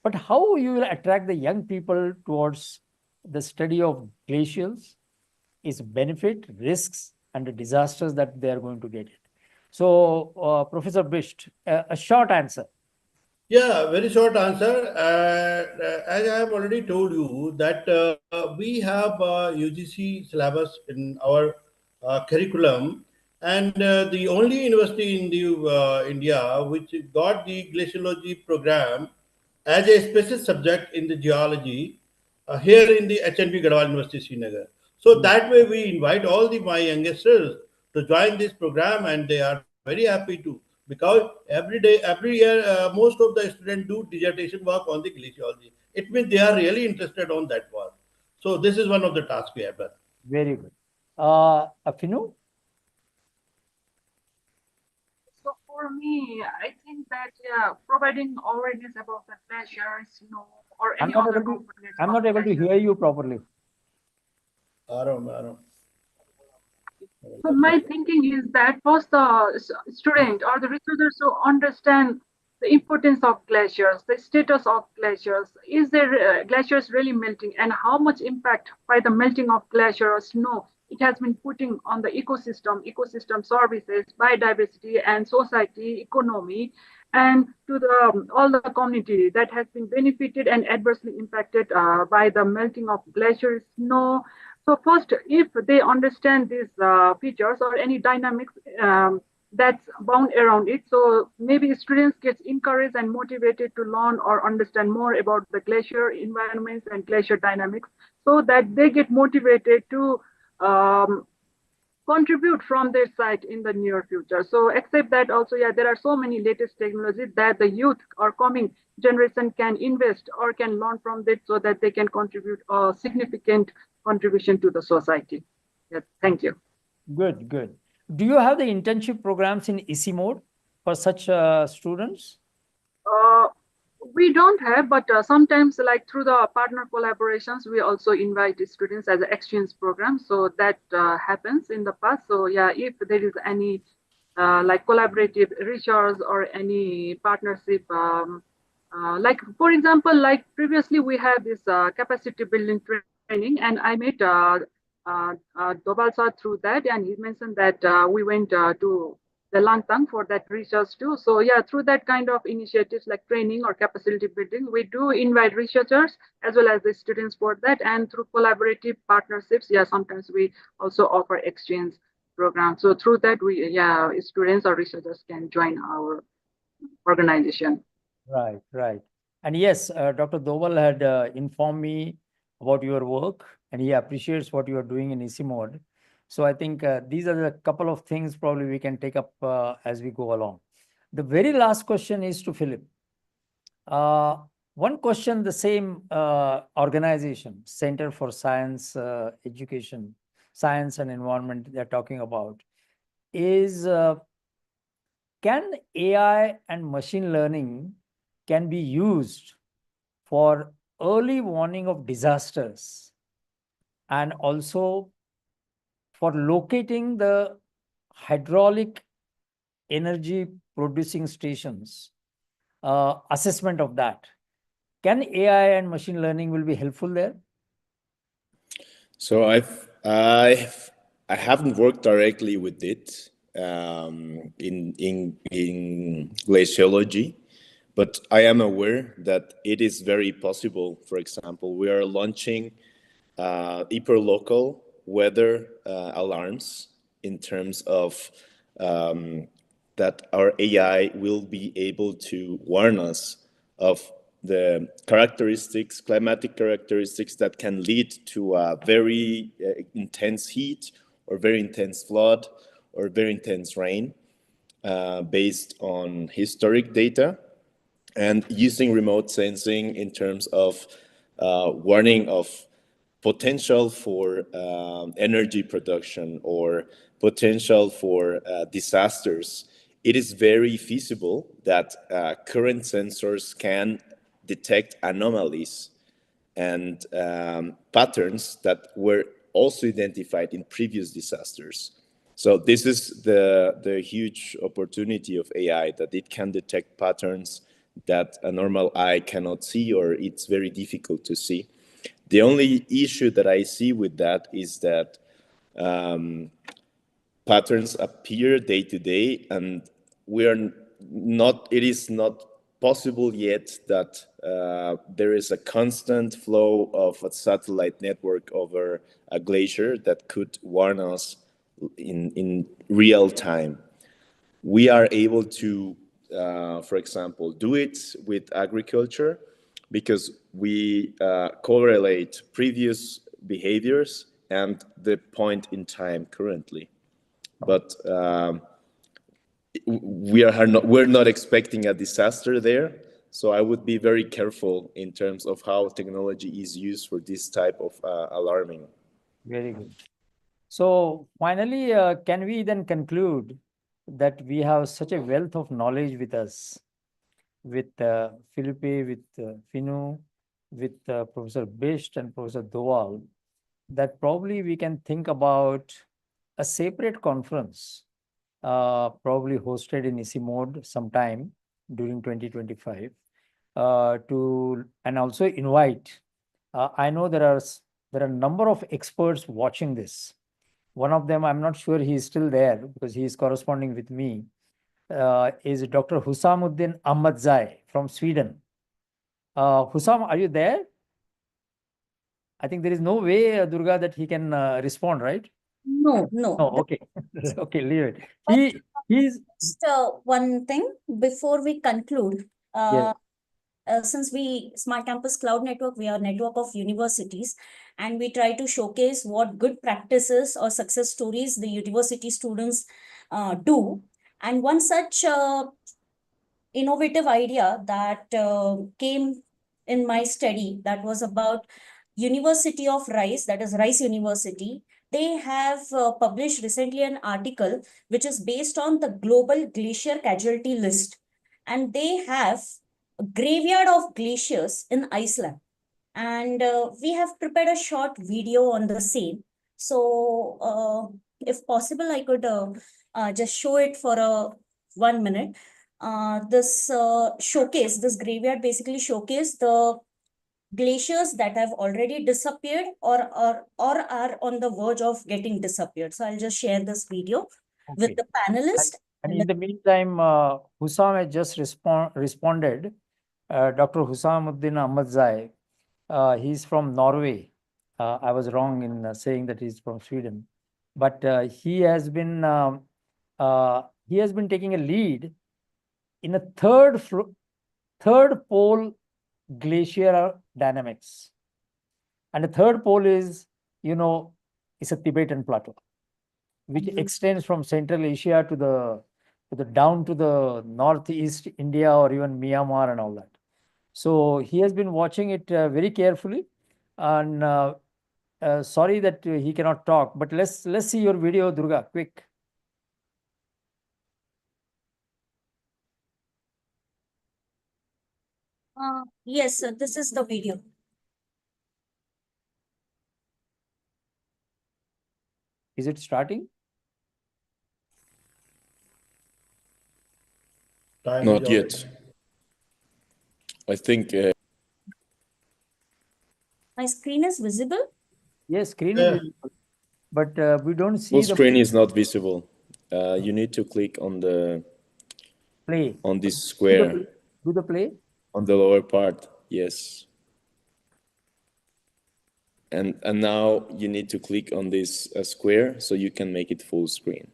But how you will attract the young people towards the study of glaciers is benefit, risks, and the disasters that they are going to get it. So, Professor Bisht, a short answer. Yeah, very short answer. As I have already told you that we have UGC syllabus in our curriculum, and the only university in the India which got the glaciology program as a special subject in the geology here in the HNB Garhwal University, Srinagar. So that way we invite all my youngsters to join this program, and they are very happy to, because every year, most of the students do dissertation work on the glaciology. It means they are really interested on that work. So this is one of the tasks we have done. Very good. Finu? So for me, I think that providing awareness about the glaciers, or any other components. I'm not able to hear you properly. Aram. So my thinking is that first the student or the researchers to understand the importance of glaciers, the status of glaciers. Is there glaciers really melting, and how much impact by the melting of glaciers snow it has been putting on the ecosystem services, biodiversity and society, economy, and to the all the community that has been benefited and adversely impacted by the melting of glaciers, snow. So first, if they understand these features or any dynamics that's bound around it, so maybe students get encouraged and motivated to learn or understand more about the glacier environments and glacier dynamics, so that they get motivated to contribute from their side in the near future. So except that also, yeah, there are so many latest technologies that the youth or coming generation can invest or can learn from that so that they can contribute a significant contribution to the society. Yes, thank you. Good, good. Do you have the internship programs in ICIMOD for such students? We don't have, but sometimes like through the partner collaborations, we also invite students as an exchange program. So that happens in the past. So yeah, if there is any like collaborative research or any partnership, like for example, like previously we had this capacity building training, and I met Dobal sir through that, and he mentioned that we went to the Langtang for that research too. So yeah, through that kind of initiatives like training or capacity building, we do invite researchers as well as the students for that. And through collaborative partnerships, yeah, sometimes we also offer exchange programs. So through that, we, yeah, students or researchers can join our organization. Right, right. And yes, Dr. Doval had informed me about your work, and he appreciates what you are doing in ICIMOD. So I think these are the couple of things probably we can take up as we go along. The very last question is to Philip. One question, the same organization, Center for Science Education, Science and Environment they're talking about, is can AI and machine learning can be used for early warning of disasters and also for locating the hydraulic energy producing stations, assessment of that. Can AI and machine learning will be helpful there? So I haven't worked directly with it in glaciology, but I am aware that it is very possible. For example, we are launching hyperlocal weather alarms in terms of that our AI will be able to warn us of the characteristics, climatic characteristics that can lead to a very intense heat or very intense flood or very intense rain based on historic data, and using remote sensing in terms of warning of potential for energy production or potential for disasters. It is very feasible that current sensors can detect anomalies and patterns that were also identified in previous disasters. So this is the huge opportunity of AI, that it can detect patterns that a normal eye cannot see, or it's very difficult to see. The only issue that I see with that is that patterns appear day to day, and it is not possible yet that there is a constant flow of a satellite network over a glacier that could warn us in real time. We are able to, for example, do it with agriculture because we correlate previous behaviors and the point in time currently. But we're not expecting a disaster there. So I would be very careful in terms of how technology is used for this type of alarming. Very good. So finally, can we then conclude that we have such a wealth of knowledge with us, with Philippe, with Finu, with Professor Bisht and Professor Doval, that probably we can think about a separate conference, probably hosted in ICIMOD sometime during 2025, and also invite. I know there are a number of experts watching this. One of them, I'm not sure he's still there because he is corresponding with me, is Dr. Husamuddin Ahmadzai from Sweden. Husam, are you there? I think there is no way, Durga, that he can respond, right? No. Oh, okay. Okay, leave it. He's Just one thing before we conclude. Yes. since we Smart Campus Cloud Network, we are a network of universities, and we try to showcase what good practices or success stories the university students do. And one such innovative idea that came in my study, that was about University of Rice, that is Rice University. They have published recently an article which is based on the global glacier casualty list, and they have a graveyard of glaciers in Iceland, and we have prepared a short video on the same. So if possible, I could just show it for a 1 minute. This this graveyard basically showcase the glaciers that have already disappeared or are on the verge of getting disappeared. So I'll just share this video with Okay. the panelists. And in the meantime, Hussam has just responded. Dr. Hussamuddin Ahmadzai, he's from Norway. I was wrong in saying that he's from Sweden, but he has been taking a lead in a third pole glacier dynamics, and the third pole is, is a Tibetan plateau, which extends from Central Asia to the down to the northeast India or even Myanmar and all that. So he has been watching it very carefully, and sorry that he cannot talk, but let's see your video, Durga, quick. Yes, sir, this is the video. Is it starting? Time Not is yet. I think My screen is visible. Yes, screen Yeah. is visible, but we don't see full the screen is not visible. You need to click on play. this Do square the play. on the lower part. Yes. And now you need to click on this square so you can make it full screen.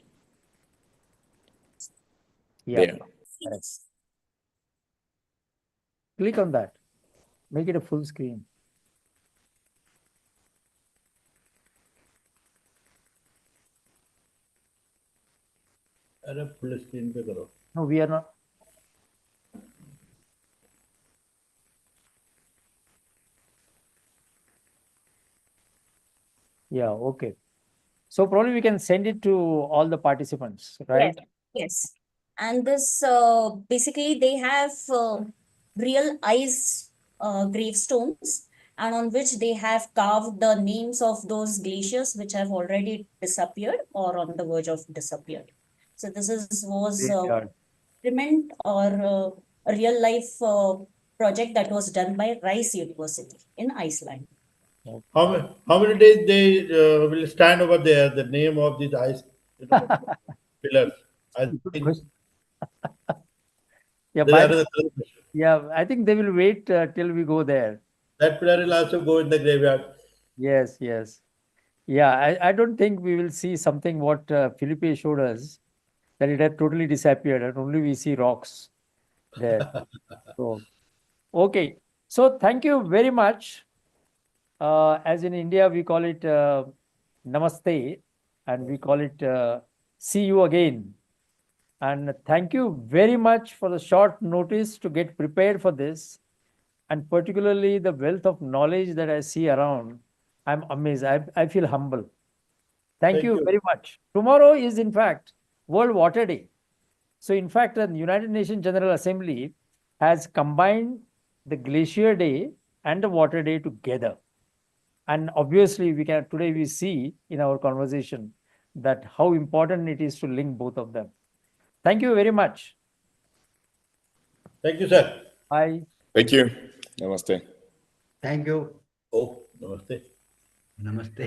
Yeah. There. Yes. Click on that. Make it a full screen. अरे full screen पे करो. No, we are not. Yeah, okay. So probably we can send it to all the participants, right? Yes. And this basically they have real ice gravestones, and on which they have carved the names of those glaciers which have already disappeared or on the verge of disappeared. So this was Yeah. experiment or a real life project that was done by Rice University in Iceland. How many days they will stand over there? The name of these ice pillars. I Good think question. Yeah, there by are the, other- yeah, I think they will wait till we go there. that pillar will also go in the graveyard. Yes, yes. Yeah, I don't think we will see something what Felipe showed us, that it had totally disappeared and only we see rocks there. So, okay. So thank you very much. As in India, we call it Namaste, and we call it see you again. And thank you very much for the short notice to get prepared for this, and particularly the wealth of knowledge that I see around. I'm amazed. I feel humble. Thank you very much. Tomorrow is, in fact, World Water Day. So, in fact, the United Nations General Assembly has combined the Glacier Day and the Water Day together. And obviously, today we see in our conversation that how important it is to link both of them. Thank you very much. Thank you, sir. Bye. Thank you. Namaste. Thank you. Oh, namaste. Namaste.